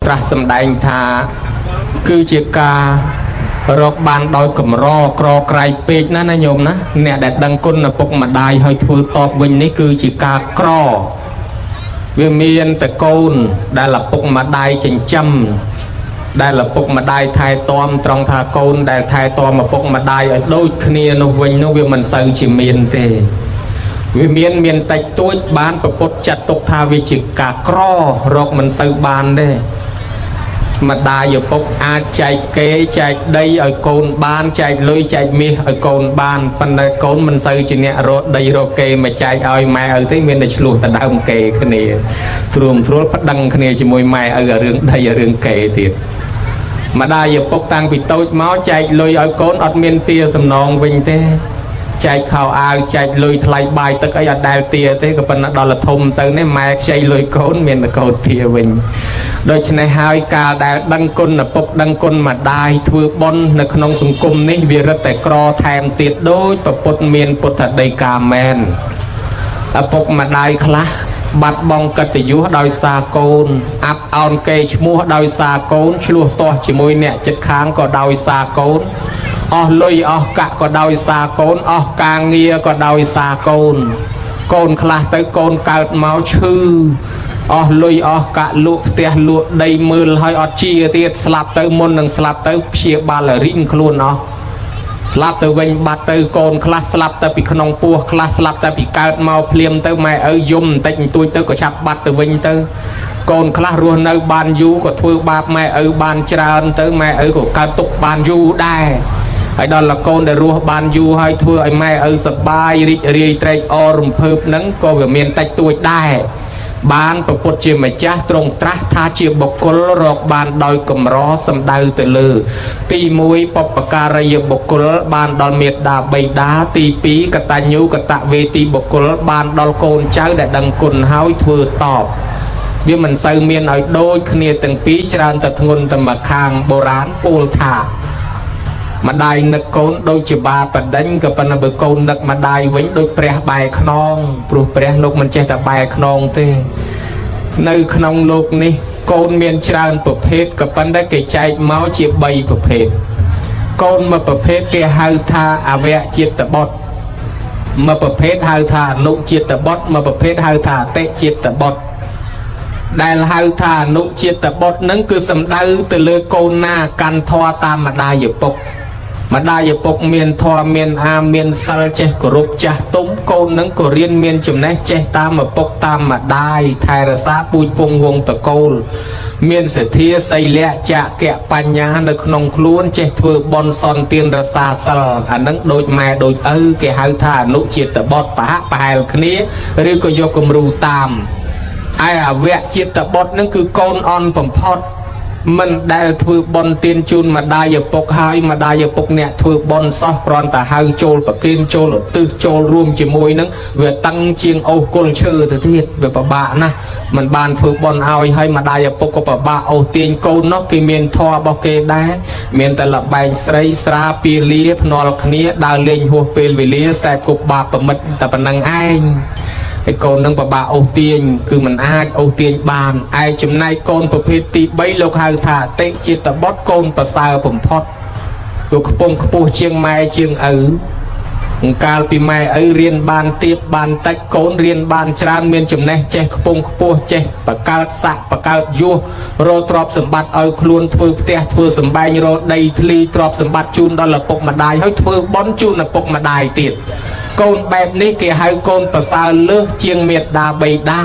ត្រាស់សម្ដែងថាគឺជាការរកបានដោយកម្រក្រក្រៃពេកណាណាញោមណាអ្នកដែលដឹងគុណឪពុកម្ដាយហើយធ្វើតបវិញនេះគឺជាការក្រវាមានតែកូនដែលឪពុកម្ដាយចិញ្ចឹមដែលឪពុកម្ដាយថែទាំត្រង់ថាកូនដែលថែទាំឪពុកម្ដាយឲ្យដូចគ្នានោះវិញនោះវាមិនសូវជាមានទេវាមានតិចតួចបានប្រពុតចាត់ទុកថាវាជាការក្ររកមិនសូវបានទេម្ដាយឪពុកអាចចែកគេចែកដីឲ្យកូនបានចែកលុយចែកមាសឲ្យកូនបានប៉ុន្តែកូនមិនសូវជាអ្នករកដីរកគេមកចែកឲ្យម៉ែឪទេមានតែឆ្លោះតែដើមគេគ្នាស្រួលប្តឹងគ្នាជាមួយម៉ែឪឲ្យរឿងដីឲ្យរឿងគេទៀតម្ដាយឪពុកតាំងពីតូចមកចែកលុយឲ្យកូនអត់មានទាសំណងវិញទេចែកខោអាវចែកលុយថ្លៃបាយទឹកអីអត់ដែលទាទេក៏ប៉ុន្តែដល់ធំទៅនេះម៉ែខ្ចីលុយកូនមានតែកូនទាវិញដូច្នេះហើយកាលដែលដឹងគុណឪពុកដឹងគុណម្ដាយធ្វើបុណ្យនៅក្នុងសង្គមនេះវារឹតតែក្រថែមទៀតដូចប្រពុតមានពុទ្ធដីកាមែនឪពុកម្ដាយខ្លះបាត់បង់កិត្តិយសដោយសារកូនអាប់អោនកេរ្តិ៍ឈ្មោះដោយសារកូនឆ្លោះទាស់ជាមួយអ្នកជិតខាងក៏ដោយសារកូនអស់លុយអស់កាក់ក៏ដោយសារកូនអស់ការងារក៏ដោយសារកូនកូនខ្លះទៅកូនកើតមកឈឺអស់លុយអស់កាក់លក់ផ្ទះលក់ដីមើលហើយអត់ជាទៀតស្លាប់ទៅមុននឹងស្លាប់ទៅព្យាបាលរីងខ្លួនអស់ស្លាប់ទៅវិញបាត់ទៅកូនខ្លះស្លាប់ទៅពីក្នុងពោះខ្លះស្លាប់ទៅពីកើតមកភ្លាមទៅម៉ែឪយំបន្តិចបន្តួចទៅក៏ឆាប់បាត់ទៅវិញទៅកូនខ្លះរស់នៅបានយូរក៏ធ្វើបាបម៉ែឪបានច្រើនទៅម៉ែឪក៏កើតទុក្ខបានយូរដែរហើយដល់កូនដែលរស់បានយូរហើយធ្វើឲ្យម៉ែឪសប្បាយរីករាយត្រេកអររំភើបហ្នឹងក៏វាមានតិចតួចដែរបានប្រពុតជាម្ចាស់ទ្រង់ត្រាស់ថាជាបុគ្គលរកបានដោយកម្រសំដៅទៅលើទី1បុព្វការីយបុគ្គលបានដល់មេត្តាបិតាទី2កតញ្ញូកតវេទីបុគ្គលបានដល់កូនចៅដែលដឹងគុណហើយធ្វើតបវាមិនសូវមានឲ្យដូចគ្នាទាំងពីរច្រើនតែធ្ងន់តែម្ខាងបុរាណពោលថាម្ដាយនឹកកូនដូចជាបាបដិញក៏ប៉ុន្តែបើកូននឹកម្ដាយវិញដូចព្រះបែរខ្នងព្រោះព្រះលោកមិនចេះតែបែរខ្នងទេនៅក្នុងលោកនេះកូនមានច្រើនប្រភេទក៏ប៉ុន្តែគេចែកមកជា3ប្រភេទកូនមួយប្រភេទគេហៅថាអវៈចិត្តបុត្រមួយប្រភេទហៅថាអនុចិត្តបុត្រមួយប្រភេទហៅថាអតិចិត្តបុត្រដែលហៅថាអនុចិត្តបុត្រនឹងគឺសំដៅទៅលើកូនណាកាន់ធម៌តាមម្ដាយឪពុកម្ដាយឪពុកមានធម៌មានអាមានសិលចេះគោរពចាស់ទុំកូននឹងក៏រៀនមានចំណេះចេះតាមឪពុកតាមម្ដាយថែរក្សាពូជពងវង្សតកូលមានសទ្ធាសីលៈចក្ខៈបញ្ញានៅក្នុងខ្លួនចេះធ្វើបុណ្យសន្តានរក្សាសិលអានឹងដូចម៉ែដូចឪគេហៅថាអនុចិត្តបុត្រប្រហែលគ្នាឬក៏យកគំរូតាមឯអវៈចិត្តបុត្រនឹងគឺកូនអន់បំផុតមិនដែលធ្វើបុណ្យទានជូនម្ដាយឪពុកហើយម្ដាយឪពុកអ្នកធ្វើបុណ្យសោះគ្រាន់តែហៅចូលប្រគេនចូលឧទ្ទិសចូលរួមជាមួយនឹងវាតឹងជាងអូសគល់ឈើទៅទៀតវាពិបាកណាស់មិនបានធ្វើបុណ្យឲ្យហើយម្ដាយឪពុកក៏ពិបាកអូសទាញកូននោះគេមានធម៌របស់គេដែរមានតែលបែងស្រីស្រាពាលាភ្នាល់គ្នាដើរលេងហួសពេលវេលាខ្សែគប់បាបប្រមិតតែប៉ុណ្្នឹងឯងហើយកូននឹងពិបាកអូសទាញគឺមិនអាចអូសទាញបានឯចំណែកកូនប្រភេទទី3លោកហៅថាអតិចិត្តបុត្រកូនប្រសើរបំផុតលោកខ្ពង់ខ្ពស់ជាងម៉ែជាងឪកាលពីម៉ែឪរៀនបានទៀបបានតិចកូនរៀនបានច្រើនមានចំណេះចេះខ្ពង់ខ្ពស់ចេះបកើតស័កបកើតយុះរកទ្រព្យសម្បត្តិឲ្យខ្លួនធ្វើផ្ទះធ្វើសម្បែងរកដីធ្លីទ្រព្យសម្បត្តិជូនដល់ឪពុកម្ដាយហើយធ្វើបុណ្យជូនឪពុកម្ដាយទៀតកូនបែបនេះគេហៅកូនប្រសើរលើសជាងមេត្តាបិតា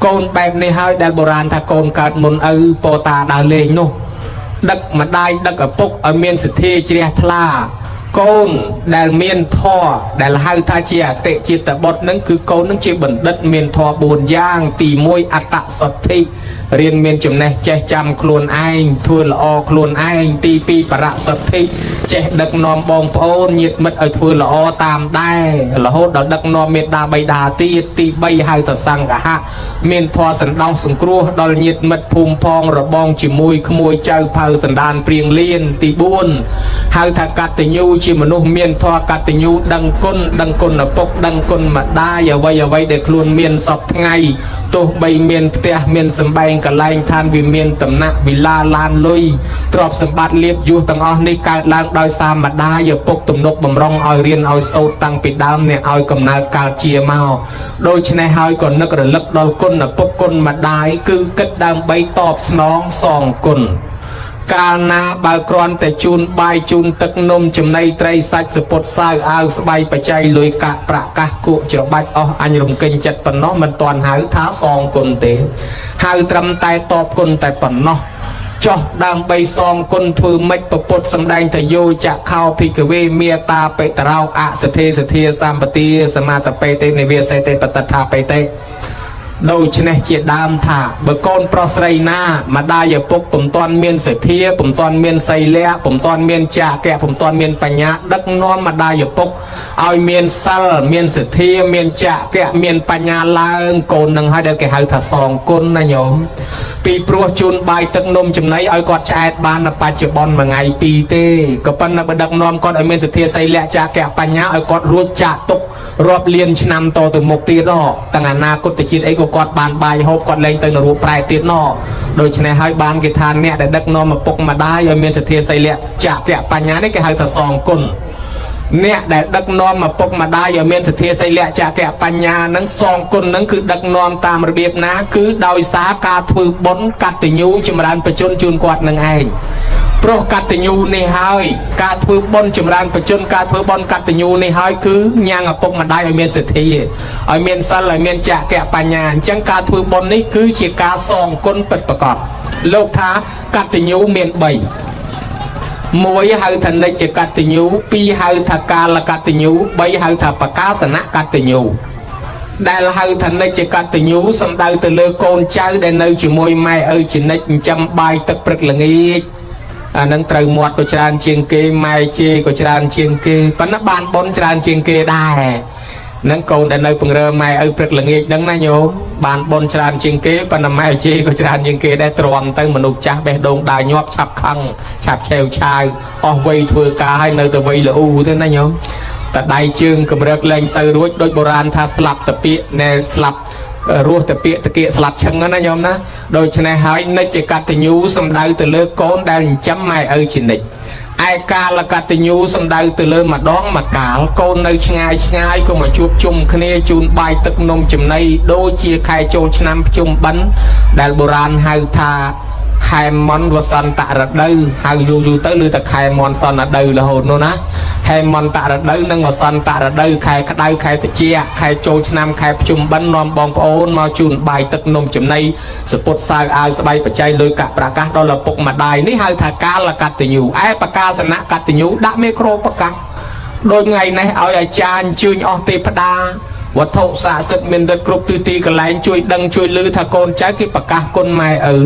កូនបែបនេះហើយដែលបុរាណថាកូនកើតមុនឪពោតាដើរលេងនោះដឹកម្ដាយដឹកឪពុកឲ្យមានសទ្ធាជ្រះថ្លាកូនដែលមានធម៌ដែលហៅថាជាអតិចិត្តបុត្រនឹងគឺកូននឹងជាបណ្ឌិតមានធម៌4យ៉ាងទី1អត្តសទ្ធិរៀនមានចំណេះចេះចាំខ្លួនឯងធ្វើល្អខ្លួនឯងទី2បរសទ្ធិចេះដឹកនាំបងប្អូនញាតិមិត្តឲ្យធ្វើល្អតាមដែររហូតដល់ដឹកនាំមេត្តាបិតាទៀតទី3ហៅថាសង្ឃៈមានធម៌សណ្ដោសសង្គ្រោះដល់ញាតិមិត្តភូមិផងរបងជាមួយក្មួយចៅផៅសណ្ដានព្រៀងលៀនទី4ហៅថាកតញ្ញូជាមនុស្សមានធម៌កតញ្ញូដឹងគុណឪពុកដឹងគុណម្ដាយអ្វីដែលខ្លួនមានសពថ្ងៃទោះបីមានផ្ទះមានសម្បែង កលែងឋានវិមានតំណាក់វិឡាឡានលុយទ្រព្យសម្បត្តិលៀបយុះទាំងអស់នេះកើតឡើងដោយសារម្ដាយឪពុកទំនុកបំរុងឲ្យរៀនឲ្យសូត្រតាំងពីដើមអ្នកឲ្យកំណើតកើតជាមកដូច្នេះហើយក៏នឹករលឹកដល់គុណឪពុកគុណម្ដាយគឺគិតដើម្បីតបស្នងសងគុណកាលណាបើគ្រាន់តែជូនបាយជូនទឹកនំចំណីត្រីសាច់សពុតសាវអាវស្បៃបច្ច័យលុយកាក់ប្រាក់កាសគក់ច្របាច់អស់អញរំកិញចិត្តប៉ុណ្ណោះមិនទាន់ហៅថាសងគុណទេហៅត្រឹមតែតបគុណតែប៉ុណ្ណោះចោះដើម្បីសងគុណធ្វើម៉េចពុទ្ធសម្ដែងថាយោចខោភិក្ខវេមេតាបេតរោអសទ្ធិសទ្ធាសម្បទាសមាតបេតេនិវាសេតេបតថាបេតេដូច្នេះជាដើមថាបើកូនប្រុសស្រីណាម្ដាយឪពុកពុំទាន់មានសទ្ធាពុំទាន់មានសីលៈពុំទាន់មានចាកៈពុំទាន់មានបញ្ញាដឹកនាំម្ដាយឪពុកឲ្យមានសិលមានសទ្ធាមានចាកៈមានបញ្ញាឡើងកូននឹងឲ្យដែលគេហៅថាសងគុណណាញោមពីព្រោះជូនបាយទឹកនំចំណីឲ្យគាត់ឆ្អែតបាននៅបច្ចុប្បន្នមួយថ្ងៃពីរទេក៏ប៉ុន្តែបើដឹកនាំគាត់ឲ្យមានសទ្ធាសីលៈចាកៈបញ្ញាឲ្យគាត់រួចចាកទុករាប់លានឆ្នាំតទៅមុខទៀតទាំងអនាគតជាតិអីក៏គាត់បានបាយហូបគាត់លែងទៅនរកប្រែទៀតណដូច្នេះហើយបានគេថាអ្នកដែលដឹកនាំឪពុកម្ដាយឲ្យមានសទ្ធាសីលៈចាកៈបញ្ញានេះគេហៅថាសងគុណអ្នកដែលដឹកនាំឪពុកម្ដាយឲ្យមានសទ្ធាសីលៈចាកៈបញ្ញានឹងសងគុណនឹងគឺដឹកនាំតាមរបៀបណាគឺដោយសារការធ្វើបុណ្យកតញ្ញូចម្រើនបច្ចុប្បន្នជូនគាត់នឹងឯងព្រោះកតញ្ញូនេះហើយការធ្វើបុណ្យចម្រើនបច្ចុប្បន្នការធ្វើបុណ្យកតញ្ញូនេះហើយគឺញ៉ាំងឪពុកម្ដាយឲ្យមានសទ្ធាឲ្យមានសិលឲ្យមានចាកៈបញ្ញាអញ្ចឹងការធ្វើបុណ្យនេះគឺជាការសងគុណពិតប្រាកដលោកថាកតញ្ញូមាន3មួយហៅថានិច្ចកតញ្ញូ2ហៅថាកាលកតញ្ញូ3ហៅថាបកាសនកតញ្ញូដែលហៅថានិច្ចកតញ្ញូសំដៅទៅលើកូនចៅដែលនៅជាមួយម៉ែឪជានិច្ចចិញ្ចឹមបាយទឹកព្រឹកល្ងាចអានឹងត្រូវមាត់ក៏ច្រើនជាងគេម៉ែជេក៏ច្រើនជាងគេប៉ុន្តែបានបុណ្យច្រើនជាងគេដែរនឹងកូនដែលនៅពង្រើម៉ែឪព្រឹកល្ងាចហ្នឹងណាញោមបានបុណ្យច្រើនជាងគេប៉ុន្តែម៉ែជេក៏ច្រើនជាងគេដែរទ្រាំទៅមនុស្សចាស់បេះដូងដើរញាប់ឆាប់ខឹងឆាប់ឆេវឆាវអស់វ័យធ្វើការហើយនៅតែវ័យល្អូទេណាញោមតែដៃជើងកម្រើកលែងសូវរួចដូចបុរាណថាស្លាប់តាពាកណែស្លាប់រស់តាពាកតាគៀកស្លាប់ឈឹងណាញោមណាដូច្នេះហើយនិច្ចកតញ្ញូសំដៅទៅលើកូនដែលចិញ្ចឹមម៉ែឪជានិច្ចឯកាលកតញ្ញូសំដៅទៅលើម្ដងម្កាលកូននៅឆ្ងាយឆ្ងាយក៏មកជួបជុំគ្នាជូនបាយទឹកនំចំណីដូចជាខែចូលឆ្នាំភ្ជុំបិណ្ឌដែលបុរាណហៅថាខែមន្តវសន្តរដូវហៅយូរទៅឬតែខែមន្តសន្តរដូវរហូតនោះណាខែមន្តរដូវនិងវសន្តរដូវខែក្តៅខែត្រជាក់ខែចូលឆ្នាំខែភ្ជុំបិណ្ឌនាំបងប្អូនមកជូនបាយទឹកនំចំណីសពុតសាវអាវស្បៃបច្ច័យលុយកាក់ប្រកាសដល់ឪពុកម្ដាយនេះហៅថាកាលកតញ្ញូឯបកាសនកតញ្ញូដាក់មេក្រូប្រកាសដូចថ្ងៃនេះឲ្យអាចារ្យអញ្ជើញអស់ទេពតាវត្ថុស័ក្តិសិទ្ធិមានរិទ្ធគ្រប់ទិសទីកន្លែងជួយដឹងជួយលឺថាកូនចៅគេប្រកាសគុណម៉ែឪ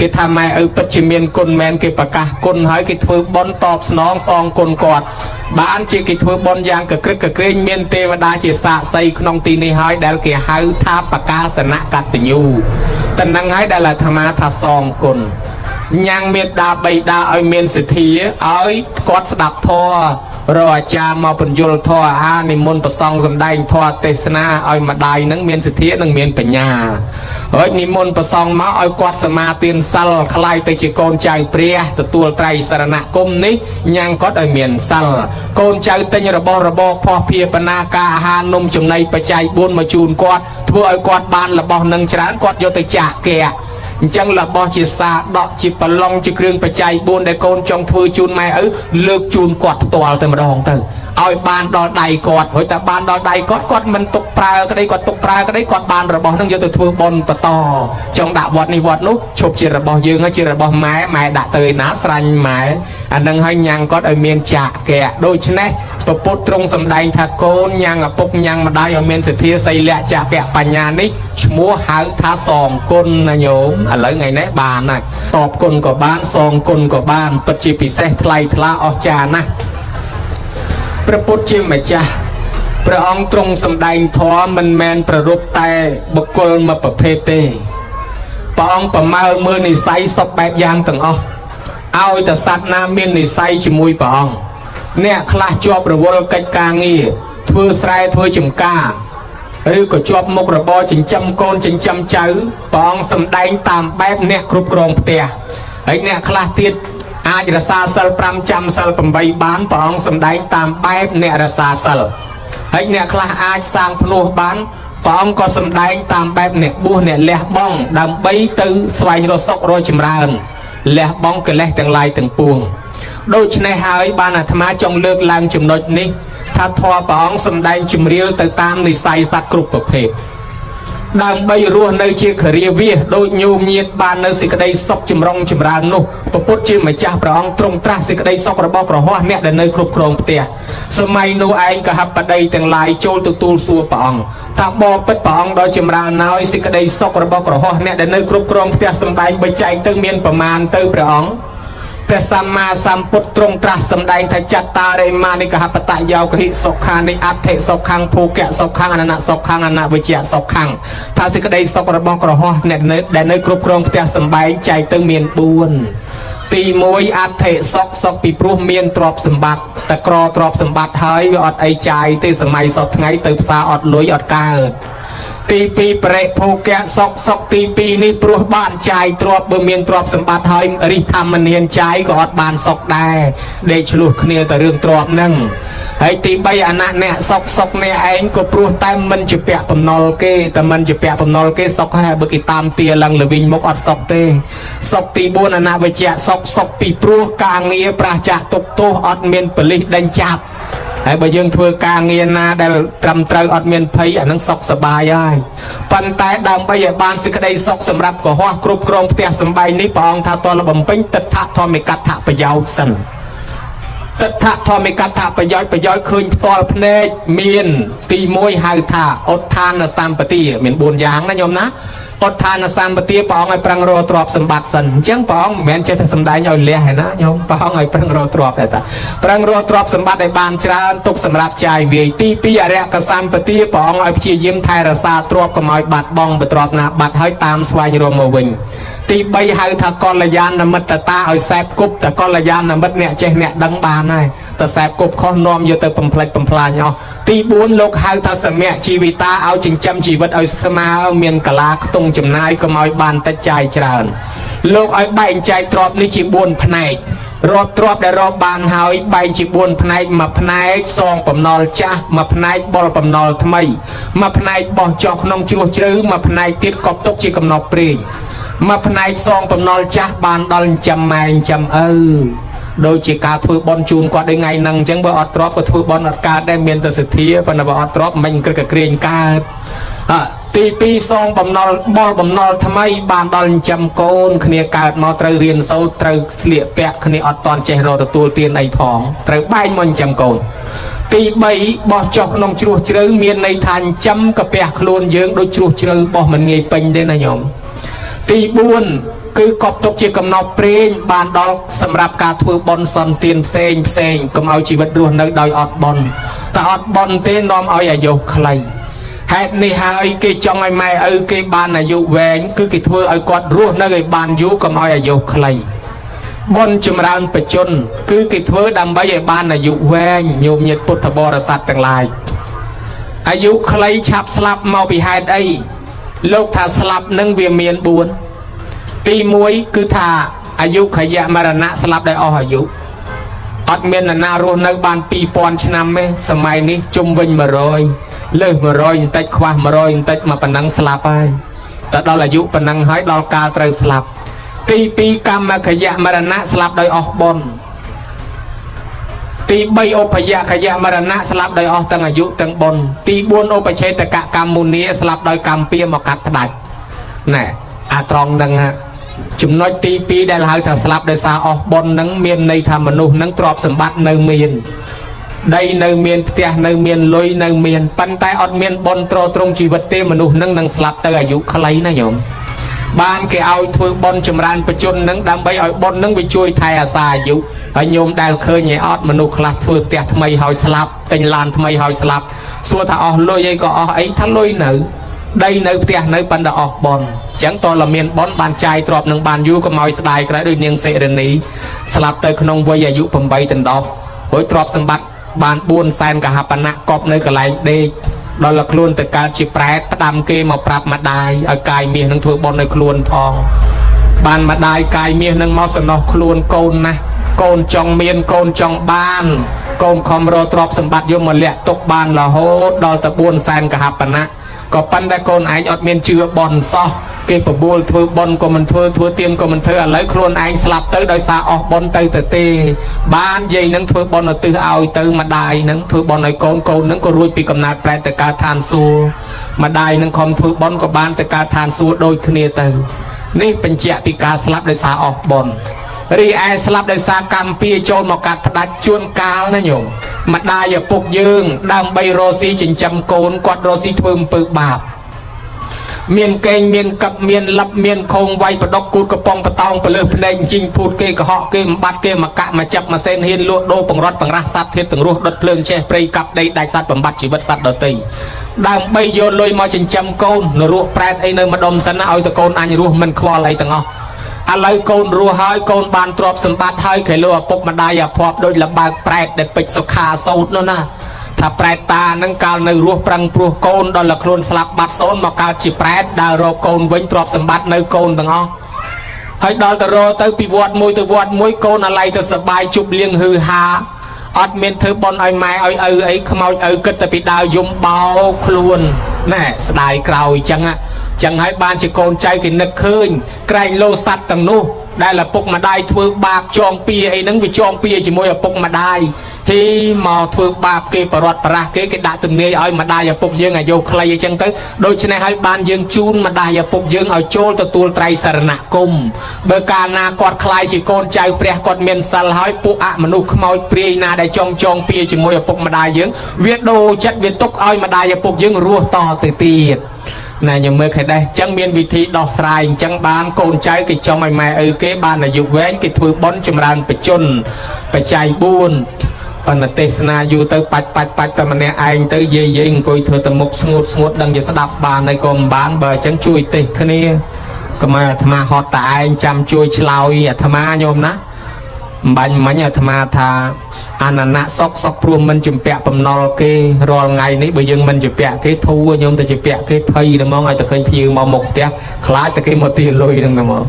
គេថាម៉ែឪពិតជាមានគុណមែនគេប្រកាសគុណហើយគេធ្វើបុណ្យតបស្នងសងគុណគាត់បានជាគេធ្វើបុណ្យយ៉ាងកក្រឹកកក្រែងមានទេវតាជាសាក្សីក្នុងទីនេះហើយដែលគេហៅថាបកាសនកតញ្ញូតែនឹងហើយដែលអាត្មាថាសងគុណញ៉ាំងមេត្តាបៃតាឲ្យមានសទ្ធាឲ្យគាត់ស្ដាប់ធម៌រកអាចារ្យមកបញ្យលធម៌អានិមន្តប្រសង់សម្ដែងធម៌ទេសនាឲ្យម្ដាយនឹងមានសទ្ធានិងមានបញ្ញាហើយនិមន្តប្រសង់មកឲ្យគាត់សមាទានសិលខ្លាយទៅជាកូនចៅព្រះទទួលត្រៃសរណគមនេះញ៉ាំងគាត់ឲ្យមានសិលកូនចៅទិញរបស់របរផោះភៀបណាការអាហារនំចំណីបច្ច័យ4មកជូនគាត់ធ្វើឲ្យគាត់បានរបស់នឹងច្រើនគាត់យកទៅចាក់កែអញ្ចឹងរបស់ជាសាដកជាប្រឡងជាគ្រឿងបច្ច័យ4ដែលកូនចង់ធ្វើជូនម៉ែឪលើកជូនគាត់ផ្ទាល់តែម្ដងទៅឲ្យបានដល់ដៃគាត់ហើយតែបានដល់ដៃគាត់មិនទុកប្រើក្តីគាត់ទុកប្រើក្តីគាត់បានរបស់នឹងយកទៅធ្វើបុណ្យបន្តចង់ដាក់វត្តនេះវត្តនោះឈប់ជារបស់យើងហើយជារបស់ម៉ែដាក់ទៅឯណាស្រាញ់ម៉ែអានឹងឲ្យញ៉ាំងគាត់ឲ្យមានចាកកែដូច្នេះពពុទ្ធទ្រង់សម្ដែងថាកូនញ៉ាំងឪពុកញ៉ាំងម្ដាយឲ្យមានសទ្ធាសីលៈចាកកែបញ្ញានេះឈ្មោះហៅថាសងគុណណាញោមឥឡូវថ្ងៃនេះបានហើយតបគុណក៏បានសងគុណក៏បានពិតជាពិសេសថ្លៃថ្លាអស្ចារ្យណាស់ព្រះពុទ្ធជាម្ចាស់ព្រះអង្គទ្រង់សម្ដែងធម៌មិនមែនប្ររពតែបុគ្គលមួយប្រភេទទេព្រះអង្គប្រមើលមើលនិស័យសពបែបយ៉ាងទាំងអស់ឲ្យតែសត្វណាមាននិស័យជាមួយព្រះអង្គអ្នកខ្លះជាប់រវល់កិច្ចការងារធ្វើស្រែធ្វើចម្ការ ឬក៏ជាប់មុខរបរចិញ្ចឹមកូនចិញ្ចឹមចៅព្រះអង្គសម្ដែងតាមបែបអ្នកគ្រប់គ្រងផ្ទះហើយអ្នកខ្លះទៀតអាចរក្សាសិល5ចាំសិល8បានព្រះអង្គសម្ដែងតាមបែបអ្នករក្សាសិលហើយអ្នកខ្លះអាចសាងភ្នោះបានព្រះអង្គក៏សម្ដែងតាមបែបអ្នកបួសអ្នកលះបង់ដើម្បីទៅស្វែងរកសុខរកចម្រើនលះបង់កិលេសទាំងឡាយទាំងពួងដូច្នេះហើយបានអាត្មាចង់លើកឡើងចំណុចនេះថាធម៌ព្រះអង្គសម្ដែងជំរាលទៅតាមនិស្ស័យសត្វគ្រប់ប្រភេទដើម្បីរស់នៅជាគរាវាសដូចញោមញាតបាននៅសេចក្តីសុខចម្រុងចម្រើននោះព្រះពុទ្ធជាម្ចាស់ព្រះអង្គទ្រង់ត្រាស់សេចក្តីសុខរបស់ក្រហមអ្នកដែលនៅគ្រប់គ្រងផ្ទះសម័យនោះឯងកហបតីទាំងឡាយចូលទទួលសួរព្រះអង្គថាបបិទ្ធព្រះអង្គដ៏ចម្រើនហើយសេចក្តីសុខរបស់ក្រហមអ្នកដែលនៅគ្រប់គ្រងផ្ទះសម្បែងបច្ច័យទៅមានប្រមាណទៅព្រះអង្គព្រះសម្មាសម្ពុទ្ធទ្រង់ត្រាស់សម្ដែងថាចត្តារិមានិកហបតយោគិសុខានិអដ្ឋិសុខាំភោគៈសុខាំអនសុខាំអនវិជ្ជៈសុខាំថាសេចក្តីសុខរបស់ក្រហមអ្នកដែលនៅគ្រប់គ្រងផ្ទះសម្បែងចែកទៅមាន4ទី1អដ្ឋិសុខពីព្រោះមានទ្រព្យសម្បត្តិតែក្រទ្រព្យសម្បត្តិហើយវាអត់អីចាយទេសម័យសពថ្ងៃទៅផ្សារអត់លុយអត់កើតទី2បរិភោគៈសុខទី2នេះព្រោះបានចាយទ្រព្យបើមានទ្រព្យសម្បត្តិហើយរិះធម្មនានចាយក៏អត់បានសុខដែរដេកឆ្លោះគ្នាទៅរឿងទ្រព្យហ្នឹងហើយទី3អនៈអ្នកសុខនេះឯងក៏ព្រោះតែមិនជាពាក់បំណុលគេតែមិនជាពាក់បំណុលគេសុខហើយបើគេតាមទាឡើងលវិញមកអត់សុខទេសុខទី4អនវិជ្ជៈសុខពីព្រោះការងារប្រះចាក់ទុកទោសអត់មានប៉លិសដេញចាប់ហើយបើយើងធ្វើការងារណាដែលត្រឹមត្រូវអត់មានភ័យអានឹងសុខសប្បាយហើយប៉ុន្តែដើម្បីឲ្យបានសេចក្តីសុខសម្រាប់កុហកគ្រប់គ្រងផ្ទះសម្បែងនេះព្រះអង្គថាតលបំពេញទិដ្ឋធម្មិកថាប្រយោជន៍សិនទិដ្ឋធម្មិកថាប្រយោជន៍ឃើញផ្ទាល់ភ្នែកមានទី1ហៅថាឧទ្ធានសម្បទាមាន4យ៉ាងណាញោមណាឧទ្ធានសម្បទាព្រះអង្គឲ្យប្រឹងរកទ្រព្យសម្បត្តិសិនអញ្ចឹងព្រះអង្គមិនមែនចេះតែសម្ដែងឲ្យលះឯណាញោមព្រះអង្គឲ្យប្រឹងរកទ្រព្យតែប្រឹងរកទ្រព្យសម្បត្តិឲ្យបានច្រើនទុកសម្រាប់ចាយវាយទី2អរិយកសម្បទាព្រះអង្គឲ្យព្យាយាមថែរក្សាទ្រព្យកុំឲ្យបាត់បង់ទ្រព្យណាបាត់ហើយតាមស្វែងរកមកវិញទី3ហៅថាកល្យាណមិត្តតាឲ្យសែបគប់តែកល្យាណមិត្តអ្នកចេះអ្នកដឹងបានហើយតែសែបគប់ខុសនាំយកទៅបំផ្លិចបំផ្លាញអស់ទី4លោកហៅថាសមៈជីវិតាឲ្យចិញ្ចឹមជីវិតឲ្យស្មើមានកលាខ្ទង់ចំណាយកុំឲ្យបានតិចចាយច្រើនលោកឲ្យបែងចែកទ្រព្យនេះជា4ផ្នែករកទ្រព្យដែលរកបានហើយបែងជា4ផ្នែកមួយផ្នែកសងបំណុលចាស់មួយផ្នែកបលបំណុលថ្មីមួយផ្នែកបោះចោលក្នុងជ្រោះជ្រៅមួយផ្នែកទៀតកប់ទុកជាកំណប់ព្រេងមួយផ្នែកសងបំណុលចាស់បានដល់ចាំម៉ែចាំឪដូចជាការធ្វើបន់ជូនគាត់ថ្ងៃហ្នឹងអញ្ចឹងបើអត់ទ្របក៏ធ្វើបន់អត់កើតដែរមានតែសទ្ធាប៉ុន្តែបើអត់ទ្របមិនក្រឹកក្រែងកើតទី2សងបំណុលបលបំណុលថ្មីបានដល់ចាំកូនគ្នាកើតមកត្រូវរៀនសូត្រត្រូវស្លៀកពាក់គ្នាអត់តន់ចេះរកទទួលទានអីផងត្រូវបែងមកចាំកូនទី3បោះចុះក្នុងជ្រោះជ្រៅមានន័យថាចាំកាពះខ្លួនយើងដូចជ្រោះជ្រៅបោះមិនងាយពេញទេណាញោមទី4គឺកប់ទុកជាកំណប់ព្រេងបានដល់សម្រាប់ការធ្វើបន់សន្តានផ្សេងកុំឲ្យជីវិតរស់នៅដោយអត់បន់តែអត់បន់ទេនាំឲ្យអាយុខ្លីហេតុនេះហើយគេចង់ឲ្យម៉ែឪគេបានអាយុវែងគឺគេធ្វើឲ្យគាត់រស់នៅឲ្យបានយូរកុំឲ្យអាយុខ្លីបន់ចម្រើនបច្ចុប្បន្នគឺគេធ្វើដើម្បីឲ្យបានអាយុវែងញោមញាតិពុទ្ធបរិស័ទទាំងឡាយអាយុខ្លីឆាប់ស្លាប់មកពីហេតុអីលោកថាស្លាប់នឹងវាមាន4ទី1គឺថាអាយុខយៈមរណៈស្លាប់ដោយអស់អាយុអត់មាននរណារស់នៅបាន2000ឆ្នាំទេសម័យនេះជុំវិញ100លើស100បន្តិចខ្វះ100បន្តិចមកប៉ុណ្ណឹងស្លាប់ហើយតែដល់អាយុប៉ុណ្ណឹងហើយដល់កាលត្រូវស្លាប់ទី2កម្មខយៈមរណៈស្លាប់ដោយអស់បុណ្យទី3ឧបយខយៈមរណៈស្លាប់ដោយអស់ទាំងអាយុទាំងបុណ្យទី4ឧបឆេតកកម្មមុនីស្លាប់ដោយកម្មពៀមកកាត់ផ្ដាច់ណែអាត្រង់ហ្នឹងចំណុចទី2ដែលហៅថាស្លាប់ដោយសារអស់បុណ្យហ្នឹងមានន័យថាមនុស្សហ្នឹងទ្រព្យសម្បត្តិនៅមានដីនៅមានផ្ទះនៅមានលុយនៅមានប៉ុន្តែអត់មានបុណ្យត្រង់ជីវិតទេមនុស្សហ្នឹងនឹងស្លាប់ទៅអាយុខ្លីណាញោមបានគេឲ្យធ្វើបុណ្យចម្រើនបច្ចុប្បន្នហ្នឹងដើម្បីឲ្យបុណ្យហ្នឹងវាជួយថែអាសាអាយុហើយញោមដែលឃើញឯអត់មនុស្សខ្លះធ្វើផ្ទះថ្មីហើយស្លាប់ទិញឡានថ្មីហើយស្លាប់សួរថាអស់លុយអីក៏អស់អីថាលុយនៅដីនៅផ្ទះនៅប៉ុន្តែអស់បុណ្យអញ្ចឹងតើលមានបុណ្យបានចាយទ្រព្យនឹងបានយូរកុំឲ្យស្ដាយក្រោយដូចនាងសិរនីស្លាប់ទៅក្នុងវ័យអាយុ8ដណ្ដោះហើយទ្រព្យសម្បត្តិបាន4សែនកហបណៈកប់នៅកន្លែងដេក ដល់តែខ្លួនទៅកើតជាប្រែតផ្ដាំគេមកប្រាប់ម្ដាយឲ្យកាយមាសនឹងធ្វើបុណ្យឲ្យខ្លួនផងបានម្ដាយកាយមាសនឹងមកសំណោះខ្លួនកូនណាកូនចង់មានកូនចង់បានកូនខំរកទ្រព្យសម្បត្តិយកមកលាក់ទុកបានរហូតដល់ទៅ4សែនកហបណៈក៏ប៉ុន្តែកូនឯងអត់មានជឿបន់សោះគេបបួលធ្វើបន់ក៏មិនធ្វើទៀនក៏មិនធ្វើឥឡូវខ្លួនឯងស្លាប់ទៅដោយសារអស់បន់ទៅទេបានយាយនឹងធ្វើបន់ឧទ្ទិសឲ្យទៅម្ដាយនឹងធ្វើបន់ឲ្យកូនកូននឹងក៏រួចពីកំណើតប្រែតទៅកើតឋានសួគ៌ម្ដាយនឹងខំធ្វើបន់ក៏បានទៅកើតឋានសួគ៌ដូចគ្នាទៅនេះបញ្ជាក់ពីការស្លាប់ដោយសារអស់បន់រីឯស្លាប់ដោយសារកម្មពៀចូលមកកាត់ផ្ដាច់ជួនកាលណាញោមម្ដាយឪពុកយើងដើម្បីរស់ស៊ីចិញ្ចឹមកូនគាត់រស់ស៊ីធ្វើអំពើបាបមានកេងមានកັບមានលឹបមានខងវាយបដកគូតកំប៉ុងបតោងបលើភ្នែកជីងភូតគេកុហកគេបំបត្តិគេមកកាក់មកចាប់មកសេនហ៊ានលក់ដូរបង្រត់បង្រាស់សត្វធាតុទាំងរស់ដុតភ្លើងចេះព្រៃកាប់ដីដាច់សត្វបំបត្តិជីវិតសត្វដទៃដើម្បីយកលុយមកចិញ្ចឹមកូននរោប្រែតអីនៅម្ដុំសិនណាឲ្យតកូនអញរស់មិនខ្វល់អីទាំងអស់ឥឡូវកូនរស់ហើយកូនបានទ្រព្យសម្បត្តិហើយគេលើឪពុកម្ដាយអាភ័ព្វដូចលបើកប្រែតដែលពេជ្រសុខាសោតនោះណាថាប្រែតតានឹងកាលនៅរស់ប្រឹងព្រោះកូនដល់តែខ្លួនស្លាប់បាត់សូន្យមកកើតជាប្រែតដើររកកូនវិញទ្រព្យសម្បត្តិនៅកូនទាំងអស់ហើយដល់ទៅរកទៅពីវត្តមួយទៅវត្តមួយកូនអាឡ័យទៅសបាយជប់លៀងហឺហាអត់មានធ្វើបន់ឲ្យម៉ែឲ្យឪអីខ្មោចឪគិតតែពីដើរយំបោខ្លួនណែស្ដាយក្រោយចឹងហើយបានជាកូនចៅគេនឹកឃើញក្រែងលោសัตว์ទាំងនោះដែលឪពុកម្ដាយធ្វើបាបចងពៀអីហ្នឹងវាចងពៀជាមួយឪពុកម្ដាយហ៊ីមកធ្វើបាបគេបរត់ប្រាស់គេដាក់ទំនាយឲ្យម្ដាយឪពុកយើងអាយុខ្លីអីចឹងទៅដូច្នេះហើយបានយើងជូនម្ដាយឪពុកយើងឲ្យចូលទទួលត្រៃសរណគមបើកាលណាគាត់ខ្លាយជាកូនចៅព្រះគាត់មានសិលហើយពួកអមនុស្សខ្មោចព្រាយណាដែលចងពៀជាមួយឪពុកម្ដាយយើងវាដូរចិត្តវាទុកឲ្យម្ដាយឪពុកយើងរស់តទៅទៀតណាខ្ញុំមើលឃើញដែរអញ្ចឹងមានវិធីដោះស្រាយអញ្ចឹងបានកូនចៅគេចង់ឲ្យម៉ែឪគេបានអាយុវែងគេធ្វើបុណ្យចម្រើនបច្ចុប្បន្នបច្ច័យ4ប៉ុន្តែទេសនាយូរទៅបាច់តែម្នាក់ឯងទៅយាយអង្គុយធ្វើតែមុខស្ងួតដឹងជាស្ដាប់បានហើយក៏មិនបានបើអញ្ចឹងជួយទេសគ្នាកុំឲ្យអាត្មាហត់តែឯងចាំជួយឆ្លើយអាត្មាញោមណាបាញ់មិញអាត្មាថាអនណៈសុកព្រមមិនជំពាក់បំណុលគេរាល់ថ្ងៃនេះបើយើងមិនជំពាក់គេធូរញោមតែជំពាក់គេភ័យតែហ្មងឲ្យតែឃើញភ្ញៀវមកមុខផ្ទះខ្លាចតែគេមកទាលុយហ្នឹងហ្មង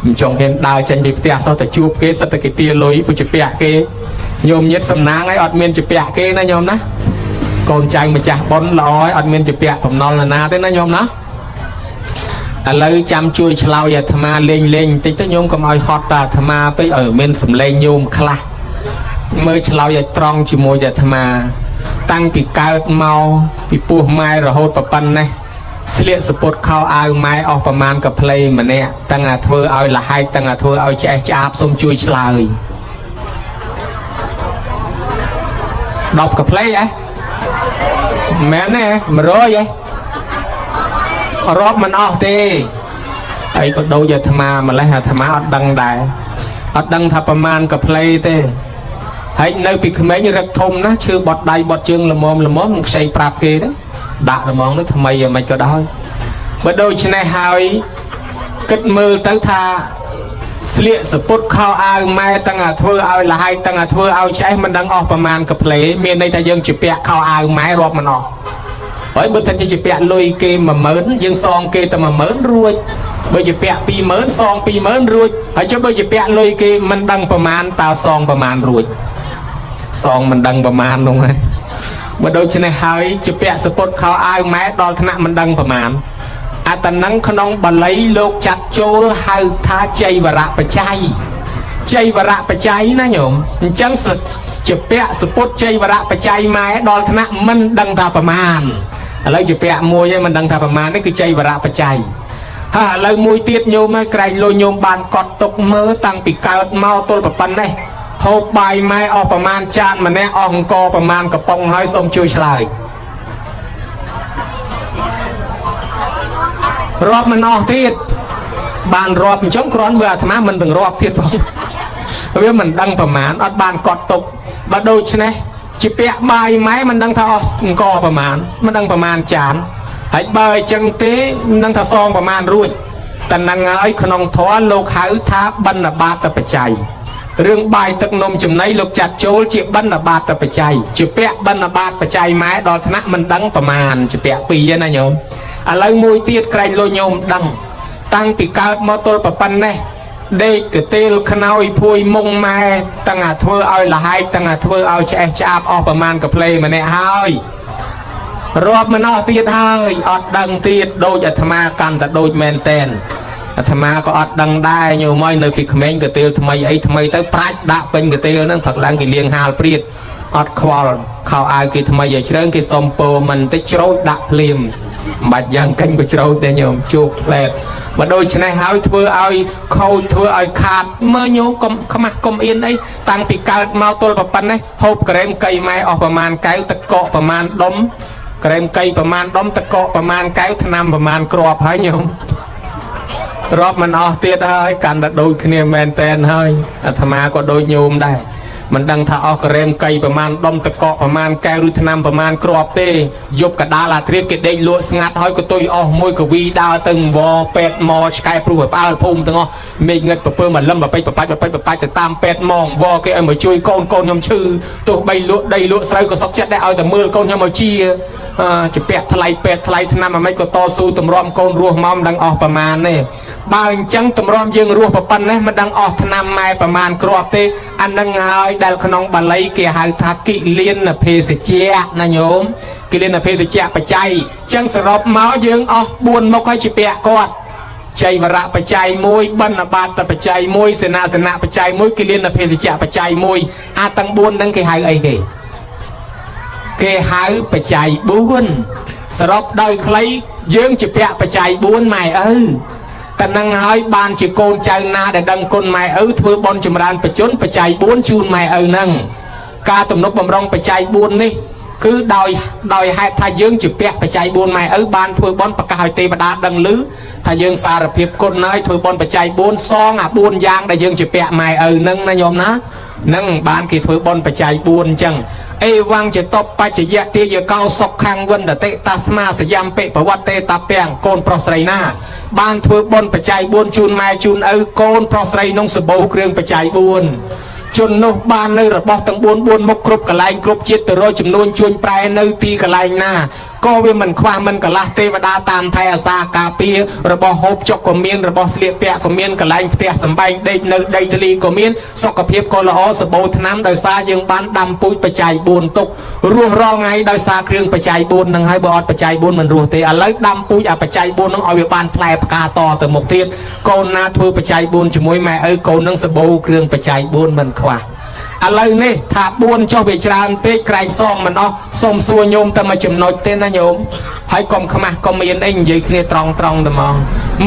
មិនចង់ហ៊ានដើរចេញពីផ្ទះសោះតែជួបគេសិតតែគេទាលុយពុជំពាក់គេញោមញាតសំណាងឲ្យអត់មានជំពាក់គេណាញោមណាកូនចៅម្ចាស់ប៉ុនល្អឲ្យអត់មានជំពាក់បំណុលណាទេណាញោមណាឥឡូវចាំជួយឆ្លើយអាត្មាលេងបន្តិចទៅញោមកុំឲ្យហត់តាអាត្មាពេកឲ្យមានសម្លេងញោមខ្លះមើលឆ្លើយឲ្យត្រង់ជាមួយអាត្មាតាំងពីកើតមកពីពោះម៉ែរហូតប៉ុណ្ណេះស្លៀកសពុតខោអាវម៉ែអស់ប្រមាណកផ្លេម្នាក់តាំងអាធ្វើឲ្យលហែកតាំងអាធ្វើឲ្យឆ្អេះឆ្អាបសូមជួយឆ្លើយ10កផ្លេមែនទេ100រាប់មិនអស់ទេហើយក៏ដូចអាត្មាម្លេះអាត្មាអត់ដឹងដែរអត់ដឹងថាប្រមាណកផ្លេទេហើយនៅពីក្មេងរឹកធំណាឈឺបត់ដៃបត់ជើងល្មមមិនខ្ចីប្រាប់គេទេដាក់ល្មមនោះថ្មីយ៉ាងម៉េចក៏ដោយបើដូច្នេះហើយគិតមើលទៅថាស្លៀកសពុតខោអាវម៉ែតាំងអាធ្វើឲ្យលហែកតាំងអាធ្វើឲ្យឆ្អេះមិនដឹងអស់ប្រមាណកផ្លេមានន័យថាយើងជាពាក់ខោអាវម៉ែរាប់មិនអស់ហើយបើសិនជាពាក់លុយគេ10000យើងសងគេតែ10000រួចបើជាពាក់20000សង20000រួចហើយចុះបើជាពាក់លុយគេមិនដឹងប្រមាណតើសងប្រមាណរួចសងមិនដឹងប្រមាណនោះហើយបើដូច្នេះហើយជាពាក់សពុតខោអាវម៉ែដល់ថ្នាក់មិនដឹងប្រមាណអត្តន័យក្នុងបាលីលោកចាត់ចូលហៅថាចៃវរៈបច្ច័យចៃវរៈបច្ច័យណាញោមអញ្ចឹងជាពាក់សពុតចៃវរៈបច្ច័យម៉ែដល់ថ្នាក់មិនដឹងថាប្រមាណឥឡូវជាពាក់មួយឯងមិនដឹងថាប្រមាណនេះគឺចៃវរៈបច្ច័យហើយឥឡូវមួយទៀតញោមឲ្យក្រែងលុយញោមបានកត់ទុកមើលតាំងពីកើតមកទល់ប៉ុណ្ណេះហូបបាយម៉ែអស់ប្រមាណចានម្នាក់អស់អង្គប្រមាណកំប៉ុងហើយសូមជួយឆ្លើយរាប់មិនអស់ទៀតបានរាប់អញ្ចឹងគ្រាន់បើអាត្មាមិនទាំងរាប់ទៀតផងវាមិនដឹងប្រមាណអត់បានកត់ទុកបើដូច្នេះជាពាក់បាយម៉ែមិនដឹងថាអស់អង្គប្រមាណមិនដឹងប្រមាណចានហើយបើអញ្ចឹងទេមិនដឹងថាសងប្រមាណរួចតែនឹងហើយក្នុងធម៌លោកហៅថាបណ្ឌបាតបច្ច័យ រឿងបាយទឹកនំចំណីលោកចាត់ចូលជាបណ្ឌបាតបច្ច័យជាពាក់បណ្ឌបាតបច្ច័យម៉ែដល់ថ្នាក់មិនដឹងប្រមាណជាពាក់2ណាញោមឥឡូវមួយទៀតក្រែងលោកញោមដឹងតាំងពីកើតមកទល់ប៉ុណ្ណេះដេកកទេលខ្នើយភួយមុងម៉ែតាំងអាធ្វើឲ្យលហែកតាំងអាធ្វើឲ្យឆ្អេះឆ្អាបអស់ប្រមាណកាផ្លេម្នាក់ហើយរាប់មិនអស់ទៀតហើយអត់ដឹងទៀតដូចអាត្មាកាន់តែដូចមែនតែនអាត្មាក៏អត់ដឹងដែរញោមអើយនៅពីក្មេងកទេលថ្មីអីថ្មីទៅប្រាច់ដាក់ពេញកទេលហ្នឹងផឹកឡើងគេលៀងហាលព្រាតអត់ខ្វល់ខោអាវគេថ្មីឲ្យជ្រើងគេសុំពោមិនតិចច្រូចដាក់ភ្លាមមិនបាច់យ៉ាងកាញ់ក៏ច្រូចតែញោមជោគផ្លែតបើដូច្នេះហើយធ្វើឲ្យខូចធ្វើឲ្យខាតមើលញោមកុំខ្មាស់កុំអៀនអីតាំងពីកើតមកទល់ប៉ុណ្ណេះហូបក្រែមកៃម៉ែអស់ប្រមាណកែវទឹកកកប្រមាណដុំក្រែមកៃប្រមាណដុំទឹកកកប្រមាណកែវថ្នាំប្រមាណគ្រាប់ហើយញោមរាប់មិនអស់ទៀតហើយកាន់តែដូចគ្នាមែនតែនហើយអាត្មាក៏ដូចញោមដែរមិនដឹងថាអស់ក្រែមកៃប្រមាណដុំទឹកកកប្រមាណកែវឬថ្នាំប្រមាណគ្រាប់ទេយប់កដាលអាត្រៀតគេដេកលក់ស្ងាត់ហើយក៏ទុយអស់មួយកវីដើរទៅវពេទ្យមកឆ្កែព្រោះឲ្យផ្អើលភូមិទាំងអស់មេឃងឹតពពើមកលឹមបបិចបបាច់ទៅតាមពេទ្យមកវគេឲ្យមកជួយកូនខ្ញុំឈឺទោះបីលក់ដីលក់ស្រូវក៏សុខចិត្តដែរឲ្យតែមើលកូនខ្ញុំមកជាពាក់ថ្លៃពេទ្យថ្លៃថ្នាំអាម៉េចក៏តស៊ូតម្រាំកូនរស់មកមិនដឹងអស់ប្រមាណទេបើអញ្ចឹងតម្រាំយើងរស់ប៉ុណ្ណេះមិនដឹងអស់ថ្នាំម៉ែប្រមាណគ្រាប់ទេអានឹងហើយដែលក្នុងបាលីគេហៅថាគិលានភេសជ្ជៈណាញោមគិលានភេសជ្ជៈបច្ច័យចឹងសរុបមកយើងអស់4មុខហើយជាពាក់គាត់ចៃវរៈបច្ច័យ1បណ្ឌបាតបច្ច័យ1សេនាសនៈបច្ច័យ1គិលានភេសជ្ជៈបច្ច័យ1អាទាំង4ហ្នឹងគេហៅអីគេហៅបច្ច័យ4សរុបដោយខ្លីយើងជាពាក់បច្ច័យ4ម៉ែឪតែនឹងហើយបានជាកូនចៅណាដែលដឹងគុណម៉ែឪធ្វើបន់ចម្រើនបច្ចុប្បន្នបច្ច័យ4ជូនម៉ែឪហ្នឹងការទំនុកបំរុងបច្ច័យ4នេះគឺដោយហេតុថាយើងជាពាក់បច្ច័យ4ម៉ែឪបានធ្វើបន់ប្រកាសឲ្យទេវតាដឹងឮថាយើងសារភាពគុណហើយធ្វើបន់បច្ច័យ4សងអា4យ៉ាងដែលយើងជាពាក់ម៉ែឪហ្នឹងណាញោមណានឹងបានគេធ្វើបន់បច្ច័យ4អញ្ចឹងអេវ៉ាំងចតបបច្ចយៈទាយកោសុខខាងវិនតតិតាស្មាសយំពិប្រវត្តិតាពាំងកូនប្រុសស្រីណាបានធ្វើបន់បច្ច័យ4ជូនម៉ែជូនឪកូនប្រុសស្រីក្នុងសបោគ្រឿងបច្ច័យ4ជននោះបាននៅរបស់ទាំង4មុខគ្រប់កន្លែងគ្រប់ជាតិទៅរកចំនួនជួញប្រែនៅទីកន្លែងណាក៏វាមិនខ្វះមិនកន្លះទេវតាតាមថែអាសាការពាររបស់ហូបចុកក៏មានរបស់ស្លៀកពាក់ក៏មានកន្លែងផ្ទះសំបែងដេកនៅដីធ្លីក៏មានសុខភាពក៏ល្អសបោថ្នាំដោយសារយើងបានដាំពូជបច្ច័យ4ទុករស់រងថ្ងៃដោយសារគ្រឿងបច្ច័យ4នឹងហើយបើអត់បច្ច័យ4មិនរស់ទេឥឡូវដាំពូជអាបច្ច័យ4នឹងឲ្យវាបានផ្លែផ្កាតទៅមុខទៀតកូនណាធ្វើបច្ច័យ4ជាមួយម៉ែឪកូននឹងសបោគ្រឿងបច្ច័យ4មិនខ្វះឥឡូវនេះថា4ចុះវាច្រើនពេកក្រែងសងមិនអស់សូមសួរញោមតែមួយចំណុចទេណាញោមហើយកុំខ្មាស់កុំមានអីនិយាយគ្នាត្រង់តែហ្មង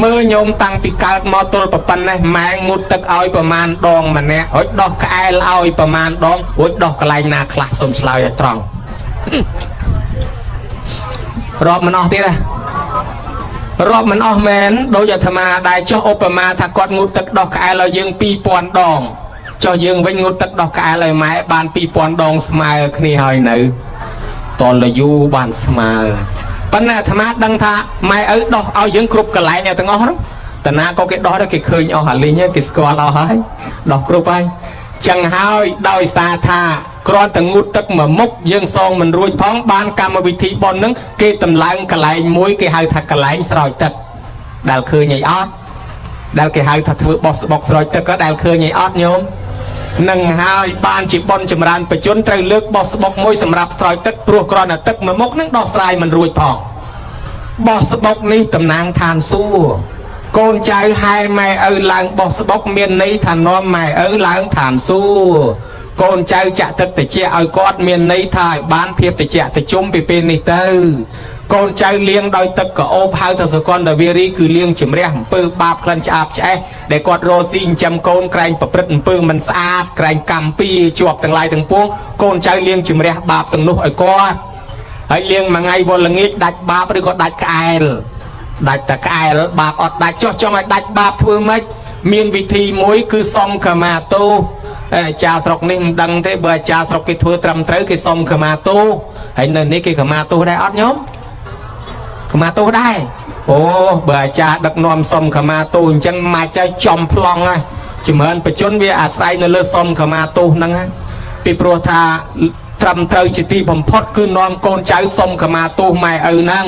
មើលញោមតាំងពីកើតមកទល់ប៉ុណ្ណេះម៉ែងូតទឹកឲ្យប្រមាណដងម្នាក់រួចដោះក្អែលឲ្យប្រមាណដងរួចដោះកន្លែងណាខ្លះសូមឆ្លើយឲ្យត្រង់រាប់មិនអស់ទៀតទេរាប់មិនអស់មែនដោយអាត្មាដែរចុះឧបមាថាគាត់ងូតទឹកដោះក្អែលឲ្យយើង2000ដងចុះយើងវិញងូតទឹកដោះក្អែលឲ្យម៉ែបាន2000ដងស្មើគ្នាហើយនៅតលយូបានស្មើប៉ុន្តែអាត្មាដឹងថាម៉ែឪដោះឲ្យយើងគ្រប់កន្លែងទាំងអស់ហ្នឹងតាណាក៏គេដោះដែរគេឃើញអស់អាលីងគេស្គាល់អស់ហើយដោះគ្រប់ហើយចឹងហើយដោយសារថាគ្រាន់តែងូតទឹកមួយមុខយើងសងមិនរួចផងបានកម្មវិធីប៉ុនហ្នឹងគេតម្លើងកន្លែងមួយគេហៅថាកន្លែងស្រោចទឹកដែលឃើញអីអត់ដែលគេហៅថាធ្វើបោះស្បុកស្រោចទឹកក៏ដែលឃើញអីអត់ញោមនឹងហើយបានជាប៉ុនចម្រើនបច្ចុប្បន្នត្រូវលើកបោះស្បុកមួយសម្រាប់ស្រោចទឹកព្រោះគ្រាន់តែទឹកមួយមុខនឹងដោះស្រាយមិនរួចផងបោះស្បុកនេះតំណាងឋានសួគ៌កូនចៅហែម៉ែឪឡើងបោះស្បុកមានន័យថានាំម៉ែឪឡើងឋានសួគ៌កូនចៅចាក់ទឹកត្រជាក់ឲ្យគាត់មានន័យថាឲ្យបានភាពត្រជាក់ត្រជុំពីពេលនេះទៅកូនចៅលាងដោយទឹកកអូបហៅថាសកលដាវីរីគឺលាងជំរះអំពើបាបក្លិនឆ្អាបឆ្អេះដែលគាត់រស់ស៊ីចិញ្ចឹមកូនក្រែងប្រព្រឹត្តអំពើមិនស្អាតក្រែងកម្មពីជាប់ទាំងឡាយទាំងពួងកូនចៅលាងជំរះបាបទាំងនោះឲ្យគាត់ហើយលាងមួយថ្ងៃវល់ល្ងាចដាច់បាបឬក៏ដាច់ក្អែលដាច់តែក្អែលបាបអត់ដាច់ចុះចង់ឲ្យដាច់បាបធ្វើម៉េចមានវិធីមួយគឺសុំខមាទោសអាចារ្យស្រុកនេះមិនដឹងទេបើអាចារ្យស្រុកគេធ្វើត្រឹមត្រូវគេសុំខមាទោសហើយនៅនេះគេខមាទោសដែរអត់ញោមខមាទោសដែរអូបើអាចារ្យដឹកនាំសុំខមាទោសអញ្ចឹងមកចៃចំប្លង់ ជំរឿនបជនវាអាស្រ័យនៅលើសុំខមាទោសហ្នឹងពីព្រោះថាត្រឹមត្រូវជាទីបំផុតគឺនាំកូនចៅសុំខមាទោសម៉ែឪហ្នឹង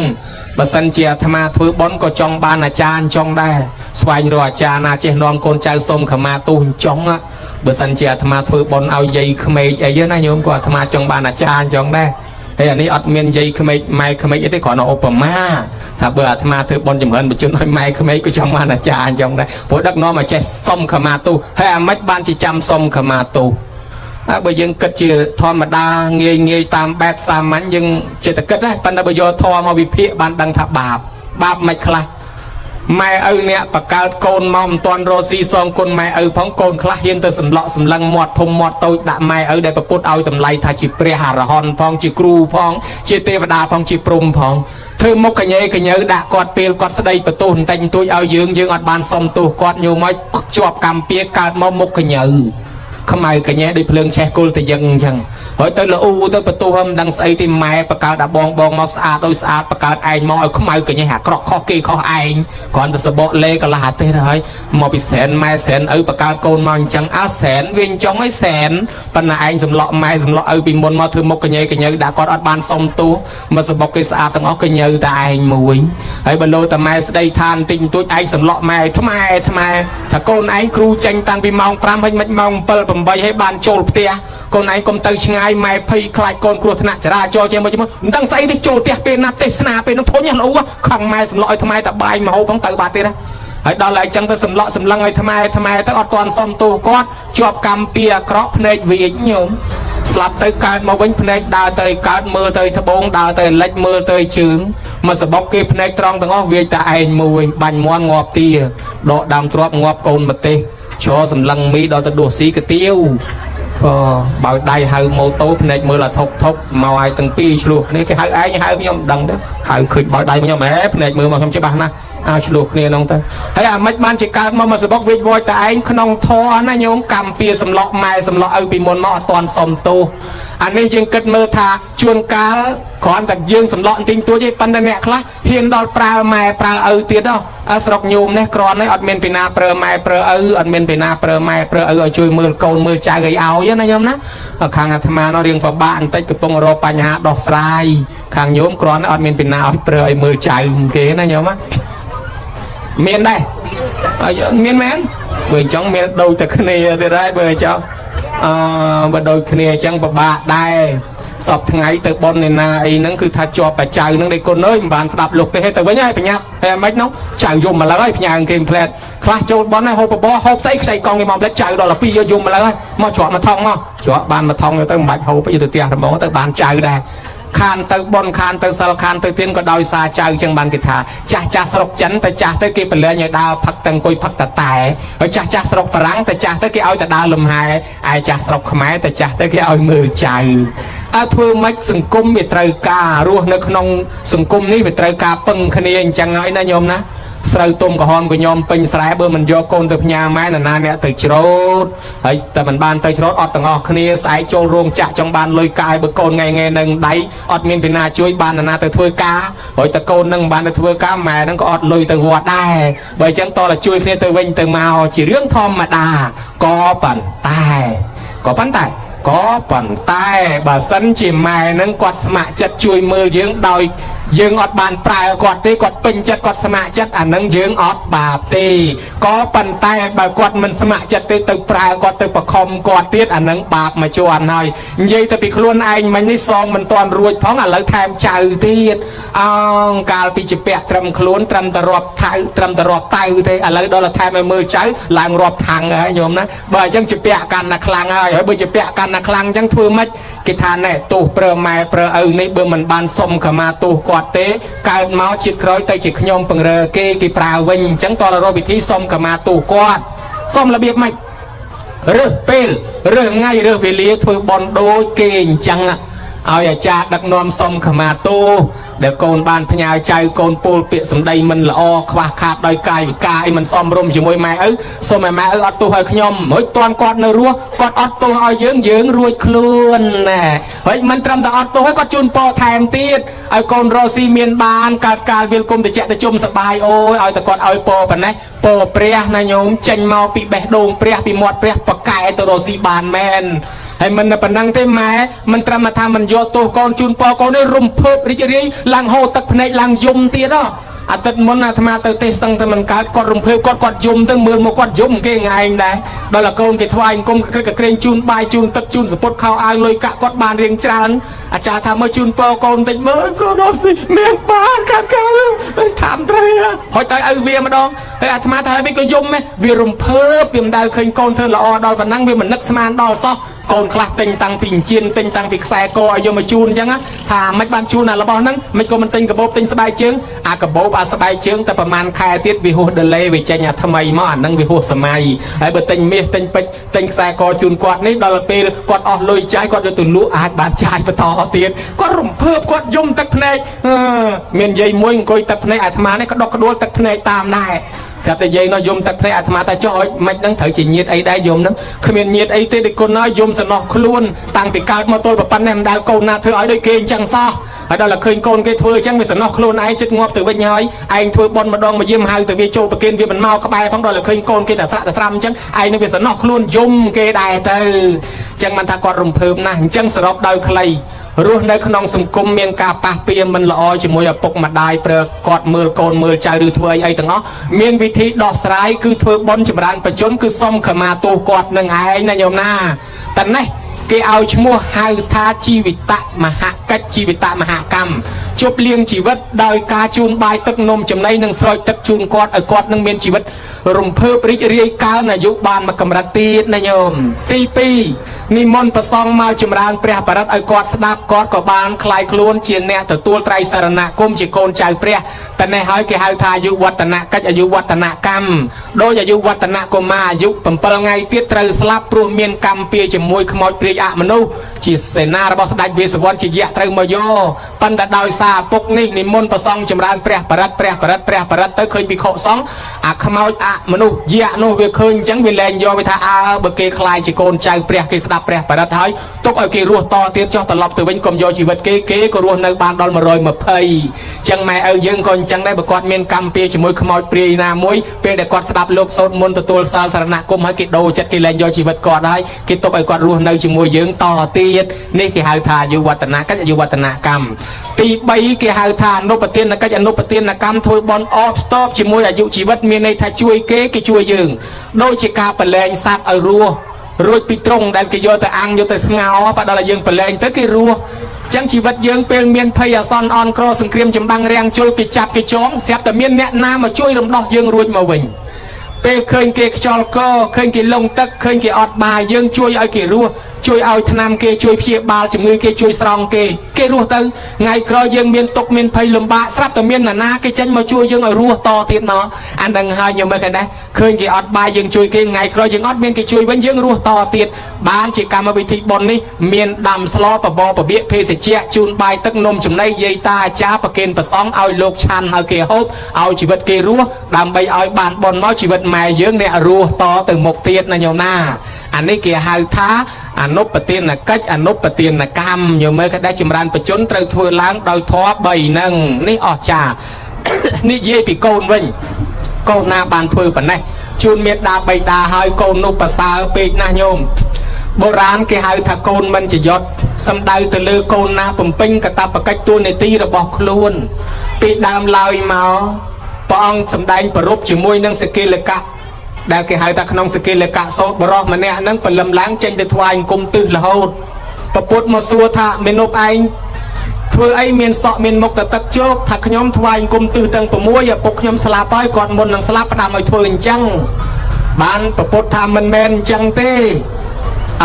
បើសិនជាអាត្មាធ្វើបន់ក៏ចង់បានអាចារ្យចង់ដែរស្វែងរកអាចារ្យណាចេះនាំកូនចៅសុំខមាទោសចង់បើសិនជាអាត្មាធ្វើបន់ឲ្យយាយក្មេកអីណាញោមក៏អាត្មាចង់បានអាចារ្យចង់ដែរហើយអានេះអត់មានយាយក្មេកម៉ែក្មេកអីទេគ្រាន់តែឧបមាថាបើអាត្មាធ្វើបន់ចម្រើនបញ្ជនឲ្យម៉ែក្មេកក៏ចង់បានអាចារ្យចង់ដែរព្រោះដឹកនាំឲ្យចេះសុំខមាទោសហើយអាម៉េចបានជាចាំសុំខមាទោសបើយើងគិតជាធម្មតាងាយតាមបែបសាមញ្ញយើងចិត្តគិតដែរប៉ុន្តែបើយកធម៌មកវិភាគបានដឹងថាបាបមិនខ្លះម៉ែឪអ្នកបកើតកូនមកមិនទាន់រស់ស៊ីសងគុណម៉ែឪផងកូនខ្លះហ៊ានទៅសម្លក់សម្លឹងមាត់ធំមាត់តូចដាក់ម៉ែឪដែលប្រពុតឲ្យតម្លៃថាជាព្រះអរហន្តផងជាគ្រូផងជាទេវតាផងជាព្រំផងធ្វើមុខកញ៉េកញើដាក់គាត់ពេលគាត់ស្ដីបន្ទោសបន្តិចបន្តួចឲ្យយើងអត់បានសុំទោសគាត់ញោមមកជាប់កម្មពៀកើតមកមុខកញើខ្មៅកញ៉េដូចភ្លើងឆេះគល់ទៅយើងអញ្ចឹងហើយទៅលូទៅបន្ទោសមិនដឹងស្អីទីម៉ែបកើតអាបងមកស្អាតដោយស្អាតបកើតឯងមកឲ្យខ្មៅកញ៉េអាក្រក់ខុសគេខុសឯងគ្រាន់តែសបកលេកន្លះអាទេសទៅហើយមកពីសែនម៉ែសែនឪបកើតកូនមកអញ្ចឹងអើសែនវិញចង់ឲ្យសែនប៉ុន្តែឯងសម្លក់ម៉ែសម្លក់ឪពីមុនមកធ្វើមុខកញ៉េដាក់គាត់អត់បានសុំទោសមកសបកគេស្អាតទាំងអស់កញ៉ើតែឯងមួយហើយបើលោតែម៉ែស្ដីថាបន្តិចបន្តួចឯងសម្លក់ម៉ែថ្មែថាកូនឯងគ្រូចេញតាំងពីម៉ោង5ហើយមិនម៉ោង7 8ឲ្យបានចូលផ្ទះកូនឯងកុំទៅឆ្ងាយម៉ែភ័យខ្លាចកូនគ្រោះថ្នាក់ចរាចរណ៍ចេះមកមិនដឹងស្អីទេចូលផ្ទះពេលណាទេសនាពេលនោះធុញឡូវខំម៉ែសម្លក់ឲ្យថ្មតែបាយមហូបផងទៅបាត់ទៀតណាហើយដល់ហើយចឹងទៅសម្លក់សម្លឹងឲ្យថ្មទៅអត់ទាន់សុំទោសគាត់ជាប់កម្មពៀអាក្រក់ភ្នែកវាចញោមស្លាប់ទៅកើតមកវិញភ្នែកដើរទៅកើតមើលទៅត្បូងដើរទៅលិចមើលទៅជើងមកសបុកគេភ្នែកត្រង់ទាំងអស់វាចតែឯងមួយបាញ់មន់ងាប់ទាដកដើមទ្របងាប់កូនម្ទេសឈរសម្លឹងមីដល់ទៅដួសស៊ីកាទៀវបើដៃហៅម៉ូតូភ្នែកមើលអាថប់មកឲ្យទាំងពីរឆ្លោះគ្នាគេហៅឯងហៅខ្ញុំមិនដឹងទេហៅឃើញបើដៃខ្ញុំហ៎ភ្នែកមើលមកខ្ញុំច្បាស់ណាស់ឲ្យឆ្លោះគ្នាហ្នឹងទៅហើយអាម៉េចបានជាកើតមកសបុកវិចវយតែឯងក្នុងធរណាញោមកម្មពៀសម្លក់ម៉ែសម្លក់ឪពីមុនមកអត់ទាន់សុំទោសអានេះយើងគិតមើលថាជួនកាលគ្រាន់តែយើងសម្លក់ទិញទួចទេប៉ុន្តែអ្នកខ្លះហ៊ានដល់ប្រើម៉ែប្រើឪទៀតស្រុកញោមនេះគ្រាន់តែអត់មានពីណាប្រើម៉ែប្រើឪអត់មានពីណាប្រើម៉ែប្រើឪឲ្យជួយមើលកូនមើលចៅឲ្យណាញោមណាខាងអាត្មានោះរៀងពិបាកបន្តិចកំពុងរកបញ្ហាដោះស្រាយខាងញោមគ្រាន់តែអត់មានពីណាឲ្យប្រើឲ្យមើលចៅគេណាញោមណាមានដែរមានមែនបើអញ្ចឹងមានដូចតែគ្នាទៀតហើយបើអញ្ចឹងបើដូចគ្នាអញ្ចឹងពិបាកដែរសពថ្ងៃទៅប៉ុននេណាអីហ្នឹងគឺថាជាប់បច្ចៅហ្នឹងដេកគុណអើយមិនបានស្ដាប់លោកទេទៅវិញហើយប្រញាប់ហើយមិននោះចៅយំមកឡើយហើយផ្ញើគេផ្លែតខ្លះចូលប៉ុនហើយហូបបបហូបស្អីខ្សែកង់គេមកផ្លែតចៅដល់ទៅ2យកយំមកឡើយមកជាប់មកថងមកជាប់បានមកថងទៅមិនបាច់ហូបទៅផ្ទះរមងទៅបានចៅដែរខានទៅប៉ុនខានទៅសិលខានទៅទៀនក៏ដោយសារចៅចឹងបានគេថាចាស់ស្រុកចិនទៅចាស់ទៅគេប្រឡែងឲ្យដើរផឹកទាំងអង្គុយផឹកតតែហើយចាស់ស្រុកបារាំងទៅចាស់ទៅគេឲ្យតែដើរលំហែឯចាស់ស្រុកខ្មែរទៅចាស់ទៅគេឲ្យមើលចៅធ្វើម៉េចសង្គមវាត្រូវការរស់នៅក្នុងសង្គមនេះវាត្រូវការពឹងគ្នាអញ្ចឹងហើយណាញោមណាស្រូវទុំក្រហមក៏ខ្ញុំពេញស្រែបើមិនយកកូនទៅផ្ញើម៉ែណាអ្នកទៅច្រូតហើយតែមិនបានទៅច្រូតអត់ទាំងអស់គ្នាស្អែកចូលរោងចក្រចង់បានលុយកាយបើកូនថ្ងៃនឹងដៃអត់មានពីណាជួយបានណាទៅធ្វើការហើយតែកូននឹងមិនបានទៅធ្វើការម៉ែនឹងក៏អត់លុយទៅវត្តដែរបើអញ្ចឹងតតែជួយគ្នាទៅវិញទៅមកជារឿងធម្មតាក៏ប៉ុន្តែបើសិនជាម៉ែនឹងគាត់ស្ម័គ្រចិត្តជួយមើលយើងដោយយើងអត់បានប្រើគាត់ទេគាត់ពេញចិត្តគាត់ស្ម័គ្រចិត្តអានឹងយើងអត់បាបទេក៏ប៉ុន្តែបើគាត់មិនស្ម័គ្រចិត្តទេទៅប្រើគាត់ទៅបខំគាត់ទៀតអានឹងបាបមកជាន់ហើយនិយាយទៅពីខ្លួនឯងមិញនេះសងមិនទាន់រួចផងឥឡូវថែមចៅទៀតកាលពីជាពាក់ត្រឹមខ្លួនត្រឹមតែរាប់ថៅត្រឹមតែរាប់តៅទេឥឡូវដល់ថែមឲ្យមើលចៅឡើងរាប់ថាំងហើយញោមណាបើអញ្ចឹងជាពាក់កាន់តែខ្លាំងហើយបើជាពាក់កាន់តែខ្លាំងអញ្ចឹងធ្វើម៉េចគេថាណែទោសប្រើម៉ែប្រើឪនេះបើមិនបានសុំខមាទោសគាត់ទេកើតមកជាតិក្រោយទៅជាខ្ញុំពង្រើគេប្រើវិញអញ្ចឹងតររកវិធីសុំខមាទោសគាត់សុំរបៀបម៉េចរើសពេលរើសថ្ងៃរើសវេលាធ្វើបន់ដូចគេអញ្ចឹងឲ្យអាចារ្យដឹកនាំសុំខមាទោស ដែលកូនបានផ្ញើចៅកូនពូលពាក្យសម្ដីមិនល្អខ្វះខាតដោយកាយវិការអីមិនសមរម្យជាមួយម៉ែឪសូមឲ្យម៉ែឪអត់ទោសឲ្យខ្ញុំរួចតាន់គាត់នៅរស់គាត់អត់ទោសឲ្យយើងរួចខ្លួនណាហើយមិនត្រឹមតែអត់ទោសឲ្យគាត់ជូនពរថែមទៀតឲ្យកូនរស់ស៊ីមានបានកើតកាលវាលគុំតិចទៅជុំសបាយអូយឲ្យតែគាត់ឲ្យពរប៉ុណ្ណេះពរព្រះណាញោមចេញមកពីបេះដូងព្រះពីមាត់ព្រះបកែទៅរស់ស៊ីបានមែនហើយមិនតែប៉ុណ្ណឹងទេម៉ែមិនត្រឹមថាមិនយកទោសកូនជូនពរកូននេះរំភើបរីករាយឡើងហូរទឹកភ្នែកឡើងយំទៀតហ៎អាទិត្យមុនអាត្មាទៅទេសឹងតែមិនកើតគាត់រំភើបគាត់យំទៅមើលមកគាត់យំគេឯងដែរដល់តែកូនគេថ្វាយអង្គមក្រឹកក្រែងជូនបាយជូនទឹកជូនសពុតខោអាវលុយកាក់គាត់បានរៀងច្រើនអាចារ្យថាមកជូនពរកូនតិចមើលកូនអត់ស៊ីមានបានកាត់កាលថាមត្រីហុចទៅឲ្យវាម្ដងហើយអាត្មាថាឲ្យវាក៏យំវារំភើបវាមិនដែលឃើញកូនធ្វើល្អដល់ប៉ុណ្ណឹងវាមិននឹកស្មានដល់សោះកូនខ្លះទិញតាំងពីអញ្ជៀនទិញតាំងពីខ្សែកឲ្យយកមកជូនអញ្ចឹងថាមិនបានជូនអារបស់ហ្នឹងមិនក៏មិនទិញកាបូបទិញស្បែកជើងអាកាបូបអាស្បែកជើងតែប្រហែលខែទៀតវាហួស delay វាចេញអាថ្មីមកអាហ្នឹងវាហួសសម័យហើយបើទិញមាសទិញពេជ្រទិញខ្សែកជូនគាត់នេះដល់ពេលគាត់អស់លុយចាយគាត់យកទៅលក់អាចបានចាយបន្តទៀតគាត់រំភើបគាត់យំទឹកភ្នែកមានយាយមួយអង្គុយទឹកភ្នែកអាត្មានេះក្តុកក្តួលទឹកភ្នែកតាមដែរតែយាយនោះយំទឹកភ្នែកអាត្មាថាចុះមិនដឹងត្រូវជាញាតអីដែរយំហ្នឹងគ្មានញាតអីទេតែគុណហើយយំសំណោះខ្លួនតាំងពីកើតមកទល់ប៉ុណ្ណេះមិនដែលកូនណាធ្វើឲ្យដូចគេអញ្ចឹងសោះហើយដល់តែឃើញកូនគេធ្វើអញ្ចឹងវាសំណោះខ្លួនឯងចិត្តងាប់ទៅវិញហើយឯងធ្វើបន់ម្ដងមកយាមហៅទៅវាចូលប្រគិនវាមិនមកក្បែរផងដល់តែឃើញកូនគេតែត្រាក់តែត្រាំអញ្ចឹងឯងនឹងវាសំណោះខ្លួនយំគេដែរទៅអញ្ចឹងមិនថាគាត់រំភើបណាស់អញ្ចឹងសរុបដោយខ្លីរស់នៅក្នុងសង្គមមានការប៉ះពាល់មិនល្អជាមួយឪពុកម្ដាយប្រើគាត់មើលកូនមើលចៅឬធ្វើអីទាំងអស់មានវិធីដោះស្រាយគឺធ្វើបុណ្យចម្រើនបច្ចុប្បន្នគឺសុំខមាទោសគាត់នឹងឯងណាញោមណាតែនេះគេឲ្យឈ្មោះហៅថាជីវិតមហាកិច្ចជីវិតមហាកម្មជប់លៀងជីវិតដោយការជូនបាយទឹកនំចំណីនិងស្រោចទឹកជូនគាត់ឲ្យគាត់នឹងមានជីវិតរំភើបរីករាយកើនអាយុបានមួយកម្រិតទៀតណាញោមទី2និមន្តប្រសង់មកចម្រើនព្រះបរិត្តឲ្យគាត់ស្ដាប់គាត់ក៏បានคลายខ្លួនជាអ្នកទទួលត្រៃសរណគមជាកូនចៅព្រះតែនេះហើយគេហៅថាអាយុវឌ្ឍនកិច្ចអាយុវឌ្ឍនកម្មដោយអាយុវឌ្ឍនកុមារអាយុ7ថ្ងៃទៀតត្រូវស្លាប់ព្រោះមានកម្មពៀជាមួយខ្មោចព្រាយអមនុស្សជាសេនារបស់ស្ដេចវេស្សវណ្ណជាយៈត្រូវមកយកប៉ុន្តែដោយសារពុកនេះនិមន្តប្រសង់ចម្រើនព្រះបរិត្តទៅឃើញភិក្ខុសង្ឃអាខ្មោចអមនុស្សយៈនោះវាឃើញអញ្ចឹងវាលែងយកវាថាបើគេខ្លាយជាកូនចៅព្រះគេស្ដាប់ព្រះបរិត្តហើយទុកឲ្យគេរស់តទៀតចុះត្រឡប់ទៅវិញកុំយកជីវិតគេក៏រស់នៅបានដល់120អញ្ចឹងម៉ែឪយើងក៏អញ្ចឹងដែរបើគាត់មានកម្មពៀជាមួយខ្មោចព្រាយណាមួយពេលដែលគាត់ស្ដាប់លោកសូត្រមន្តទទួលសាលសរណគមហើយគេដូរចិត្តគេលែងយកជីវិតគាត់ហើយគេទុកឲ្យគាត់រស់នៅជាមួយយើងតទៀតនេះគេហៅថាអាយុវឌ្ឍនកិច្ចអាយុវឌ្ឍនកម្មទី3គេហៅថាអនុបទានកិច្ចអនុបទានកម្មធ្វើបន់អបស្ទប់ជាមួយអាយុជីវិតមានន័យថាជួយគេជួយយើងដូចជាការប្រឡែងសត្វឲ្យរស់រួចពីត្រង់ដែលគេយកទៅអាំងយកទៅស្ងោរបើដល់យើងប្រឡែងទៅគេរស់ចឹងជីវិតយើងពេលមានភ័យអាសន្នអន់ក្រសង្គ្រាមចម្បាំងរាំងជុលគេចាប់គេចងស្រាប់តែមានអ្នកណាមកជួយរំដោះយើងរួចមកវិញពេលឃើញគេខ្យល់កឃើញគេលងទឹកឃើញគេអត់បាយយើងជួយឲ្យគេរស់ជួយឲ្យថ្នាំគេជួយព្យាបាលជំងឺគេជួយស្រង់គេរស់ទៅថ្ងៃក្រោយយើងមានទុក្ខមានភ័យលំបាកស្រាប់តែមានណាគេចេញមកជួយយើងឲ្យរស់តទៀតមកអានឹងហើយខ្ញុំមើលគេដែរឃើញគេអត់បាយយើងជួយគេថ្ងៃក្រោយយើងអត់មានគេជួយវិញយើងរស់តទៀតបានជាកម្មវិធីបុណ្យនេះមានដាំស្លបបរបបៀកភេសជ្ជៈជូនបាយទឹកនំចំណីយាយតាអាចារ្យប្រគេនប្រសង់ឲ្យលោកឆាន់ឲ្យគេហូបឲ្យជីវិតគេរស់ដើម្បីឲ្យបានបុណ្យមកជីវិតម៉ែយើងអ្នករស់តទៅមុខទៀតណាញោមណាអានេះគេហៅថាអនុបទានកិច្ចអនុបទានកម្មយកមើលគេដែរចម្រើនបច្ចុប្បន្នត្រូវធ្វើឡើងដោយធម៌3ហ្នឹងនេះអស្ចារ្យនិយាយពីកូនវិញកូនណាបានធ្វើប៉ុណ្ណេះជូនមេត្តាបិតាហើយកូននោះប្រសើរពេកណាស់ញោមបុរាណគេហៅថាកូនមិនចយត់សំដៅទៅលើកូនណាបំពេញកាតព្វកិច្ចតួនាទីរបស់ខ្លួនពីដើមឡើយមកព្រះអង្គសម្ដែងប្រពជាមួយនឹងសកិលកៈដែលគេហៅថាក្នុងសកិលកៈសោតបរោះម្នាក់ហ្នឹងព្រលឹមឡើងចេញទៅថ្វាយអង្គមទិសរហូតប្រពុតមកសួរថាមនុស្សឯងធ្វើអីមានសក់មានមុខទៅទឹកជោគថាខ្ញុំថ្វាយអង្គមទិសទាំង6ឪពុកខ្ញុំស្លាប់ហើយគាត់មុននឹងស្លាប់ផ្ដាំឲ្យធ្វើអញ្ចឹងបានប្រពុតថាមិនមែនអញ្ចឹងទេ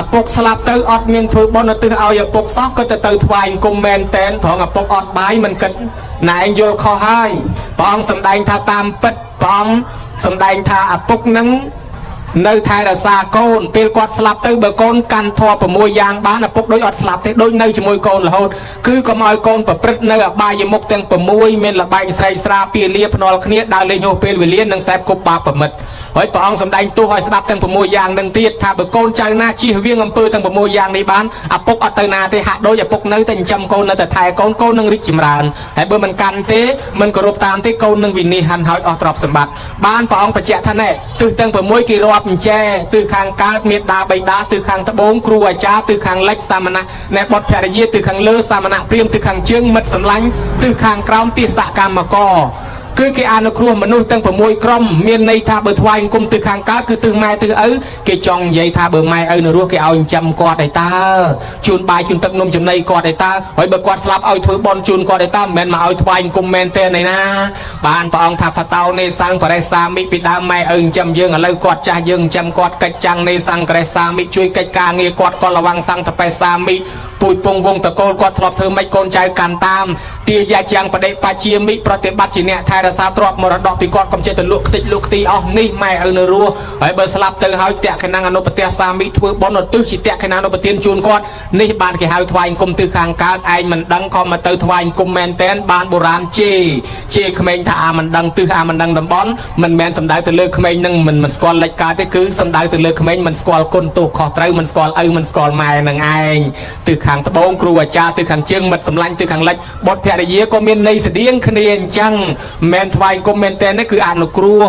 ឪពុកស្លាប់ទៅអត់មានធ្វើបុណ្យឧទ្ទិសឲ្យឪពុកសោះក៏ទៅថ្វាយអង្គមមែនតែនត្រង់ឪពុកអត់បាយមិនគិតណែឯងយល់ខុសហើយព្រះអង្គសម្ដែងថាតាមពិតព្រះអង្គសម្ដែងថាឪពុកនឹង នៅថែរក្សាកូនពេលគាត់ស្លាប់ទៅបើកូនកាន់ធម៌6យ៉ាងបានឪពុកដូចអត់ស្លាប់ទេដូចនៅជាមួយកូនរហូតគឺកុំឲ្យកូនប្រព្រឹត្តនៅអបាយមុខទាំង6មានលបែងស្រីស្រាពាលាភ្នាល់គ្នាដើរលេងហួសពេលវេលានិងសែបគប់បាបប្រមិតហើយព្រះអង្គសម្ដែងទោសឲ្យស្ដាប់ទាំង6យ៉ាងនឹងទៀតថាបើកូនចៅណាជៀសវាងអំពើទាំង6យ៉ាងនេះបានឪពុកអត់ទៅណាទេហាក់ដូចឪពុកនៅតែចិញ្ចឹមកូននៅតែថែកូនកូននឹងរីកចម្រើនហើយបើមិនកាន់ទេមិនគោរពតាមទេកូននឹងវិនិច្ឆ័យហាន់ហើយអស់ទ្រព្យសម្បត្តិបានព្រះអង្គបញ្ជាក់ថាណែទិសទាំង6គេរាប់អញ្ចែទិសខាងកើតមេត្តាបិតាទិសខាងត្បូងគ្រូអាចារ្យទិសខាងលិចសាមណៈណែបុត្រភរិយាទិសខាងលើសាមណៈព្រាហ្មណ៍ទិសខាងជើងមិត្តសម្លាញ់ទិសខាងក្រោមទិសកម្មករគឺគេអនុគ្រោះមនុស្សទាំង6ក្រុមមានន័យថាបើថ្វាយអង្គមទិសខាងកើតគឺទិសម៉ែទិសឪគេចង់និយាយថាបើម៉ែឪនៅរស់គេឲ្យចិញ្ចឹមគាត់ឯតាជូនបាយជូនទឹកនំចំណីគាត់ឯតាហើយបើគាត់ស្លាប់ឲ្យធ្វើបន់ជូនគាត់ឯតាមិនមែនមកឲ្យថ្វាយអង្គមមែនទេណៃណាបានព្រះអង្គថាផតោនេសង្ឃបរិសាមិពីដើមម៉ែឪចិញ្ចឹមយើងឥឡូវគាត់ចាស់យើងចិញ្ចឹមគាត់កិច្ចចាំងនេសង្ឃបរិសាមិជួយកិច្ចការងារគាត់ក៏ระวังសង្ឃតបេសាមិពូជពងវងតកូលគាត់ធ្លាប់ធ្វើម៉េចកូនចៅកាន់តាមទាយាចាំងបដិបជាមិប្រតិបត្តិជាអ្នកថែរក្សាទ្រព្យមរតកពីគាត់កុំចេះទៅលក់ខ្ទេចលក់ខ្ទីអស់នេះម៉ែឪនៅរស់ហើយបើស្លាប់ទៅហើយតេខេណាងអនុប្រទេសសាមិធ្វើបុណ្យឧទ្ទិសជាតេខេណាងអនុប្រទានជូនគាត់នេះបានគេហៅថ្វាយអង្គមទិសខាងកើតឯងមិនដឹងក៏មកទៅថ្វាយអង្គមមែនតែនបានបុរាណជេក្មេងថាអាមិនដឹងទិសអាមិនដឹងតំបន់មិនមែនសំដៅទៅលើក្មេងនឹងមិនស្គាល់លិចកើតទេគឺសំដៅទៅលើក្មេងមិនស្គាល់គុណទោសខុសត្រូវមិនស្គាល់ឪមិនស្គាល់ម៉ែនឹងឯងទិសខាងត្បូងគ្រូអាចារ្យទិសខាងជើងមិត្តសម្លាញ់ទិសខាងលិចបុត្រភរិយាក៏មានន័យស្តៀងគ្នាអញ្ចឹងមិនមែនថ្វាយអង្គមមែនតែននេះគឺអនុគ្រោះ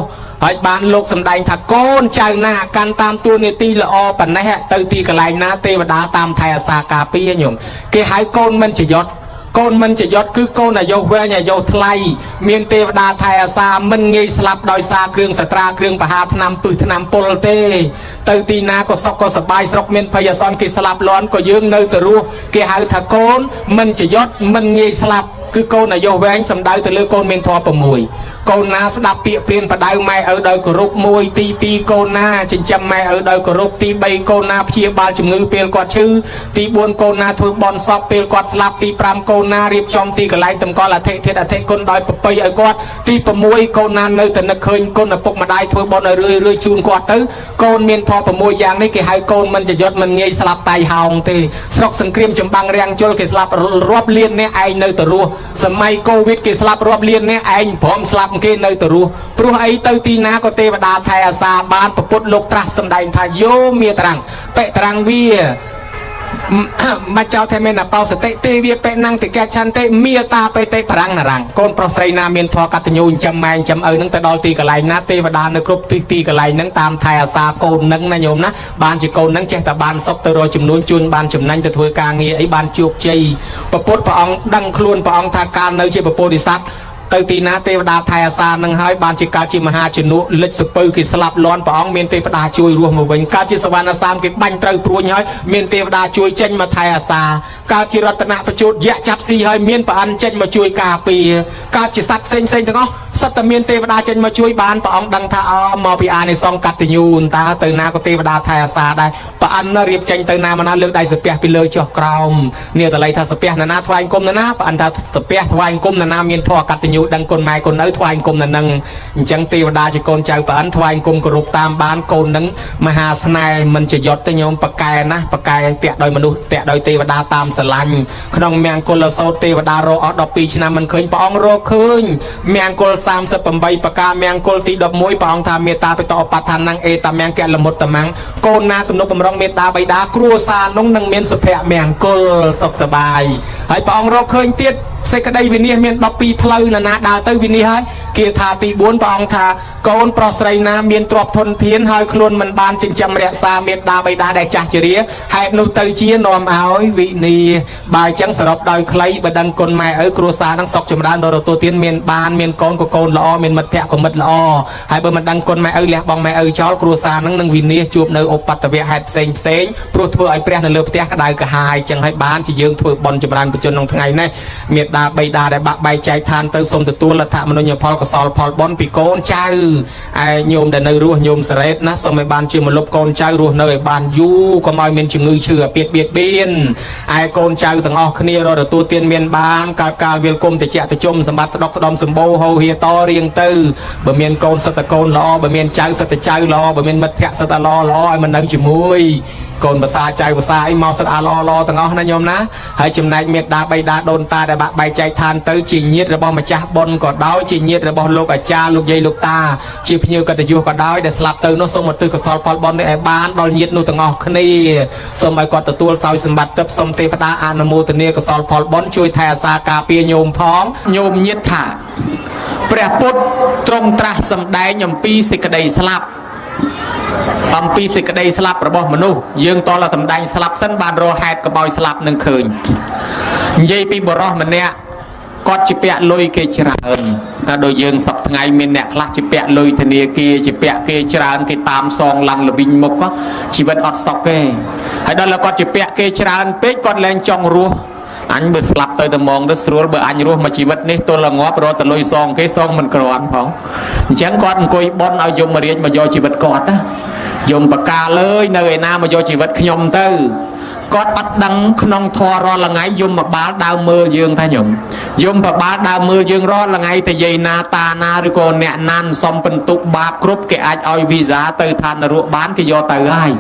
ហើយបានលោកសម្ដែងថាកូនចៅណាកាន់តាមទួនាទីល្អប៉ុណ្ណេះទៅទីកន្លែងណាទេវតាតាមថែអាសាការពារញោមគេហៅកូនមិនចយត់កូនមិនចយត់គឺកូនអាយុវែងអាយុថ្លៃមានទេវតាថែអាសាមិនងាយស្លាប់ដោយសារគ្រឿងសត្រាគ្រឿងបហាថ្នាំពឹសថ្នាំពុលទេទៅទីណាក៏សុខក៏សប្បាយស្រុកមានភ័យអាសន្នគេស្លាប់លាន់ក៏យើងនៅទៅរស់គេហៅថាកូនមិនចយត់មិនងាយស្លាប់គឺកូនអាយុវែងសំដៅទៅលើកូនមានធម៌6កូនណាស្ដាប់ពាក្យព្រានបដៅម៉ែឪដោយគោរព1ទី2កូនណាចិញ្ចឹមម៉ែឪដោយគោរពទី3កូនណាព្យាបាលជំងឺពេលគាត់ឈឺទី4កូនណាធ្វើបន់សពពេលគាត់ស្លាប់ទី5កូនណារៀបចំទីកន្លែងតម្កល់អធិធិអធិគុណដោយប្រពៃឲ្យគាត់ទី6កូនណានៅតែនឹកឃើញគុណឪពុកម្ដាយធ្វើបន់ឲ្យរឿយជូនគាត់ទៅកូនមានធម៌6យ៉ាងនេះគេហៅកូនមិនចយត់មិនងាយស្លាប់តៃហោងទេស្រុកសង្គ្រាមចម្បាំងរាំងជលគេស្លាប់រាប់លានអ្នកឯងនៅតែរស់សម័យកូវីដគេស្លាប់រាប់លានអ្នកឯងព្រមស្លាប់គេនៅតែរស់ព្រោះអីទៅទីណាក៏ទេវតាថែអាសាបានប្រពុតលោកត្រាស់សម្ដែងថាយោមាត្រាំងបេត្រាំងវាមកចោលតែមានអបោសតិទេវាបេណាំងតិកឆន្ទិមាតាបេតេប្រាំងណារាំងកូនប្រុសស្រីណាមានធម៌កតញ្ញូចិញ្ចឹមម៉ែចិញ្ចឹមឪនឹងទៅដល់ទីកន្លែងណាទេវតានៅគ្រប់ទីកន្លែងហ្នឹងតាមថែអាសាកូននឹងណាញោមណាបានជាកូននឹងចេះតែបានសុខទៅរកចំនួនជូនបានចំណេញទៅធ្វើការងារអីបានជោគជ័យព្រះពុទ្ធព្រះអង្គដឹងខ្លួនព្រះអង្គថាកាលនៅជាពុទ្ធិស័ក្តិទៅទីណាទេវតាថែអាសានឹងហើយបានជាកើតជាមហាជំនួសលិចសពៅគេស្លាប់លាន់ព្រះអង្គមានទេវតាជួយរស់មកវិញកើតជាសវណ្ណសាមគេបាញ់ត្រូវព្រួញហើយមានទេវតាជួយចេញមកថែអាសាកើតជារតនៈបញ្ជូតយៈចាប់ស៊ីហើយមានព្រះអិនចេញមកជួយការពារកើតជាសត្វផ្សេងទាំងអស់សត្វតែមានទេវតាចេញមកជួយបានព្រះអង្គដឹងថាមកពីអានិសង្សកតញ្ញូតើទៅណាក៏ទេវតាថែអាសាដែរព្រះអិនរៀបចេញទៅណាមកណាលើកដៃសាពះពីលើចុះក្រោមនេះតល័យថាសាពះណាណាថ្វាយអង្គមណាណាព្រះអិនថាសាពះថ្វាយអង្គមណាណាមានធម៌កតញ្ញូដឹងគុណម៉ែគុណឪថ្វាយអង្គមណានឹងអញ្ចឹងទេវតាជាកូនចៅព្រះអិនថ្វាយអង្គមគោរពតាមបានកូននឹងមហាស្នេហ៍មិនចយត់ទេញោមបកែណាបកែតាក់ដោយមនុស្សតាក់ដោយទេវតាតាមស្រឡាញ់ក្នុងមង្គលសោតទេវតារកអស់12ឆ្នាំមិនឃើញព្រះអង្គរកឃើញមង្គល38ប្រការមង្គលទី11ព្រះអង្គថាមេត្តាបិតោបដ្ឋានังអេតាមង្គលមុតតមង្គកូនណាទំនុកបំរុងមេត្តាបិតាគ្រួសារនោះនឹងមានសុភមង្គលសុខសប្បាយហើយព្រះអង្គរកឃើញទៀតសេចក្តីវិនិច្ឆ័យមាន12ផ្លូវណាដើរទៅវិនិច្ឆ័យហើយគេថាទី4ព្រះអង្គថាកូនប្រុសស្រីណាមានទ្រព្យធនធានហើយខ្លួនមិនបានចិញ្ចឹមរក្សាមេត្តាបិតាដែលចាស់ជរាហេតុនោះទៅជានាំឲ្យវិនិច្ឆ័យបើអញ្ចឹងសរុបដោយខ្លីបើដឹងគុណម៉ែឪគ្រួសារនឹងសុខចម្រើនដល់ទទួលទានមានបានមានកូនក៏កូនល្អមានមិត្តភក្តិក៏មិត្តល្អហើយបើមិនដឹងគុណម៉ែឪលះបង់ម៉ែឪចោលគ្រួសារនឹងវិនិច្ឆ័យជួបនៅឧបតវៈហេតុផ្សេងព្រោះធ្វើឲ្យព្រះនៅលើផ្ទះក្តៅក្រហាយអញ្ចឹងហើយបានជាយើងធ្វើបុណ្យចម្រើនបច្ចុប្បន្នក្នុងថ្ងៃនេះមេត្តាបិតាដែលបាក់បែកចែកឋានទៅសូមទទួលលទ្ធមនុញ្ញផលកុសលផលបុណ្យពីកូនចៅ ai nhôm để nơi ruột nhôm sệt ná xong rồi ban chưa một lúc con trai ruột nơi ban du còn mọi miền chừng ngư chừa biệt biên ai con trai từng ở kia rồi tu tiên miền ban cả viên cung thì chạy thì chôm sầm bát đọc đom sầm bô hầu hiền to riêng tư bờ miền con sạt con lo bờ miền trai sạt trai lo bờ miền mật thẹn sạt lo mình đang chỉ mui còn bà xa chạy bà xa ấy mau sạt lo từng ở này nhôm ná hay chừng này miệt đá bay đá đôn ta để bạn bay chạy than tới chỉ nhiệt rồi bao mà cha bon còn đói chỉ nhiệt rồi bao lục ở cha lục dây lục ta chỉ như cái tiêu còn đói để slap từ nó xong một từ cái sọt phật bon để bán đòi nhiệt nuôi từng ở này xong rồi còn từ tua sau sầm bát tập xong tê đá ăn mua từ này cái sọt phật bon chui thè xa cà pia nhôm phóng nhôm nhiệt thả bẹt bút trong tra sầm đáy nhôm pi xịt cái đầy slap âm pi xịt cái đầy slap rồi bao menu dương to là sầm đáy slap sân bàn rô hạt cái bòi slap nâng khơi dây pi bờ rô mình nè có chỉ bẹ lôi kia chả hơn đôi dương sập ngày mình nè là chỉ bẹ lôi thì nia kia chỉ bẹ kia chả cái tam song lăng là bình mục á chỉ vẫn ọt sọc kê hay đó là có chỉ bẹ kia chả hơn pết con lên trong rùa anh bật slap tới tầm mong đó sửa bữa anh rùa mà chỉ vật này tôi là ngóp rồi từ lôi song cái song mình còn không chẳng con coi bon ao dùng mà riêng mà do chỉ vật cọt á dùng bạc ca lơi nơi nào mà do chỉ vật nhom tư có bắt đăng non thò ro là ngày dùng mà bá đào mưa dương thay nhung dùng mà bá đào mưa dương ro là ngày thì dây na ta na rồi còn nẹt nan xong phân tục bạc group cái ai oi visa từ than là ruộng bán thì do từ ai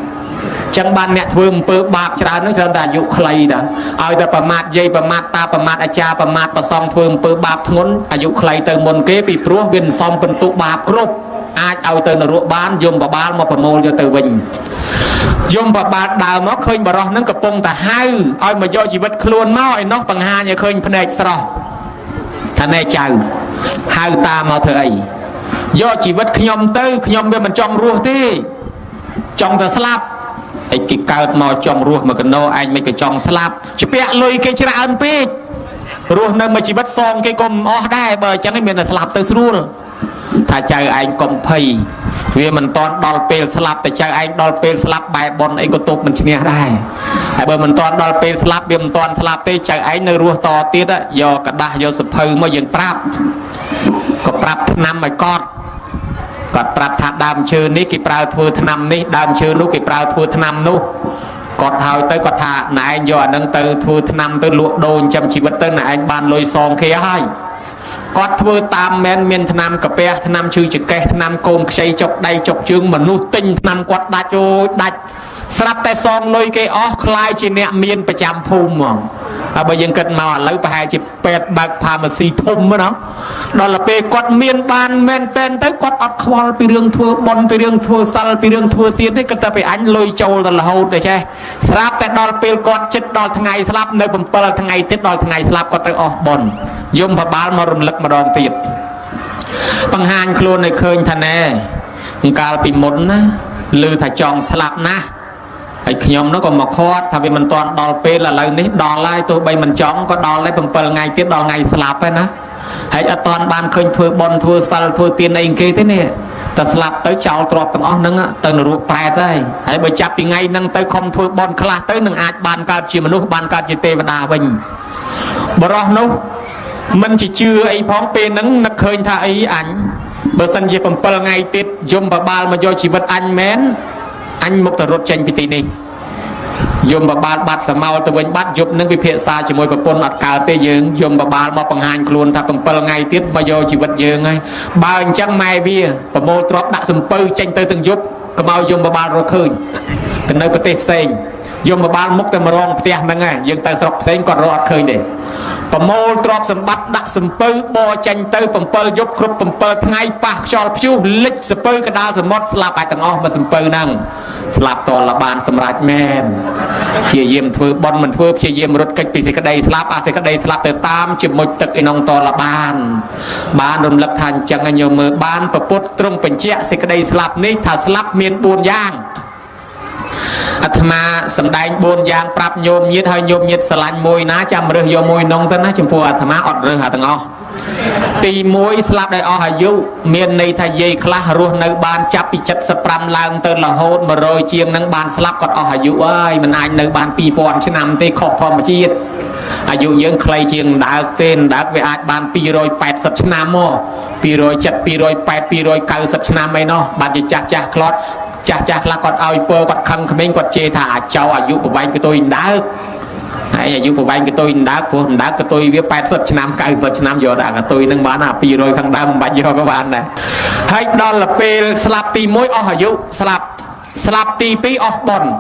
chẳng ban nẹt vương pơ bạc chả nó chẳng là dụ khay đó ai ta bả mát dây bả mát ta bả mát acha bả mát bả xong vương pơ bạc ngốn dụ khay từ môn kế bị pro bên xong phân tục bạc group ai ao từ là ruộng bán dùng bả bán mà bả mồ cho từ mình dùng bả bạc đào nó khơi bả ro nó cặp bông ta hai ai mà do chỉ vật luôn nói nó bằng hai nhà khơi phân extra thằng này chào hai ta mà thời do chỉ vật nhom tư nhom bên mình trong ruột thế trong ta slap cái cao màu trong ruột mà cần nô anh mấy cái trong slap chỉ bẹ lôi cái chả ăn pê ruột nơi mà chỉ vật xong cái com ó đây bờ chẳng cái miền là slap tới ruột thà chơi anh com pay vì mình toàn đòn pê slapแต่chơi anh đòn pê slap bài bon ấy có tục mình chia đây hay bởi mình toàn đòn pê slap vì mình toàn slap pê chơi anh nơi ruột to tiết á do cả đa do sập phơi mà dừng prap có prap năm mày con còn prap thà đam chơi ní cái prao thua năm ní đam chơi lúc cái prao thua năm nú còn thao tới còn thà nãy anh do nâng từ thua năm tới lụa đồn chăm chỉ vật tới nãy anh ban lôi song kia hay có thưa tam men miền nam cà phê nam chư chữ kê nam cồn xây chọc đây chọc chương mà nút tinh nam quạt đa cho đạch sắp tay song lôi cái ó khai chỉ nẹt miềnประจำ phùm mà bây giờ cần mà lấy phải hai chỉ pet bạc pharmacy thum đó đó là pe quạt miền ban men tên tới quạt ọt khoal pi riêng thưa bon pi riêng thưa sal pi riêng thưa tiền đấy cần ta phải anh lôi châu là hậu để che sắp tay đó pe quạt chết đó thằng ngày sắp nơi bầm pơ thằng ngày tết đó thằng ngày sắp quạt tới ọt bon dùng và bán mà rầm lắc mà đòn tiền bằng hàng kêu này khơi thành nè cả bị muốn lư thà chọn slap naไอ้ขยมnó còn một kho thà vì mình toàn đòn pe là lời nít đòn lại tôi bay mình chọn có đòn lại bằng pờ ngày tiếp đòn ngày slap ấy nè hãy ở toàn ban khơi thưa bon thưa sal thưa tiền này kia thế này ta slap tới chào trọt tầng óc nâng từ nửa ruột prai tới hãy bởi chắp thì ngay nâng tới không thưa bon khla tới nâng ai ban cao chỉ mà lúc ban cao chỉ tê và đà bình bờ ro nô mình chỉ chưa ấy phóng pe nâng nâng khơi tha ấy ảnh bờ sân về bằng pờ ngày tiếp dùng và ba mà do chỉ vật anh mến anh một tờ rốt tranh pít này dùng bà ba bát sầm mau từ bên bát giúp nâng bị phê xa chỉ môi bà pôn ọt cào tê dương dùng bà ba mà bằng hành luôn thà bằng pờ ngày tiếp mà do chỉ vật dương ngay ba anh chẳng mai bia bà mô trọt đã sầm pơ tranh tới từng giúp cầm mau dùng bà ba rồi khơi từ nơi bà tê xanh dùng bà ba múc từ mà rong tè nâng ngay dương tay sọc xanh còn rồi khơi để bà mô trọt sầm bắt đã sầm pơ bò tranh tới bằng pờ giúp khúc bằng pờ ngay pa cho phiêu lịch sầm pơ cái đa sầm mót slap ai từng o mà sầm pơ năng slap to là bàn sầm rạch men chia diêm thưa bon mình thưa chia diêm rốt cách bị cái đây slap à cái đây slap từ tam chụp một tật cái nòng to là bàn rầm lập thành chẳng anh nhiều mờ bàn và put trong bình chẹt cái đây slap ní thà slap miền buồn giang mà sầm đánh buồn giang prap nhôm nhiệt hơi nhôm nhiệt sành môi ná chăm rơi vô môi nông tên ná chim phù mà ọt rơi hà từng o tì môi slap đây o hà du miền này thay dây khla ruột nơi ban chắp bị chặt sập ram lang tên là hôn mà rồi chiêng nâng ban slap còn o hà du ơi mình anh nơi ban pi pon chứ nằm tê khọt thòm mà chiết อายุយើងខ្លីជាងដើកទេដើកវាអាចបាន280ឆ្នាំមក270 280 290ឆ្នាំអីនោះបានជាចាស់ខ្លត់ចាស់ខ្លះគាត់ឲ្យពើគាត់ខឹងក្មេងគាត់ជេរថាអាចោអាយុប្រវែងកតុយដើកហើយអាយុប្រវែងកតុយដើកព្រោះដើកកតុយវា80ឆ្នាំ90ឆ្នាំយកដាក់កតុយនឹងបានអា200ខាងដើមមិនបាច់យកក៏បានដែរហើយដល់ពេលស្លាប់ទី1អស់អាយុស្លាប់ទី2អស់បុណ្យ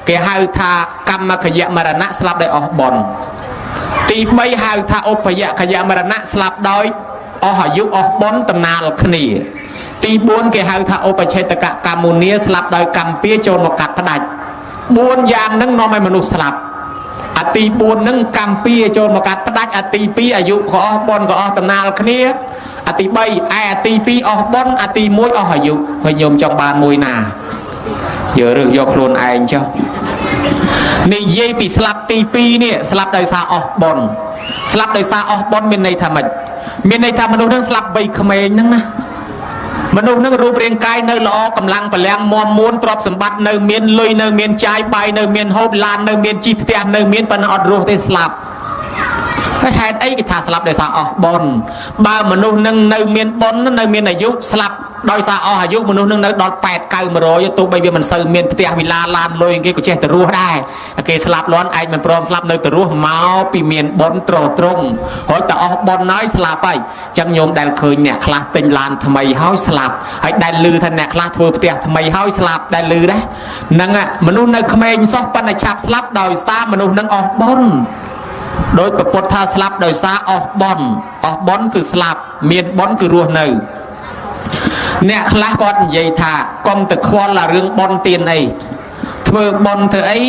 គេហៅថាកម្មខយមរណៈស្លាប់ដោយអស់បុណ្យទី3ហៅថាឧបយខយមរណៈស្លាប់ដោយអស់អាយុអស់បុណ្យតំណាលគ្នាទី4គេហៅថាឧបឆេតកកម្មមុនីស្លាប់ដោយកម្មពៀចូលមកកាត់ផ្ដាច់4យ៉ាងហ្នឹងនាំឲ្យមនុស្សស្លាប់អាទី4ហ្នឹងកម្មពៀចូលមកកាត់ផ្ដាច់អាទី2អាយុក៏អស់បុណ្យក៏អស់តំណាលគ្នាអាទី3ឯអាទី2អស់បុណ្យអាទី1អស់អាយុហើយញោមចង់បានមួយណាយករើសយកខ្លួនឯងចុះនិយាយពីស្លាប់ទី2នេះស្លាប់ដោយសារអស់បុណ្យស្លាប់ដោយសារអស់បុណ្យមានន័យថាម៉េចមានន័យថាមនុស្សនឹងស្លាប់វ័យក្មេងហ្នឹងណាមនុស្សនឹងរូបរាងកាយនៅល្អកម្លាំងពលំមាំមួនទ្រព្យសម្បត្តិនៅមានលុយនៅមានចាយបាយនៅមានហូបឡាននៅមានជិះផ្ទះនៅមានប៉ុន្តែអត់រស់ទេស្លាប់ហើយហេតុអីគេថាស្លាប់ដោយសារអស់បុណ្យបើមនុស្សនឹងនៅមានបុណ្យនៅមានអាយុស្លាប់ដោយសារអស់អាយុមនុស្សនឹងនៅដល់80 90 100ទោះបីវាមិនសូវមានផ្ទះវិឡាឡានលុយគេក៏ចេះតែរស់ដែរគេស្លាប់លាន់ឯងមិនព្រមស្លាប់នៅតែរស់មកពីមានបុណ្យត្រត្រង់ហើយតែអស់បុណ្យហើយស្លាប់ហើយចឹងញោមដែលឃើញអ្នកខ្លះទិញឡានថ្មីហើយស្លាប់ហើយដែលឮថាអ្នកខ្លះធ្វើផ្ទះថ្មីហើយស្លាប់ដែលឮដែរហ្នឹងមនុស្សនៅក្មេងសោះប៉ុន្តែឆាប់ស្លាប់ដោយសារមនុស្សនឹងអស់បុណ្យដោយព្រះពុទ្ធថាស្លាប់ដោយសារអស់បុណ្យគឺស្លាប់មានបុណ្យគឺរស់នៅអ្នកខ្លះគាត់និយាយថាកុំទៅខ្វល់អារឿងបុណ្យទានអីធ្វើបុណ្យធ្វើអី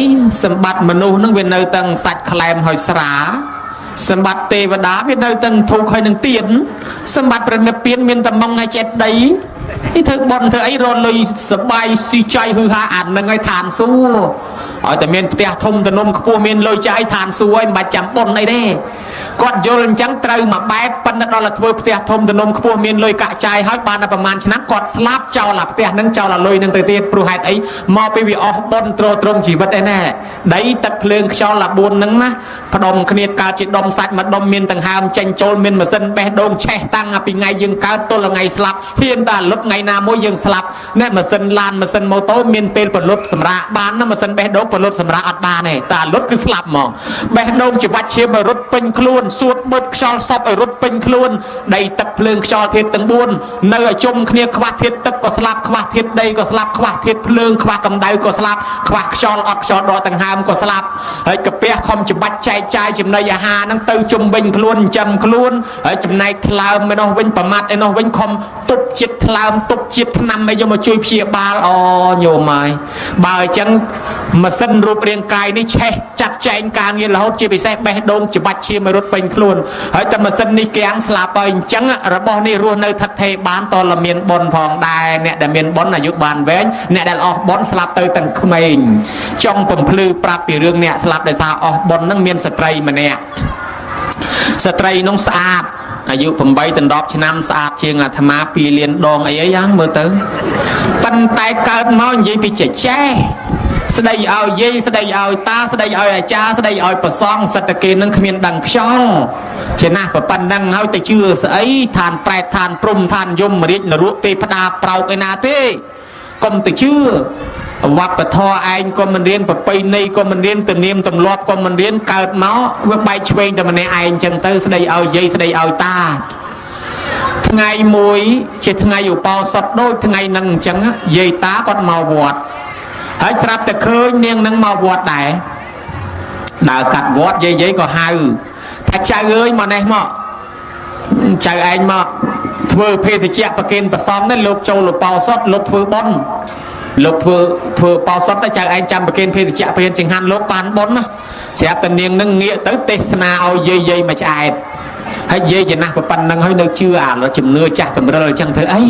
សម្បត្តិមនុស្សនឹងវានៅទាំងសាច់ក្លែមហើយស្រាសម្បត្តិទេវតាវានៅទាំងធូបហើយនឹងទៀនសម្បត្តិព្រះនិព្វានមានតែម៉ងហើយចេតដីនេះធ្វើបុណ្យធ្វើអីរលុយសបាយស៊ីចៃហឺហាអាននឹងឲ្យឋានសួគ៌ឲ្យតែមានផ្ទះធំទំនំខ្ពស់មានលុយចាយឋានសួគ៌ឲ្យមិនបាច់ចាំបុណ្យអីទេគាត់យល់អញ្ចឹងត្រូវមកបែបប៉ុន្តែដល់ទៅធ្វើផ្ទះធំទំនំខ្ពស់មានលុយកាក់ចាយហើយបានតែប្រហែលឆ្នាំគាត់ស្លាប់ចោលអាផ្ទះហ្នឹងចោលអាលុយហ្នឹងទៅទៀតព្រោះហេតុអីមកពីវាអស់បុណ្យត្រង់ជីវិតឯណាដីទឹកភ្លើងខ្យល់អា4ហ្នឹងណាផ្ដុំគ្នាកើតជាដុំសាច់មួយដុំមានដង្ហើមចេញចូលមានម៉ាស៊ីនបេះដូងឆេះតាំងពីថ្ងៃយើងកើតទល់ថ្ងៃស្លាប់ហ៊ានតែលុតថ្ងៃណាមួយយើងស្លាប់អ្នកម៉ាស៊ីនឡានម៉ាស៊ីនម៉ូតូមានពេលពលុតសម្រាប់បានណាម៉ាស៊ីនបេះដូងពលុតសម្រាប់អត់បានទេតែលុតគឺស្លាប់ហ្មងបេះដូងច្បាច់ឈាមរត់ពេញខ្លួនសួតបឺតខ្យល់សពឲ្យរត់ពេញខ្លួនដីទឹកភ្លើងខ្យល់ធាតុទាំង4នៅឲ្យជុំគ្នាខ្វះធាតុទឹកក៏ស្លាប់ខ្វះធាតុដីក៏ស្លាប់ខ្វះធាតុភ្លើងខ្វះកម្ដៅក៏ស្លាប់ខ្វះខ្យល់អត់ខ្យល់ដកដង្ហើមក៏ស្លាប់ហើយកាពះខំច្បាច់ចែកចាយចំណីអាហារហ្នឹងទៅជុំវិញខ្លួនចិញ្ចឹមខ្លួនហើយចំណែកថ្លើមឯនោះវិញប្រមាត់ឯនោះវិញខំទប់ជាតិថ្លើមទប់ជាតិថ្នាំឲ្យយកមកជួយព្យាបាលអូញោមហើយបើអញ្ចឹងម៉ាស៊ីនរូបរាងកាយនេះឆេះចាត់ចែងការងាររហូតជាពិសេសបេះដូងច្បាច់ឈាមឲ្យរត់ពេញខ្លួនហើយតែម៉ាស៊ីននេះគាំងស្លាប់ហើយអញ្ចឹងរបស់នេះរស់នៅថិតថេរបានតលមានបុណ្យផងដែរអ្នកដែលមានបុណ្យអាយុបានវែងអ្នកដែលអស់បុណ្យស្លាប់ទៅទាំងក្មេងចង់បំភ្លឺប្រាប់ពីរឿងអ្នកស្លាប់ដោយសារអស់បុណ្យនឹងមានស្ត្រីម្នាក់ស្ត្រីនោះស្អាតអាយុ8 ដល់ 10 ឆ្នាំស្អាតជាងអាត្មា2លានដងអីយ៉ាងមើលទៅប៉ុន្តែកើតមកនិយាយពីចេះស្ដីឲ្យយាយស្ដីឲ្យតាស្ដីឲ្យអាចារ្យស្ដីឲ្យប្រសងសិតតែគេនឹងគ្មានដឹងខ្យល់ចេះណាស់ប៉ុណ្ណឹងហើយទៅជឿស្អីឋានប្រែតឋានព្រំឋានយមរាជនរកទេផ្ដាប្រោកឯណាទេកុំទៅជឿវប្បធម៌ឯងក៏មិនរៀនប្រពៃណីក៏មិនរៀនទំនៀមទម្លាប់ក៏មិនរៀនកើតមកវាបែកឆ្វេងតែម្នាក់ឯងចឹងទៅស្ដីឲ្យយាយស្ដីឲ្យតាថ្ងៃមួយជាថ្ងៃឧបោសថដូចថ្ងៃហ្នឹងអញ្ចឹងយាយតាគាត់មកវត្តហើយស្រាប់តែឃើញនាងនឹងមកវត្តដែរដើរកាត់វត្តយាយក៏ហៅថាចៅអើយមកនេះមកចៅឯងមកធ្វើភេសជ្ជៈប្រគេនប្រសំនេះលោកចូលឧបោសថលោកធ្វើបុណ្យលោកធ្វើបោសុតតែចៅឯងចាំប្រគេនភេសជ្ជៈប្រគេនចង្ហាន់លោកបានបុណ្យណាស្រាប់តែនាងនឹងងាកទៅទេសនាឲ្យយាយមកឆ្អែតហើយយាយចំណាស់ប៉ុណ្ណឹងហើយនៅជឿអាជំនឿចាស់កម្រិលអញ្ចឹងធ្វើអី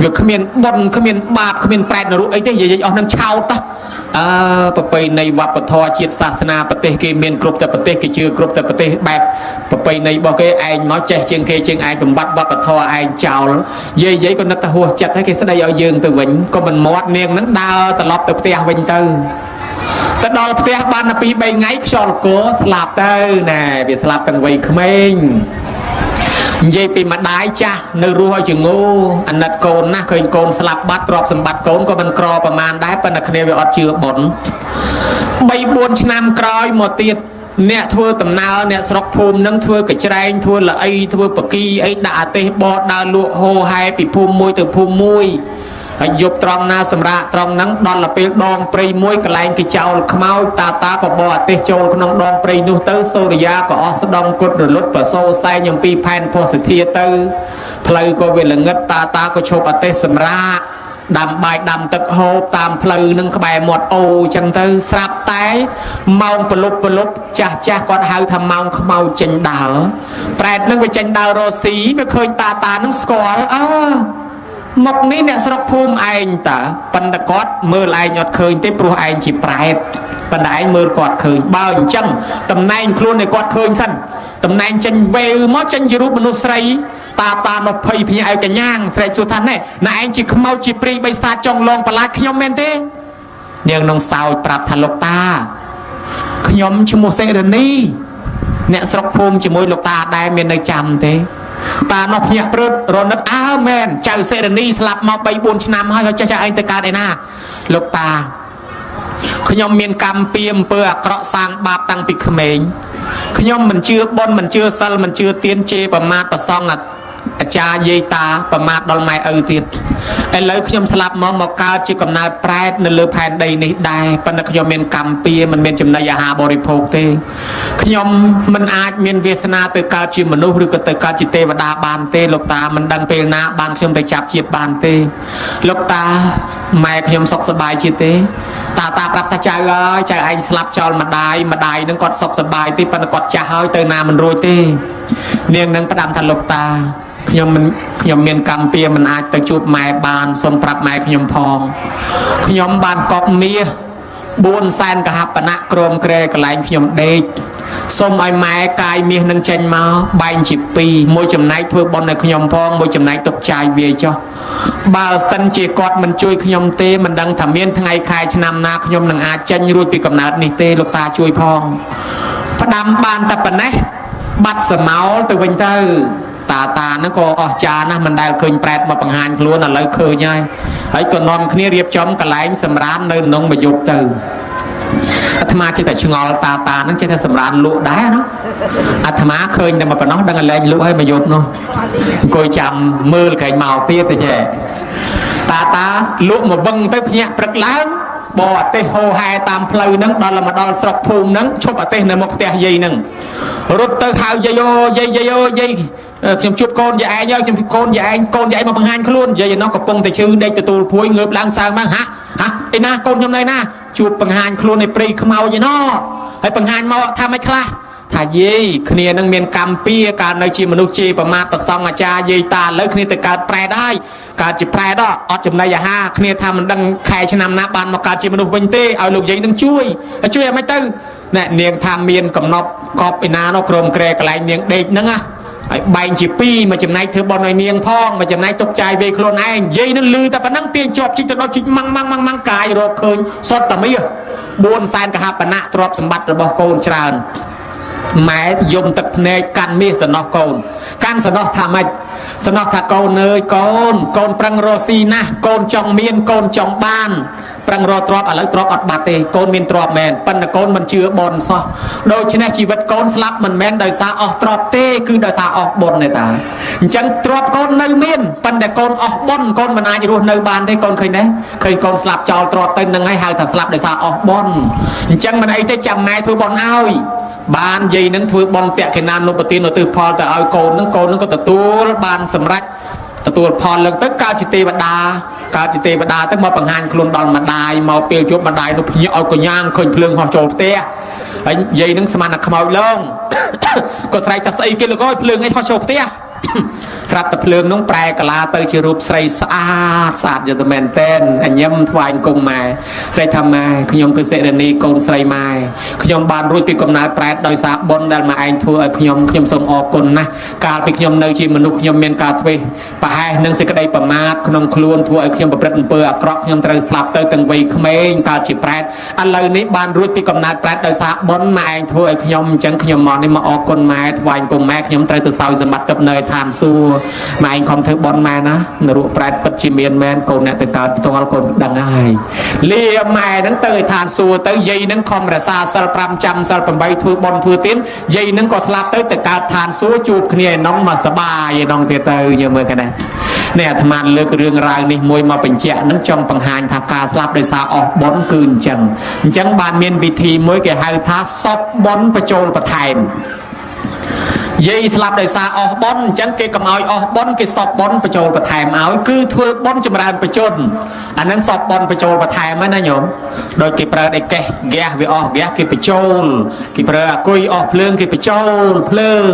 វាគ្មានបុណ្យគ្មានបាបគ្មានប្រែតនរកអីទេយាយអស់នឹងឆោតប្រពៃណីវប្បធម៌ជាតិសាសនាប្រទេសគេមានគ្រប់តែប្រទេសគេជឿគ្រប់តែប្រទេសបែបប្រពៃណីរបស់គេឯងមកចេះជាងគេជាងឯងបំបត្តិវប្បធម៌ឯងចោលយាយក៏នឹកតែហួសចិត្តហើយគេស្ដីឲ្យយើងទៅវិញក៏មិនមាត់នាងនឹងដើរត្រឡប់ទៅផ្ទះវិញទៅ ទៅដល់ផ្ទះបានតែ2 3ថ្ងៃខ្យល់កោស្លាប់ទៅណែវាស្លាប់ទាំងវ័យក្មេងនិយាយពីម្ដាយចាស់នៅរស់ឲ្យជំងឺអាណិតកូនណាឃើញកូនស្លាប់បាត់ទ្រព្យសម្បត្តិកូនក៏មិនក្រប្រមាណដែរប៉ុន្តែគ្នាវាអត់ជឿបុណ្យ 3 4 ឆ្នាំក្រោយមកទៀតអ្នកធ្វើដំណើរអ្នកស្រុកភូមិនឹងធ្វើកញ្ច្រែងធ្វើល្អីធ្វើបកីអីដាក់អាទេសបតដើរលក់ហូហែពីភូមិមួយទៅភូមិមួយហើយយប់ត្រង់ណាសម្រាប់ត្រង់ហ្នឹងដល់ទៅពេលដងព្រៃមួយកន្លែងគេចោលខ្មោចតាក៏បោះអាទេសចូលក្នុងដងព្រៃនោះទៅសូរិយាក៏អស់ស្ដង់គុតរលត់ប្រសូរសែងអំពីផែនភស្តុធាទៅផ្លូវក៏វាល្ងឹតតាក៏ឈប់អាទេសសម្រាប់ដាំបាយដាំទឹកហូបតាមផ្លូវនឹងក្បែរមាត់អូចឹងទៅស្រាប់តែម៉ោងប្រលប់ចាស់គាត់ហៅថាម៉ោងខ្មៅចេញដើរប្រែតនឹងវាចេញដើររស់ស៊ីវាឃើញតានឹងស្គាល់មកនេះអ្នកស្រុកភូមិឯងតាប៉ុន្តែគាត់មើលឯងអត់ឃើញទេព្រោះឯងជាប្រែតប៉ុន្តែឯងមើលគាត់ឃើញបើអញ្ចឹងតំណែងខ្លួនឲ្យគាត់ឃើញសិនតំណែងចេញវេវមកចេញជារូបមនុស្សស្រីតានោះភ័យភ្ញាក់ឲ្យកញ្ញាងស្រែកសួរថាណែឯងជាខ្មោចជាព្រីបិសាចចង់លងបន្លាចខ្ញុំមែនទេនាងនងសោយប្រាប់ថាលោកតាខ្ញុំឈ្មោះសេរនីអ្នកស្រុកភូមិជាមួយលោកតាដែរមាននៅចាំទេតានោះភ្ញាក់ព្រឹបរនឹកមែនចៅសេរនីស្លាប់មក 3 4 ឆ្នាំហើយចេះឯងទៅកើតឯណាលោកតាខ្ញុំមានកម្មពៀអំពើអាក្រក់សាងបាបតាំងពីក្មេងខ្ញុំមិនជឿបុណ្យមិនជឿសិលមិនជឿទានជេរប្រមាថប្រសងអាចារ្យយាយតាប្រមាថដល់ម៉ែឪទៀតឥឡូវខ្ញុំស្លាប់មកកើតជាកំណើតប្រែតនៅលើផែនដីនេះដែរប៉ុន្តែខ្ញុំមានកម្មពៀមិនមានចំណីអាហារបរិភោគទេខ្ញុំមិនអាចមានវាសនាទៅកើតជាមនុស្សឬក៏ទៅកើតជាទេវតាបានទេលោកតាមិនដឹងពេលណាបានខ្ញុំទៅចាប់ជាតិបានទេលោកតាម៉ែខ្ញុំសុខសប្បាយជាទេតាប្រាប់ថាចៅអើយចៅឯងស្លាប់ចោលម្ដាយនឹងគាត់សុខសប្បាយទេប៉ុន្តែគាត់ចាស់ហើយទៅណាមិនរួចទេនាងនឹងផ្ដាំថាលោកតាខ្ញុំមានកម្មពៀមិនអាចទៅជួបម៉ែបានសូមប្រាប់ម៉ែខ្ញុំផងខ្ញុំបានកប់មាស4 សែនកហបណៈក្រមក្រែកន្លែងខ្ញុំដេកសូមឲ្យម៉ែកាយមាសនឹងចេញមកបែងជា2មួយចំណែកធ្វើបុណ្យឲ្យខ្ញុំផងមួយចំណែកទុកចាយវាចុះបើសិនជាគាត់មិនជួយខ្ញុំទេមិនដឹងថាមានថ្ងៃខែឆ្នាំណាខ្ញុំនឹងអាចចេញរួចពីកំណើតនេះទេលោកតាជួយផងផ្ដាំបានតែប៉ុណ្ណេះបាត់សមោលទៅវិញទៅតាហ្នឹងក៏អស្ចារ្យណាស់មិនដែលឃើញប្រែតមកបង្ហាញខ្លួនឥឡូវឃើញហើយក៏នាំគ្នារៀបចំកន្លែងសម្រាននៅក្នុងមួយយប់ទៅអាត្មាចេះតែឆ្ងល់តាហ្នឹងចេះតែសម្រានលក់ដែរណាអាត្មាឃើញតែមកប៉ុណ្ណោះដឹងតែលែងលក់ហើយមួយយប់នោះអង្គុយចាំមើលក្រែងមកទៀតទៅចេះតាលក់មកវឹងទៅភ្ញាក់ព្រឹកឡើងបោអាទេសហូហែតាមផ្លូវហ្នឹងដល់មកដល់ស្រុកភូមិហ្នឹងឈប់អាទេសនៅមុខផ្ទះយាយហ្នឹងរត់ទៅហៅយាយយាយខ្ញុំជួបកូនយាយឯងហើយខ្ញុំជួបកូនយាយឯងមកបង្ហាញខ្លួនយាយឯនោះកំពុងតែឈឺដេកទទួលភួយងើបឡើងសើមកហាឯណាកូនខ្ញុំនៅណាជួបបង្ហាញខ្លួនในព្រៃខ្មោចឯណោះហើយបង្ហាញមកថាមិនខ្លះថាយាយគ្នានឹងមានកម្មពៀកើតនៅជាមនុស្សជេរប្រមាថប្រសងអាចារ្យយាយតាឥឡូវគ្នាទៅកើតប្រែតហើយកើតជាប្រែតអត់ចំណីអាហារគ្នាថាមិនដឹងខែឆ្នាំណាបានមកកើតជាមនុស្សវិញទេឲ្យលោកយាយនឹងជួយឲ្យមិនទៅណែនាងថាមានកំណប់កប់ឯណានោះក្រុមក្រែកន្លែងនាងដេកហ្នឹងណាហើយបែងជា2មួយចំណែកធ្វើបន់ឲ្យនាងផងមួយចំណែកទុកចាយវេខ្លួនឯងយាយនឹងលឺតែប៉ុណ្ណឹងទាញជាប់ជីកទៅដល់ជីកម៉ាំងកាយរកឃើញសុទ្ធតែមាស4 សែនកហបណៈទ្រព្យសម្បត្តិរបស់កូនច្រើនម៉ែយំទឹកភ្នែកកាន់មាសសំណោះកូនកាន់សំណោះថាម៉េចសំណោះថាកូនអើយកូនប្រឹងរកស៊ីណាស់កូនចង់មានកូនចង់បានប្រឹងរកទ្រព្យឥឡូវទ្រព្យអត់បាត់ទេកូនមានទ្រព្យមែនប៉ុន្តែកូនមិនជឿបុណ្យសោះដូច្នេះជីវិតកូនស្លាប់មិនមែនដោយសារអស់ទ្រព្យទេគឺដោយសារអស់បុណ្យទេតាអញ្ចឹងទ្រព្យកូននៅមានប៉ុន្តែកូនអស់បុណ្យកូនមិនអាចរស់នៅបានទេកូនឃើញទេឃើញកូនស្លាប់ចោលទ្រព្យទៅនឹងហើយហៅថាស្លាប់ដោយសារអស់បុណ្យអញ្ចឹងមិនអីទេចាំម៉ែធ្វើបុណ្យឲ្យបានយាយនឹងធ្វើបន់តេកេណានុបទានឧទ្ទិសផលទៅឲ្យកូននឹងក៏ទទួលបានសម្រេចទទួលផលឡើងទៅកើតជាទេវតាទៅមកបង្ហាញខ្លួនដល់ម្ដាយមកពេលជួបម្ដាយនោះភ្ញាក់ឲ្យកញ្ញាងឃើញភ្លើងហោះចូលផ្ទះហើយយាយនឹងស្មានតែខ្មោចឡងក៏ស្រែកថាស្អីគេលោកអើយភ្លើងអីហោះចូលផ្ទះ ស្រាប់តែភ្លើងនោះប្រែកាឡាទៅជារូបស្រីស្អាតស្អាតយកទៅមែនតែនអញញឹមថ្វាយអង្គម៉ែស្រីថាម៉ែខ្ញុំគឺសេរនីកូនស្រីម៉ែខ្ញុំបានរួចពីកំណើតប្រែតដោយសារបុណ្យដែលម៉ែឯងធ្វើឲ្យខ្ញុំសូមអរគុណណាស់កាលពីខ្ញុំនៅជាមនុស្សខ្ញុំមានការធ្វេសប្រហែសនឹងសេចក្តីប្រមាទក្នុងខ្លួនធ្វើឲ្យខ្ញុំប្រព្រឹត្តអំពើអាក្រក់ខ្ញុំត្រូវស្លាប់ទៅទាំងវ័យក្មេងកើតជាប្រែតឥឡូវនេះបានរួចពីកំណើតប្រែតដោយសារបុណ្យម៉ែឯងធ្វើឲ្យខ្ញុំអញ្ចឹងខ្ញុំមកនេះមកអរគុណម៉ែថ្វាយអង្គម៉ែខ្ញុំត្រូវទៅសោយសម្បត្តិទៅនៅឋានសួគ៌ម៉ែឯងខំធ្វើបុណ្យម៉ែណានរកប្រែតពិតជាមានមែនកូនអ្នកទៅកើតផ្ទាល់កូនដឹងហើយលាម៉ែហ្នឹងទៅឲ្យឋានសួគ៌ទៅយាយហ្នឹងខំរក្សាសិល5ចាំសិល8ធ្វើបុណ្យធ្វើទានយាយហ្នឹងក៏ស្លាប់ទៅកើតឋានសួគ៌ជួបគ្នាឯនោះមកសបាយឯនោះទៀតទៅយើងមើលกันណានេះអាត្មាលើករឿងរ៉ាវនេះមួយមកបញ្ជាក់នឹងចង់បង្ហាញថាការស្លាប់ដោយសារអស់បុណ្យគឺអញ្ចឹងបានមានវិធីមួយគេហៅថាសពបុណ្យបញ្ចូលបន្ថែមយាយស្លាប់ដោយសារអស់បុណ្យអញ្ចឹងគេកុំឲ្យអស់បុណ្យគេសពបុណ្យបញ្ចូលបន្ថែមឲ្យគឺធ្វើបុណ្យចម្រើនបជនអានឹងសពបុណ្យបញ្ចូលបន្ថែមហ្នឹងណាញោមដោយគេប្រើដេកេះហ្គាសវាអស់ហ្គាសគេបញ្ចូលគេប្រើអាគុយអស់ភ្លើងគេបញ្ចូលភ្លើង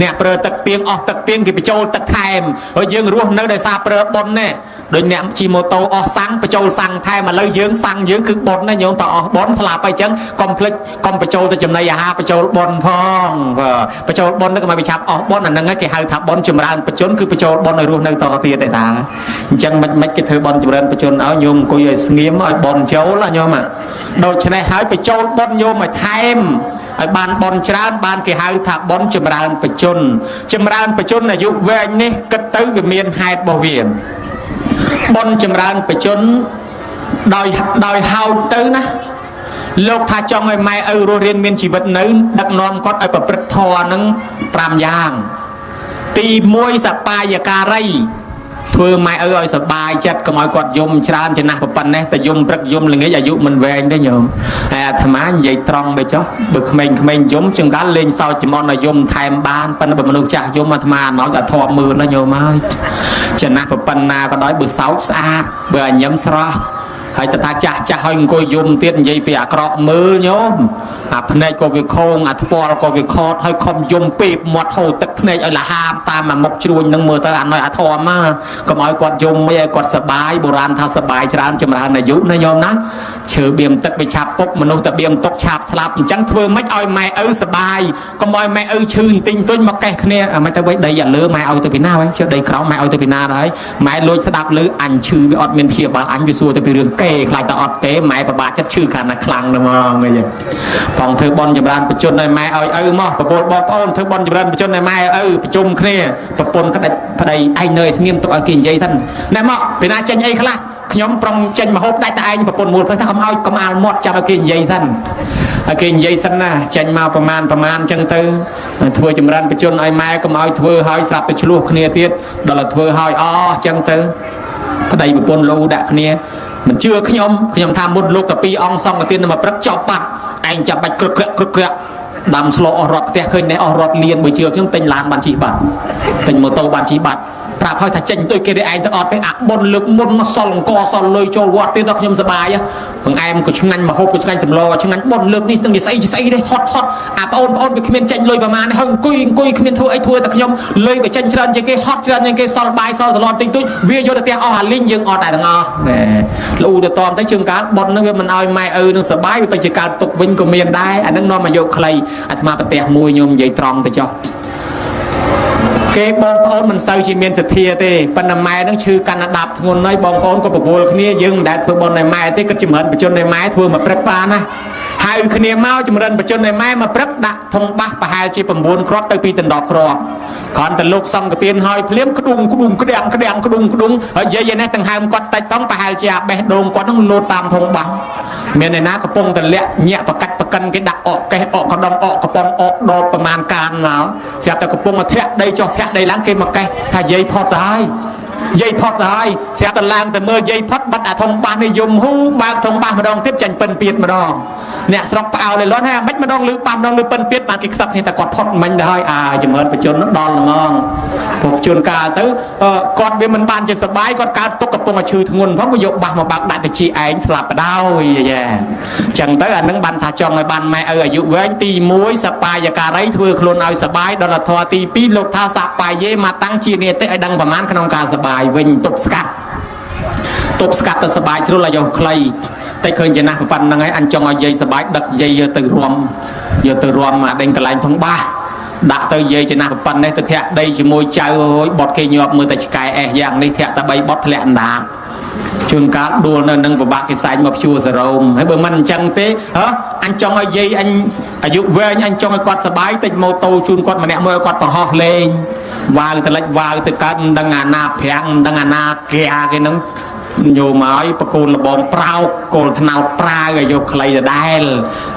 អ្នកប្រើទឹកពីងអស់ទឹកពីងគេបញ្ចូលទឹកថែមហើយយើងរស់នៅដោយសារប្រើបុណ្យណាដោយអ្នកជិះម៉ូតូអស់សាំងបញ្ចូលសាំងថែមឥឡូវយើងសាំងយើងគឺបុណ្យណាញោមតើអស់បុណ្យស្លាប់ហើយអញ្ចឹងកុំភ្លេចកុំបញ្ចូលទៅចំណីអាហារបញ្ចូលបុណ្យផងបញ្ចូលបុណ្យក៏មកបញ្ឆាប់អស់បុណ្យអាហ្នឹងគេហៅថាបុណ្យចម្រើនបជនគឺបញ្ចូលបុណ្យឲ្យរស់នៅតទៀតទេតាអញ្ចឹងមិនគេធ្វើបុណ្យចម្រើនបជនឲ្យញោមអង្គុយឲ្យស្ងៀមឲ្យបុណ្យចូលញោមដូច្នេះហើយបញ្ចូលបុណ្យញោមឲ្យថែមឲ្យបានបុណ្យច្រើនបានគេហៅថាបុណ្យចម្រើនបជនចម្រើនបជនអាយុវែងនេះគិតទៅវាមានហេតុរបស់វាបុណ្យចម្រើនបជនដោយហោចទៅណាលោកថាចង់ឲ្យម៉ែឪរស់រៀនមានជីវិតនៅដឹកនាំគាត់ឲ្យប្រព្រឹត្តធម៌នឹង5យ៉ាងទី1សបាយការីធ្វើម៉ែឪឲ្យសបាយចិត្តកុំឲ្យគាត់យំច្រើនចំណាស់ប៉ុណ្ណេះតែយំព្រឹកយំល្ងាចអាយុមិនវែងទេញោមហើយអាត្មានិយាយត្រង់ទៅចុះបើក្មេងៗយំចង្កាល់លេងសើចចំន់ឲ្យយំថែមបានប៉ុន្តែបើមនុស្សចាស់យំអាត្មាអត់ឲ្យធប់មើលណាញោមហើយចំណាស់ប៉ុណ្ណាក៏ដោយបើសោចស្អាតបើអញញឹមស្រស់ហើយតើថាចាស់ឲ្យអង្គុយយំទៀតនិយាយពីអាក្រក់មើលញោមអាភ្នែកក៏វាខូងអាថ្ពាល់ក៏វាខត់ហើយខំយំពេបមាត់ហូរទឹកភ្នែកឲ្យលហាមតាមមកមុខជ្រួញនឹងមើលទៅអាណយអាធំមកកុំឲ្យគាត់យំមិនឲ្យគាត់សបាយបុរាណថាសបាយច្រើនចម្រើនអាយុណាញោមណាឈើបៀមទឹកវាឆាប់ពុកមនុស្សតែបៀមទុកឆាប់ស្លាប់អញ្ចឹងធ្វើម៉េចឲ្យម៉ែឪសបាយកុំឲ្យម៉ែឪឈឺបន្តិចបន្តួចមកកេះគ្នាមិនទៅវិញដីអាលើម៉ែឲ្យទៅពីណាហើយជិះដីក្រោមម៉ែឲ្យទៅពីណាហើយម៉ែលួចស្ដាប់លើអញឈឺវាអត់មានព្យាបាលអញវាសួរទៅពីរឿងគេខ្លាចតែអត់ទេម៉ែប្របាក់ចិត្តឈឺខាងណាខ្លាំងហ្នឹងហ្មងអីផងធ្វើបន់ចម្រើនបជនឲ្យម៉ែឲ្យឪមកប្រពន្ធបងប្អូនធ្វើបន់ចម្រើនបជនឲ្យម៉ែឪប្រជុំគ្នាប្រពន្ធក្តិចប្តីឯងនៅស្ងៀមទុកឲ្យគេនិយាយសិនណែមកពីណាចេញអីខ្លះខ្ញុំប្រំចេញមកហូបដាច់តែឯងប្រពន្ធមួយព្រោះថាកុំឲ្យកុំអាលមាត់ចាំឲ្យគេនិយាយសិនឲ្យគេនិយាយសិនណាចេញមកប្រមាណអញ្ចឹងទៅធ្វើចម្រើនបជនឲ្យម៉ែកុំឲ្យធ្វើឲ្យស្រាប់ទៅឆ្លោះគ្នាទៀតដល់តែធ្វើឲ្យអស់អញ្ចឹងទៅប្តីប្រពន្ធលោដាក់គ្នាមិនជឿខ្ញុំថាមុនលោកតា2អង្គសង្ឃទានមកព្រឹកចប់បាត់ឯងចាំបាច់ក្រឹកដាំស្លោអស់រត់ផ្ទះឃើញនេះអស់រត់លៀនបើជឿខ្ញុំទិញឡានបានជិះបាត់ទិញម៉ូតូបានជិះបាត់ប្រាប់ឲ្យថាចេញទៅគេឯងទៅអត់ទេអាបុនលើកមុនមកសល់អង្គសល់លុយចូលវត្តទៀតដល់ខ្ញុំសបាយបង្អែមក៏ឆ្ងាញ់មកហូបក៏ឆ្ងាញ់សម្លក៏ឆ្ងាញ់បុនលើកនេះនឹងនិយាយស្អីទេហត់អាបងប្អូនវាគ្មានចេញលុយប្រមាណហើយអង្គុយគ្មានធ្វើអីធ្វើតែខ្ញុំលុយក៏ចេញច្រើនជាងគេហត់ច្រើនជាងគេសល់បាយសល់សឡតតិចតួចវាយកទៅផ្ទះអស់អាលីងយើងអត់តែទាំងអស់ណែលូទៅតមទៅជើងកាលបុននឹងវាមិនឲ្យម៉ែឪនឹងសបាយវាទៅជាកើតទុកវិញក៏មានដែរអានឹងនាំមកយកខ្លីអាត្មាប្រទះមួយខ្ញុំនិយាយត្រង់ទៅចុះគេបងប្អូនមិនសូវជាមានសទ្ធាទេប៉ុន្តែម៉ែនឹងឈឺកាន់ដាប់ធ្ងន់ហើយបងប្អូនក៏ប្រមូលគ្នាយើងមិនដែលធ្វើបុណ្យឲ្យម៉ែទេគិតចម្រើនបជនឲ្យម៉ែធ្វើមកព្រឹកបានណាហៅគ្នាមកចម្រើនបជនឲ្យម៉ែមកព្រឹកដាក់ធុងបាសប្រហែលជា9គ្រាប់ទៅ2ដណ្ដប់គ្រាប់គ្រាន់តែលោកសង្ឃទានហើយភ្លាមក្ដុងក្ដាំងហើយយាយនេះទាំងហើមគាត់តិចតង់ប្រហែលជាអាបេះដូងគាត់នឹងលោតតាមធុងបាសមានឯណាកំពុងតែលាក់ញាក់ប្រកាច់ប្រកិនគេដាក់អកកេះអកកដងអកកំប៉ុងអកដបប្រមាណកានមកស្រាប់តែកំពុងតែធាក់ដីចុះធាក់ដីឡើងគេមកកេះថាយាយផុតហើយ dây phật rồi sẽ tận lang từ mưa dây phật bắt à thông ban này dùng hú ba thông ban mà đong tiếp tranh phân biệt mà đong nè sọc ảo này lớn ha mấy mà đong lư pam đong lư phân biệt mà cái sập này ta quạt phật mình rồi chỉ mới phải chôn nó đòn là ngon phục chôn cả tới quạt bên mình ban cho sập bái quạt cả tốcกับปงชื่อทุนเพราะประโยคบางมาบางได้แต่ชีไอ้สลับไปได้จังtớiอันนั้นบันทาจองไอ้บันไม่อายุเว้นตีมุ้ยสปายยาการไรทั่วโคลนเอาสบายดอลทอตีปีลูกท่าสปายเย่มาตั้งชีเนตไอ้ดังประมาณขนมการสบายวิ่งตบสกัดแต่สบายชุดละยองใครแต่เคยจะนักปันนั่งไงอันจองเอาเย่สบายดักเย่ตื่นรวมมาเด้งกระไรทั้งบ้าđã tới dây trên nạp phần này tôi thẹn đây chỉ môi chơi bọt cây nhọp mưa tại cái dạng này thẹn ta bay bọt lẹn đá chun cá đua nên nâng vào bạc cái sánh mập chua rồng hay bữa mình chẳng thế hả anh trong ai dây anh dụ về anh trong ai quạt sờ bái tịch mô tô chun quạt mà nẹm mưa quạt bằng ho lên vào từ lệch vào từ cân đang ngà na phèn đang ngà na kè cái nấng nhiều màประกูลระบองเปล่าโกลธนาวปลาก็โยกใครจะได้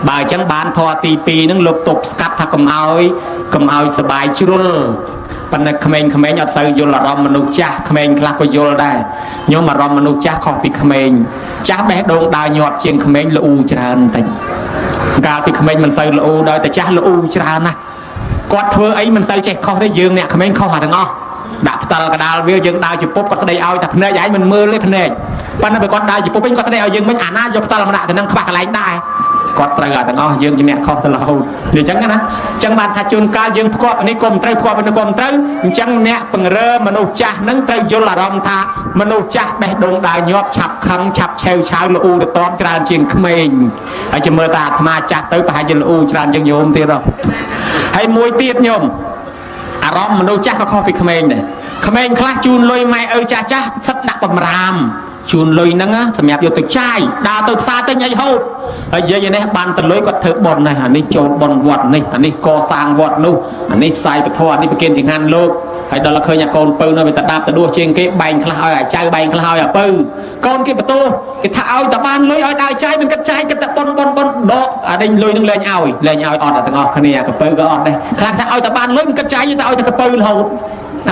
บ่ายจังบ้านทอตีปีนึงลบตบสกัดถ้ากำเอาสบายชุลปัญหาเขมรอัดใส่โยลรอมมนุษย์จ้าเขมรคลาก็โยลได้โยมารอมมนุษย์จ้าขอปีเขมรจ้าแบกดงดาวหยอดเชียงเขมรละอูจรานแต่การปีเขมรมันใส่ละอูได้แต่จ้าละอูจรานะกอดเธอไอ้มันใส่ใจข้อได้ยืงเนี่ยเขมรข้อหาทั้งอ้อดับตลกระดาษวิวยังดาวจีปุ๊บก็แสดงเอาแต่พเนยใหญ่มันมือเลยพเนยปันนั้นไปกอดดาวจีปุ๊บก็แสดงเอายังไม่อ่านหน้ายกตลกระดาษแต่นั่งขวากอะไรได้กอดประกาศแต่ก็ยังจะเนี่ยข้อตลอดเดี๋ยวจังกันนะจังบานทัชจุนการยังประกอบอันนี้กลมไตรประกอบเป็นกลมไตรจังเนี่ยปังเริ่มมนุษย์จ้านั่งไตรยลละรอมทามนุษย์จ้าแบกดงดาวยอบฉับคังฉับเชลชาวละอูตะตอมจานเชียงเขมรอาจจะเมื่อตาธมาจักเตยไปหายละอูจานยังโยมเตี้ยเราให้มวยเตี้ยโยมอารมณ์มนุษย์จ้าก็ข้อไปเขมรเนี่ยเขมรคลาจูนลอยไม่จ้าสัตดักปมรามจูนลอยนั่งสมัยอยู่ตึกชายดาวตึกซาตึกใหญ่โหดไอ้ยัยเนี่ยบานตะลอยก็เถิบบอลนี่อันนี้โจบอลวัดนี่อันนี้ก่อสร้างวัดนู่อันนี้ใส่ไปทอดนี่ไปเกณฑ์ถึงงานโลกไอ้ดอลลาร์เคยอยากโกนปืนเอาไปตัดดาบตัดดัวเชียงเก็บใบคลาเอาใจใบคลาเอาปืนก้อนเก็บประตูเก็บถ้าเอาแต่บ้านลอยเอาได้ใจมันกระจายกับแต่บอลดอกอะไรลอยนึงเลยเอาออดแต่งอขณีกับปืนก็ออดได้คลาถ้าเอาแต่บ้านลอยมันกระจายแต่เอาแต่กับปืนโหด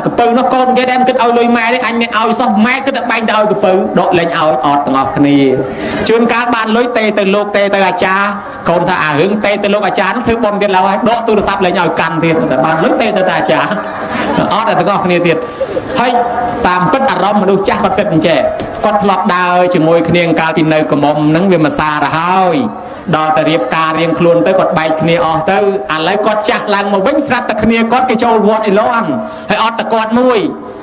กระปืนnó con cái đem cái ao lôi mẹ đấy anh nên ao xong mẹ cái đặt bánh đào cáiปืนđội lên ao ọt từng ngọc này chuyên cá ban lối tê từ lục tê từ cha còn thà hướng tê từ lục cha nó thứ bom cái lao ấy độ tôi sắp lên nhau căn thiệtแต่ban lối tê từ cha ọt là từng ngọc này thiệt hayตามปิดอารมณ์มนุษย์จ้าก็ติดเจก็ทลอบดาวจมูกเนียงกาตินเนยกระมมนั่งเวียนมาซาระห้อยดอตเรียบการเรียงคลวนเตยกดใบเนียออกเตยอะไรกดจักลังมาวิ่งสัตตะเนียกดกระโจนวอดไอ้ล้อนให้ออดตะกอดมุ้ย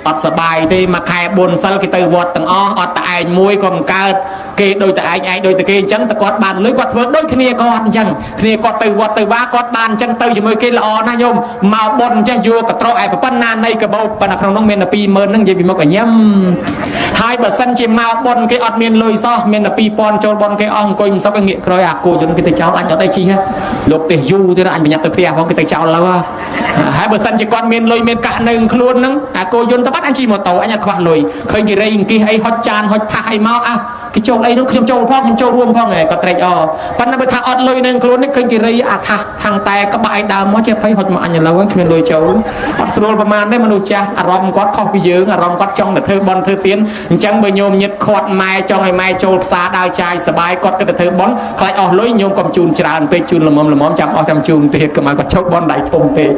อดสบายที่มาแคบบนซัลกิเตยวอดตังออดตะไอมุ้ยก็มันเกิดเกยโดยตะไอโดยตะเกยจังตะกอดบานเลยกดเวิร์ดโดยเนียกอดจังเนียกดเตยวอดเตยว่ากอดบานจังเตยจมูกเกยละออนะโยมมาบนจะอยู่กับโตไอปะปั้นนานในกระบอกปนักน้องเมนปีเมินนั่งยืนมากกว่าย่ำhai bờ sân chỉ màu bồn cái ọt miền lồi so miền là pi pon trôi bồn cái ong coi sao cái nghĩa coi cô cho cái tay cháu anh ở đây chi ha lục tiền du thế là anh phải nhập từ phía không cái tay cháu là hai bờ sân chỉ con miền lồi miền cạn nương luôn nắng cô dồn ta bắt anh chi một tàu anh nhặt khoan lồi khơi gì đây kia hay hot chan hot thai mau cái châu ấy nó không châu phongมันchâuរួមphong này có tayปันนั้นไปทางออดลอยนึงខ្លួននេះឃើញគេរីทางតែក្បាយដើមមកចេះភ័យហត់មកអញឡើយគ្មានលុយចូលអត់ស្រួលប្រហែលទេមនុស្សចាស់អារម្មណ៍គាត់ខុសពីយើងអារម្មណ៍គាត់ចង់តែធ្វើបន់ធ្វើទៀនអញ្ចឹងបើញោមញាតខាត់ម៉ែចង់ឲ្យម៉ែចូលផ្សារដើរចាយសបាយគាត់គិតតែធ្វើបន់ខ្លាចអស់លុយញោមកុំជូនច្រើនពេកជូនល្មមចាំអស់ចាំជូនទៀតកុំឲ្យគាត់ចូលបន់ដៃធំពេក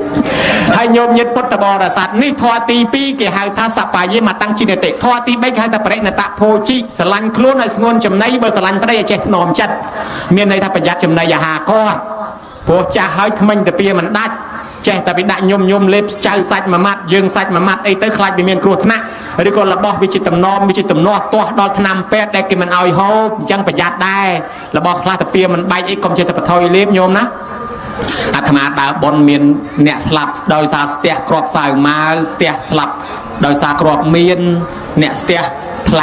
ហើយញោមញាតពុទ្ធបរិស័ទនេះធម៌ទី2គេហៅថាសបាយេមកតាំងជីនតិធម៌ទី3គេហៅថាបរិណតភោជីស្រឡាញ់ខ្លួនឲ្យស្ងួនចំណៃបើស្រឡាញ់ត្រីឲ្យចេះធ្នមចិត្តមានន័យថាប្រយ័ត្នចំណៃអាហារគាត់ព្រោះចាស់ហើយថ្មិញតាពីមិនដាច់ចេះតែពីដាក់ញុំលេបចៅសាច់មួយម៉ាត់យើងសាច់មួយម៉ាត់អីទៅខ្លាចវាមានគ្រោះថ្នាក់ឬក៏របស់វាជាតំណវាជាតំណទាស់ដល់ឆ្នាំពេទ្យដែលគេមិនឲ្យហូបអញ្ចឹងប្រយ័ត្នដែររបស់ខ្លះតាពីមិនបាច់អីកុំចេះតែបថុយលេបញោមណាអាត្មាដើរបនមានអ្នកស្លាប់ដោយសារស្ទះក្របសាវម៉ាវស្ទះស្លាប់ដោយសារក្របមានអ្នកស្ទះផ្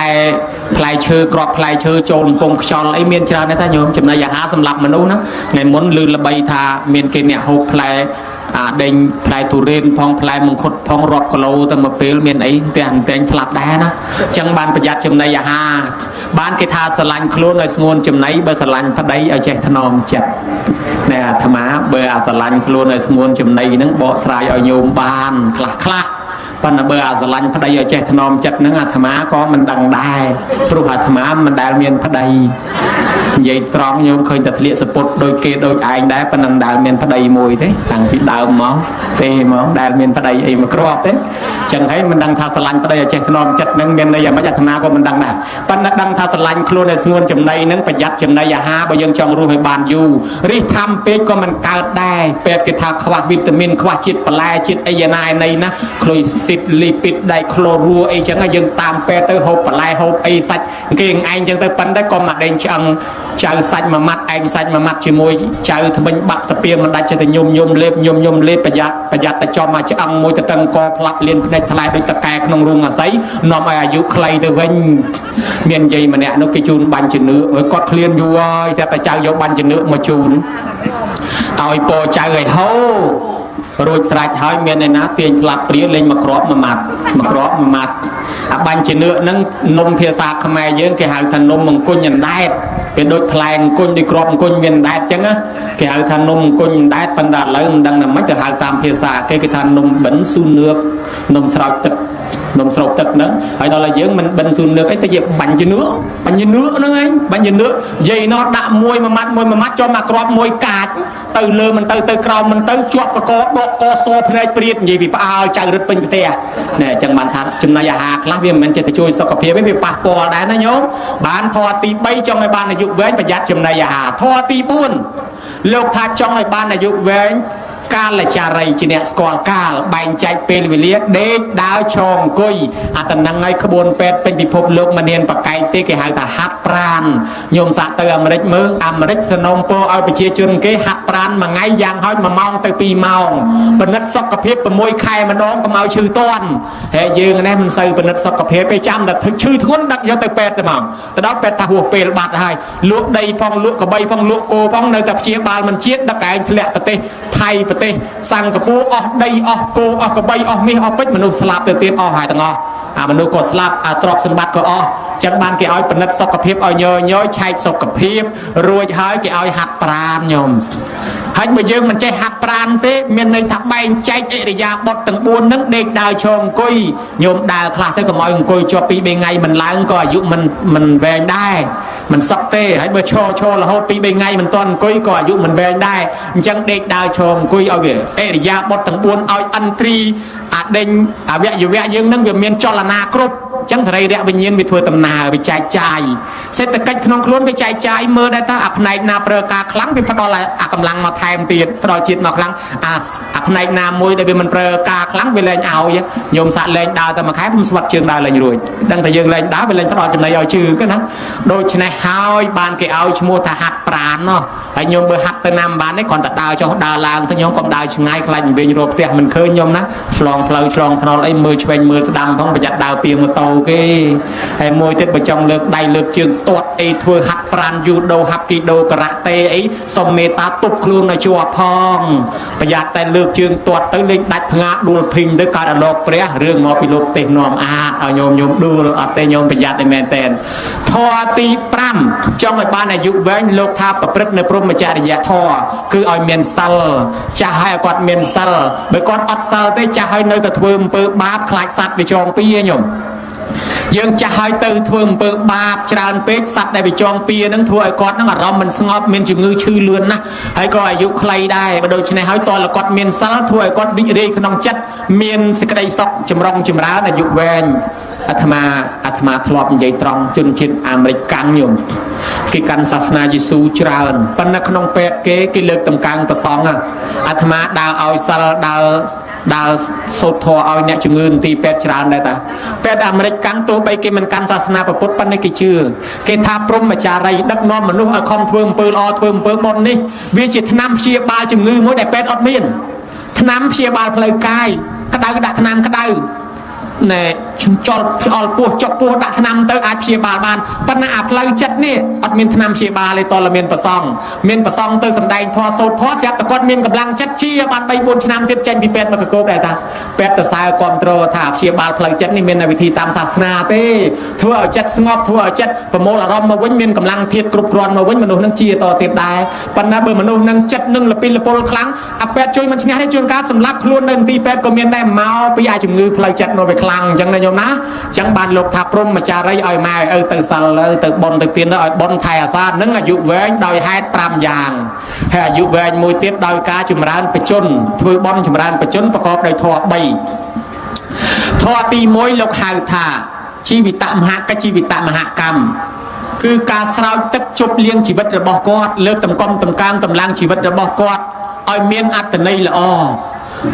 លែឈើក្របផ្លែឈើចូលពងខ្យល់អីមានច្រើនណាស់តាញោមចំណីអាហារសម្រាប់មនុស្សណាថ្ងៃមុនលឺល្បីថាមានគេអ្នកហូបផ្លែដេញផ្លែទុរេនផងផ្លែមង្ឃុតផងរាប់គីឡូទៅមួយពេលមានអីតែងស្លាប់ដែរណាអញ្ចឹងបានប្រយ័ត្នចំណីអាហារបានគេថាស្រឡាញ់ខ្លួនឲ្យស្ងួនចំណីបើស្រឡាញ់ប្តីឲ្យចេះថ្នមចិត្តណែអាត្មាបើស្រឡាញ់ខ្លួនឲ្យស្ងួនចំណីហ្នឹងបកស្រាយឲ្យញោមបានខ្លះ ប៉ុន្តែបើអាស្រឡាញ់ប្តីឲ្យចេះថ្នមចិត្តហ្នឹងអាត្មាក៏មិនដឹងដែរព្រោះអាត្មាមិនដែលមានប្តីនិយាយត្រង់ញោមឃើញតែធ្លាកសពុតដូចគេដូចឯងដែរប៉ុន្តែមិនដែលមានប្តីមួយទេតាំងពីដើមមកទេមកដែលមានប្តីអីមកគ្រាប់ទេចឹងហើយមិនដឹងថាស្រឡាញ់ប្តីឲ្យចេះថ្នមចិត្តហ្នឹងមានន័យយ៉ាងម៉េចអាត្មាក៏មិនដឹងដែរប៉ុន្តែដឹងថាស្រឡាញ់ខ្លួនឲ្យស្ងួនចំណីហ្នឹងប្រយ័ត្នចំណីអាហារបើយើងចង់រស់ឲ្យបានយូររិះថាំពេកក៏មិនកើតដែរពេទ្យគេថាខ្វះវីតាមីនខ្វះជាតិបន្លែជាតិអីយ៉ាងណាឯណីណាក្លូស៊ីតលីពីតដៃក្លូរូអីចឹងយើងតាមពេទ្យទៅហូបបន្លែហូបអីសាច់គេឯងចឹងទៅប៉ុន្តែក៏មកដេញឆ្អឹងចៅសាច់មួយម៉ាត់ឯងសាច់មួយម៉ាត់ជាមួយចៅថ្មិញបាក់តាពីមិនដាច់ចេះតែញុំលេបប្រយ័ត្នតែចំមកឆ្អឹងមួយទៅតឹងកផ្លាប់លៀនភ្នែកថ្លៃដូចតកែក្នុងរូងអាស័យនាំឲ្យអាយុខ្លីទៅវិញមានយាយម្នាក់នោះគេជូនបាញ់ជំនឿឲ្យគាត់ឃ្លានយូរហើយស្រាប់តែចៅយកបាញ់ជំនឿមកជូនឲ្យពោចៅឲ្យហូររួចស្រេចហើយមានឯណាទាញស្លាប់ព្រាលេងមកក្របមួយម៉ាត់អាបាញ់ជំនឿហ្នឹងនំភាសាខ្មែរយើងគេហៅថានំអង្គុញអណ្ដែតពេលដូចផ្លែអង្គុញដូចក្របអង្គុញមានអណ្ដែតចឹងណាគេហៅថានំអង្គុញអណ្ដែតប៉ុន្តែឥឡូវមិនដឹងណាម៉េចទៅហៅតាមភាសាគេថានំបិណ្ឌស៊ូនឿកនំស្រោចទឹកនំស្រូបទឹកហ្នឹងហើយដល់តែយើងមិនបិណ្ឌស៊ូនឿកអីទៅជាបាញ់ជំនឿហ្នឹងឯងបាញ់ជំនឿយាយណោះដាក់មួយម៉ាត់ចុះមកក្របមួយកាចទៅលើមិនទៅក្រោមមិនទៅជាប់កកដកកសភ្នែកព្រាតនិយាយពីផ្អើលចៅរឹតពេញប្រទេសណែអញ្ចឹងបានថាចំណីអាហារខ្លះវាមិនមែនចេះតែជួយសុខភាពទេវាប៉ះពាល់ដែរណាញោមបានធម៌ទី3ចង់ឲ្យបានអាយុវែងប្រយ័ត្នចំណីអាហារធម៌ទី4លោកថាចង់ឲ្យបានអាយុវែងកាលចារីជាអ្នកស្គាល់កាលបែងចែកពេលវេលាដេកដើរឈរអង្គុយអាតំណឹងឲ្យក្បួនពេទ្យពេញពិភពលោកមិនមានបកែកទេគេហៅថាហាត់ប្រាណញោមសាក់ទៅអាមេរិកមើលអាមេរិកសនំពោឲ្យប្រជាជនគេហាត់ប្រាណមួយថ្ងៃយ៉ាងហោច1ម៉ោងទៅ2ម៉ោងពិនិត្យសុខភាព6ខែម្ដងកុំឲ្យឈឺទាន់ហើយយើងនេះមិនសូវពិនិត្យសុខភាពទេចាំតែឈឺធ្ងន់ដឹកយកទៅពេទ្យទៅហ្មងទៅដល់ពេទ្យថាហួសពេលបាត់ហើយលក់ដីផងលក់កបីផងលក់គោផងនៅតែព្យាបាលមិនជាតិដឹកឯងធ្លាក់ប្រទេសថៃប្រទេសសង្កពូអស់ដីអស់គោអស់កបីអស់មាសអស់ពេជ្រមនុស្សស្លាប់ទៅទៀតអស់ហើយទាំងអស់អាមនុស្សក៏ស្លាប់អាទ្រព្យសម្បត្តិក៏អស់ចឹងបានគេឲ្យពិនិត្យសុខភាពឲ្យញយឆែកសុខភាពរួចហើយគេឲ្យហាត់ប្រាណញោមហើយបើយើងមិនចេះហាត់ប្រាណទេមានន័យថាបែងចែកអិរិយាបថទាំង4ហ្នឹងដេកដើរឈរអង្គុយញោមដើរខ្លះទៅកុំឲ្យអង្គុយជាប់2-3ថ្ងៃមិនឡើងក៏អាយុមិនវែងដែរមិនសុខទេហើយបើឈររហូត2-3ថ្ងៃមិនទាន់អង្គុយក៏អាយុមិនវែងដែរអញ្ចឹងដេកដើរឈរអង្គុយឲ្យវាអិរិយាបថទាំង4ឲ្យអន្ត្រីអាដេញអវយវៈយើងនឹងវាមានចលនាគ្រប់ចឹងសរីរៈវិញ្ញាណវាធ្វើដំណើរវាចែកចាយសេដ្ឋកិច្ចក្នុងខ្លួនវាចែកចាយមើលដែរតើអាផ្នែកណាប្រើការខ្លាំងវាផ្ដល់អាកម្លាំងមកថែមទៀតផ្ដល់ជាតិមកខ្លាំងអាផ្នែកណាមួយដែលវាមិនប្រើការខ្លាំងវាលែងឲ្យញោមសាក់លែងដើរតែមួយខែខ្ញុំស្វាត់ជើងដើរលែងរួចដឹងតែយើងលែងដើរវាលែងផ្ដល់ចំណីឲ្យជឿគេណាដូច្នេះហើយបានគេឲ្យឈ្មោះថាហាត់ប្រាណណោះហើយញោមបើហាត់ទៅណាមិនបានទេគ្រាន់តែដើរចុះដើរឡើងទៅញោមកុំដើរឆ្ងាយខ្លាចវិញរកផ្ទះមិនឃើញញោមណាឆ្លងផ្លូវឆ្លងថ្នល់អីមើលឆ្វេងមើលស្ដាំផងប្រយ័ត្នដើរពីម៉ូតូគេហើយមួយទៀតបើចង់លើកដៃលើកជើងទាត់អីធ្វើហាត់ប្រាណយូដូហាត់គីដូការ៉ាតេអីសុំមេត្តាទប់ខ្លួនឲ្យជាប់ផងប្រយ័ត្នតែលើកជើងទាត់ទៅលេងដាច់ផ្ងាដួលភីងទៅកើតអលោកព្រះរឿងមកពីលោកទេសនាំអាតឲ្យញោមដួលអត់ទេញោមប្រយ័ត្នតែមែនតែនធម៌ទី5ចង់ឲ្យបានអាយុវែងលោកថាប្រព្រឹត្តនៅព្រហ្មចរិយធម៌គឺឲ្យមានសិលចាស់ឲ្យគាត់មានសិលបើគាត់អត់សិលទេចាស់ឲ្យនៅតែធ្វើអំពើបាបខ្លាចសត្វវាចងពៀញោមយើងចាស់ឲ្យទៅធ្វើអំពើបាបច្រើនពេកសត្វដែលវាចងពៀនឹងធ្វើឲ្យគាត់នឹងអារម្មណ៍មិនស្ងប់មានជំងឺឈឺលឿនណាស់ហើយក៏អាយុខ្លីដែរបើដូច្នេះហើយតើគាត់មានសិលធ្វើឲ្យគាត់រីករាយក្នុងចិត្តមានសេចក្តីសុខចម្រុងចម្រើនអាយុវែងអាត្មាធ្លាប់និយាយត្រង់ជនជាតិអាមេរិកកាំងញោមគេកាន់សាសនាយេស៊ូច្រើនប៉ុន្តែក្នុងពេទ្យគេលើកតម្កើងប្រសងអាត្មាដើរឲ្យសិលដើរសូត្រធម៌ឲ្យអ្នកជំងឺទីពេទ្យច្រើនដែរតាពេទ្យអាមេរិកកាំងទោះបីគេមិនកាន់សាសនាពុទ្ធប៉ុន្តែគេជឿគេថាព្រហ្មចារីដឹកនាំមនុស្សឲ្យខំធ្វើអំពើល្អធ្វើអំពើបុណ្យនេះវាជាថ្នាំព្យាបាលជំងឺមួយដែលពេទ្យអត់មានថ្នាំព្យាបាលផ្លូវកាយក្តៅដាក់ថ្នាំក្តៅណែ ចលឆ្អល់ពោះចុកពោះដាក់ថ្នាំទៅអាចព្យាបាលបានប៉ុន្តែអាផ្លូវចិត្តនេះអត់មានថ្នាំព្យាបាលទេតើមានប្រសងទៅសម្ដែងធម៌សូត្រធម៌ស្រាប់តែគាត់មានកម្លាំងចិត្តជាបាន3 4ឆ្នាំទៀតចេញពីពេទ្យមកកកោបដែរតាពេទ្យទៅសើគ្រប់គ្រងថាព្យាបាលផ្លូវចិត្តនេះមានវិធីតាមសាសនាទេធ្វើឲ្យចិត្តស្ងប់ធ្វើឲ្យចិត្តប្រមូលអារម្មណ៍មកវិញមានកម្លាំងធាតុគ្រប់គ្រាន់មកវិញមនុស្សនឹងជាតទៀតដែរប៉ុន្តែបើមនុស្សនឹងចិត្តនឹងលពីលពលខ្លាំងអាពេទ្យជួយមិនឈ្នះទេជួនកាលសម្លាប់ខ្លួននៅទីពេទ្យក៏មានដែរមកពីអាជំងឺផ្លូវចិត្តនៅវាខ្លាំងអញ្ចឹងណាញោមណាអញ្ចឹងបានលោកថាព្រមចារីឲ្យម៉ែឲ្យទៅសិលទៅបន់ទៅទៀនឲ្យបន់ថែអាសានឹងអាយុវែងដោយហេតុ5យ៉ាងហើយអាយុវែងមួយទៀតដោយការចម្រើនបច្ចុប្បន្នធ្វើបន់ចម្រើនបច្ចុប្បន្នប្រកបដោយធម៌3ធម៌ទី1លោកហៅថាជីវិតមហកិច្ចជីវិតមហកម្មគឺការស្រោចទឹកជប់លៀងជីវិតរបស់គាត់លើកតម្កុំតម្កើងកម្លាំងជីវិតរបស់គាត់ឲ្យមានអត្តន័យល្អ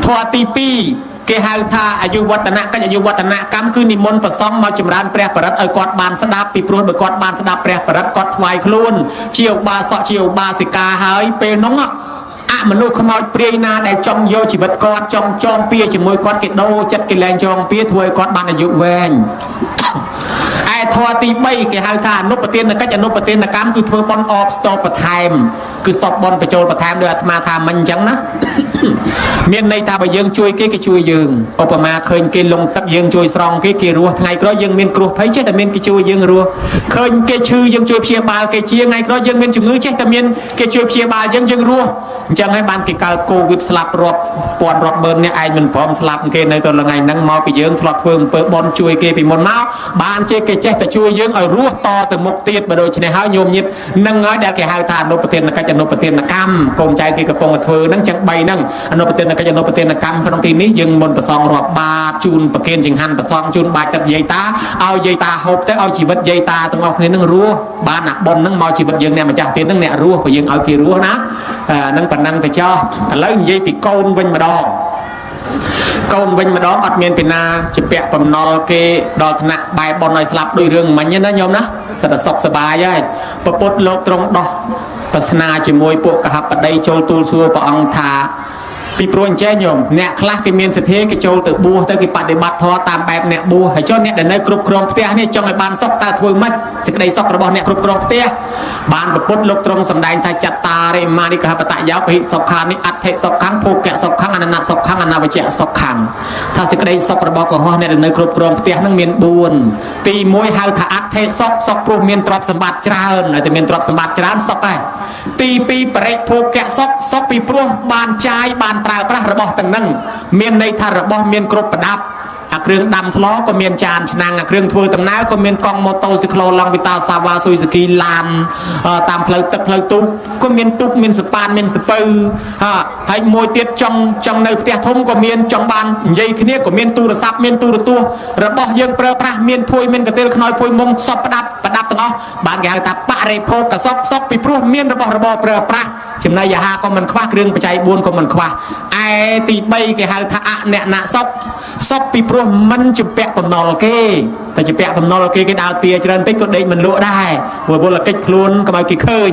ធម៌ទី2គេហៅថាអាយុវឌ្ឍនកិច្ចអាយុវឌ្ឍនកម្មគឺនិមន្តប្រសងមកចម្រើនព្រះបរិត្តឲ្យគាត់បានស្ដាប់ពីព្រោះបើគាត់បានស្ដាប់ព្រះបរិត្តគាត់ថ្វាយខ្លួនជាឧបាសកជាឧបាសិកាហើយពេលនោះអមនុស្សខ្មោចព្រាយណាដែលចង់យកជីវិតគាត់ចង់ចងពៀជាមួយគាត់គេដូរចិត្តគេលែងចងពៀធ្វើឲ្យគាត់បានអាយុវែងឯធម៌ទី3គេហៅថាអនុបទានកិច្ចអនុបទានកម្មគឺធ្វើបន់អបស្ទបបន្ថែមគឺសពបន់បញ្ចូលបន្ថែមដោយអាត្មាថាមិញអញ្ចឹងណាមានន័យថាបើយើងជួយគេជួយយើងឧបមាឃើញគេលងទឹកយើងជួយស្រង់គេរស់ថ្ងៃក្រោយយើងមានគ្រោះភ័យចេះតែមានគេជួយយើងរស់ឃើញគេឈឺយើងជួយព្យាបាលគេជាថ្ងៃក្រោយយើងមានជំងឺចេះតែមានគេជួយព្យាបាលយើងរស់អញ្ចឹងហើយបានគេកើតកូវីដស្លាប់រាប់ពាន់រាប់ម៉ឺននាក់ឯងមិនព្រមស្លាប់គេនៅទៅថ្ងៃហ្នឹងមកពីយើងធ្លាប់ធ្វើអំពើបន់ជួយគេពីមុនមកបានជាគេចេះតែជួយយើងឲ្យរស់តទៅមុខទៀតបើដូច្នេះហើយញោមញាតិនឹងហើយដែលគេហៅថាអនុបទានកិច្ចអនុបទានកម្មកូនចៅគេកំពុងតែធ្វើហ្នឹងចឹង3ហ្នឹងអនុបទានកិច្ចអនុបទានកម្មក្នុងទីនេះយើងមុនប្រសងរាប់បាតជូនប្រគិនចង្ហាន់ប្រសងជូនបាច់ទឹកយាយតាឲ្យយាយតាហូបទៅឲ្យជីវិតយាយតាទាំងអស់គ្នានឹងរស់បានអាប៉ុនហ្នឹងមកជីវិតយើងអ្នកម្ចាស់ទៀតហ្នឹងអ្នករស់បើយើងឲ្យគេរស់ណាហ្នឹងប៉ុណ្ណឹងទៅចោះឥឡូវនិយាយពីកូនវិញម្ដងអត់មានពីណាជាពាក់បំណុលគេដល់ថ្នាក់បែបបនឲ្យស្លាប់ដោយរឿងមិញណាញោមណាសិតតែសុខសប្បាយហើយពពុទ្ធលោកទ្រង់ដោះប្រស្នាជាមួយពួកកហបតីចូលទូលសួរព្រះអង្គថាពីព្រោះអញ្ចឹងញោមអ្នកខ្លះគេមានសទ្ធាគេចូលទៅបួសទៅគេបដិបត្តិធម៌តាមបែបអ្នកបួសហើយចុះអ្នកដែលនៅគ្រប់គ្រងផ្ទះនេះចង់ឲ្យបានសុខតើធ្វើម៉េចសេចក្តីសុខរបស់អ្នកគ្រប់គ្រងផ្ទះបានពុទ្ធលោកទ្រង់សម្ដែងថាចត្តារិមានិកហបតយោពិសុខានិអដ្ឋិសុខੰភោគៈសុខੰអនន្តសុខੰអនវជ្ជៈសុខੰថាសេចក្តីសុខរបស់កុហកអ្នកដែលនៅគ្រប់គ្រងផ្ទះនឹងមាន4ទី1ហៅថាអដ្ឋិសុខព្រោះមានទ្រព្យសម្បត្តិច្រើនហើយតែមានទ្រព្យសម្បត្តិច្រើនសុខហើយទី2បរិភោគៈសុខពីព្រោះបានចាយបានប្រើប្រាស់របស់ទាំងហ្នឹងមានន័យថារបស់មានគ្រប់ប្រដាប់អាគ្រឿងដាំស្លក៏មានចានឆ្នាំងអាគ្រឿងធ្វើដំណើរក៏មានកង់ម៉ូតូស៊ីក្លូឡង់វីតាសាវ៉ាស៊ុយស៊ូគីឡានតាមផ្លូវទឹកផ្លូវទូកក៏មានទូកមានសប៉ានមានសពៅហើយមួយទៀតចង់នៅផ្ទះធំក៏មានចង់បាននិយាយគ្នាក៏មានទូរស័ព្ទមានទូរទស្សន៍របស់យើងប្រើប្រាស់មានភួយមានកន្ទេលខ្នើយភួយមុងសពប្រដាប់ទាំងអស់បានគេហៅថាបរិភោគកសុខពីព្រោះមានរបស់របរប្រើប្រាស់ចំណីអាហារក៏មិនខ្វះគ្រឿងបច្ច័យ4ក៏មិនខ្វះឯទី3គេហៅថាអអ្នកណសុខពីព្រោះមិនជំពាក់បំណុលគេតែជំពាក់បំណុលគេដើរទាច្រើនពេកក៏ដេកមិនលក់ដែរព្រោះវល់កិច្ចខ្លួនកុំឲ្យគេឃើញ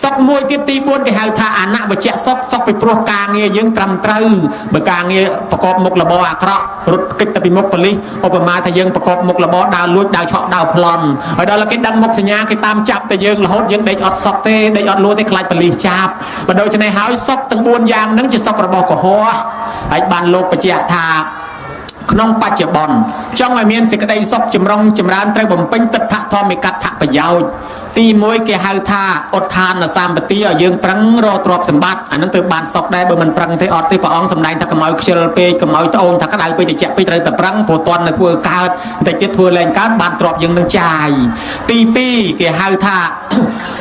សុខមួយទៀតទី4គេហៅថាអនវជ្ជៈសុខពីព្រោះការងារយើងត្រឹមត្រូវបើការងារប្រកបមុខរបរអាក្រក់រត់កិច្ចទៅពីមុខប៉ូលីសឧបមាថាយើងប្រកបមុខរបរដើរលួចដើរឆក់ដើរប្លន់ហើយដល់គេដឹងមុខសញ្ញាគេតាមចាប់តែយើងរហូតយើងដេកអត់សុខទេដេកអត់លួចទេខ្លាចប៉ូលីសចាប់បើដូច្នេះហើយសុខទាំង4យ៉ាងហ្នឹងជាសុខរបស់កុហកហើយបានលោកបញ្ជាក់ថាក្នុងបច្ចុប្បន្នចង់ឲ្យមានសេចក្តីសុខចម្រុងចម្រើនត្រូវបំពេញទិដ្ឋធម្មិកដ្ឋប្រយោជន៍ទី1គេហៅថាឧទ្ធានសម្បត្តិឲ្យយើងប្រឹងរកទ្រព្យសម្បត្តិអានឹងទៅបានសុខដែរបើមិនប្រឹងទេអត់ទេព្រះអង្គសម្ដែងថាកុំឲ្យខ្ជិលពេកកុំឲ្យត្អូញថាក្តៅពេកតិចពេកត្រូវតែប្រឹងព្រោះតន់នៅធ្វើកើតបន្តិចទៀតធ្វើលែងកើតបានទ្រព្យយើងនឹងចាយទី2គេហៅថា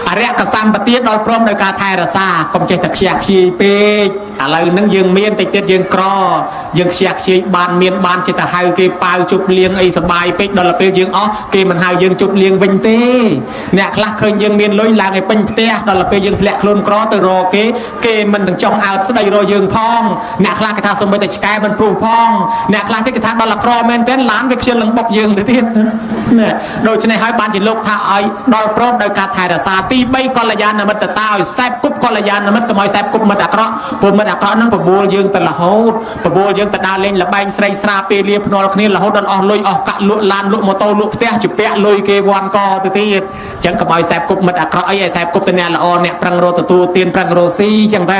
អរិយកសម្បត្តិដល់ព្រមដោយការថែរក្សាកុំចេះតែខ្ជះខ្ជាយពេកឥឡូវហ្នឹងយើងមានតិចទៀតយើងក្រយើងខ្ជះខ្ជាយបានមានបានចេះតែហៅគេប៉ាវជប់លៀងអីសបាយពេកដល់ពេលយើងអស់គេមិនហៅយើងជប់លៀងវិញទេអ្នកខ្លះឃើញយើងមានលុយឡើងឲ្យពេញផ្ទះដល់ពេលយើងធ្លាក់ខ្លួនក្រទៅរកគេមិនទាំងចង់អើតស្ដីរកយើងផងអ្នកខ្លះគេថាសូម្បីតែឆ្កែមិនព្រុសផងអ្នកខ្លះទៀតគេថាដល់ក្រមែនទែនឡានវាខ្ជិលនឹងបុកយើងទៅទៀតដូច្នេះហើយបានជាលោកថាឲ្យដល់ព្រមដោយការថែរក្សាទី3កល្យាណមិត្តតាឲ្យសែបគប់កល្យាណមិត្តកុំឲ្យសែបគប់មិត្តអាក្រក់ព្រោះមិត្ត អាក្រក់ហ្នឹងបបួលយើងទៅរហូតបបួលយើងទៅដើរលេងលបែងស្រីស្រាពេលលាភ្នាល់គ្នារហូតដល់អស់លុយអស់កាក់លក់ឡានលក់ម៉ូតូលក់ផ្ទះជពាក់លុយគេវាន់កទៅទៀតអញ្ចឹងកុំឲ្យសែបគប់មិត្តអាក្រក់អីឲ្យសែបគប់ទៅអ្នកល្អអ្នកប្រឹងរកទទួលទានប្រឹងរកស៊ីអញ្ចឹងទៅ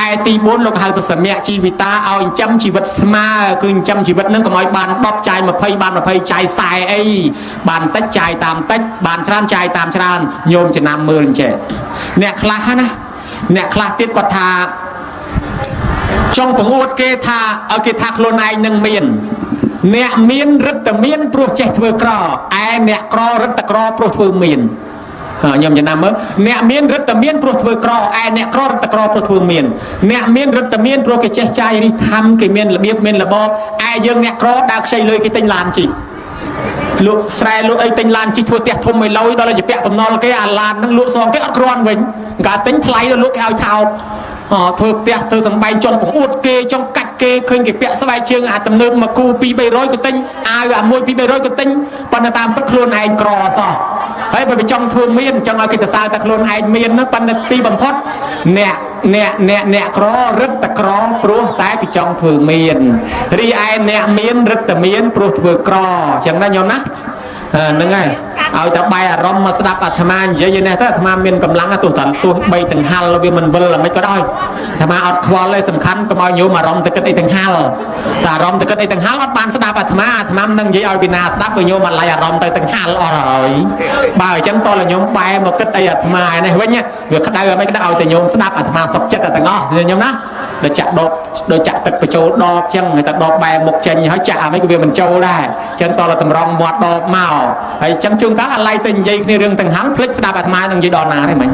ឯទី4លោកហៅទៅសមៈជីវិតាឲ្យចិញ្ចឹមជីវិតស្មើគឺចិញ្ចឹមជីវិតហ្នឹងកុំឲ្យបាន10ចាយ20បាន20ចាយ40អីបានតិចចាយតាមតិចបានច្រើនចាយតាមច្រើនញោមចំណាំមើលអញ្ចេះអ្នកខ្លះណាអ្នកខ្លះទៀតគាត់ថាចង់បង្អួតគេថាឲ្យគេថាខ្លួនឯងនឹងមានអ្នកមានរឹតតែមានព្រោះចេះធ្វើក្រឯអ្នកក្ររឹតតែក្រព្រោះធ្វើមានខ្ញុំចំណាំមើលអ្នកមានរឹតតែមានព្រោះធ្វើក្រឯអ្នកក្ររឹតតែក្រព្រោះធ្វើមានអ្នកមានរឹតតែមានព្រោះគេចេះចាយរិះខំគេមានរបៀបមានរបបឯយើងអ្នកក្រដើរខ្ចីលុយគេទិញឡានជីលក់ស្រែលក់អីទិញឡានជីធ្វើផ្ទះធំឲ្យលុយដល់តែពាក់បំណុលគេអាឡានហ្នឹងលក់សងគេអត់គ្រាន់វិញកាលទិញថ្លៃដល់លក់គេឲ្យថោកធ្វើផ្ទះធ្វើសំបែងចង់បង្អួតគេចង់កាច់គេឃើញគេពាក់ស្បែកជើងអាទំនើបមកគូ2-300ក៏ទិញអាវអាមួយ2-300ក៏ទិញប៉ុន្តែតាមពិតខ្លួនឯងក្រសោះហើយបើចង់ធ្វើមានចង់ឲ្យគេទៅសើតែខ្លួនឯងមានណាប៉ុន្តែទីបំផុតអ្នកក្ររឹតតែក្រព្រោះតែគេចង់ធ្វើមានរីឯអ្នកមានរឹតតែមានព្រោះធ្វើក្រអញ្ចឹងណាញោមណាហ្នឹងហើយឲ្យតែបាយអារម្មណ៍មកស្ដាប់អាត្មានិយាយនេះទៅអាត្មាមានកម្លាំងទោះបីទាំងហាល់វាមិនវិលអ្មិនក៏ដោយអាត្មាអត់ខ្វល់ទេសំខាន់កុំឲ្យញោមអារម្មណ៍ទៅគិតអីទាំងហាល់តែអារម្មណ៍ទៅគិតអីទាំងហាល់អត់បានស្ដាប់អាត្មានឹងនិយាយឲ្យពីណាស្ដាប់បើញោមអាឡ័យអារម្មណ៍ទៅទាំងហាល់អស់ហើយបើអញ្ចឹងតើញោមបែរមកគិតអីអាត្មានេះវិញវាក្តៅអ្មិនក្តៅឲ្យតែញោមស្ដាប់អាត្មាសុខចិត្តទាំងអស់ញោមណាដូចចាក់ដបដូចចាក់ទឹកបញ្ចូលដបអញ្ចឹងហើយតែដបបែរមុខចេញហើយចាក់អ្មិនក៏វាមិនចូលដែរអញ្ចឹងតើតម្រង់មាត់ដបមកហើយអញ្ចឹងជួនកាលអាឡ័យទៅនិយាយគ្នារឿងទាំងហាល់ភ្លេចស្ដាប់អាត្មានឹងនិយាយដល់ណាទេមិញ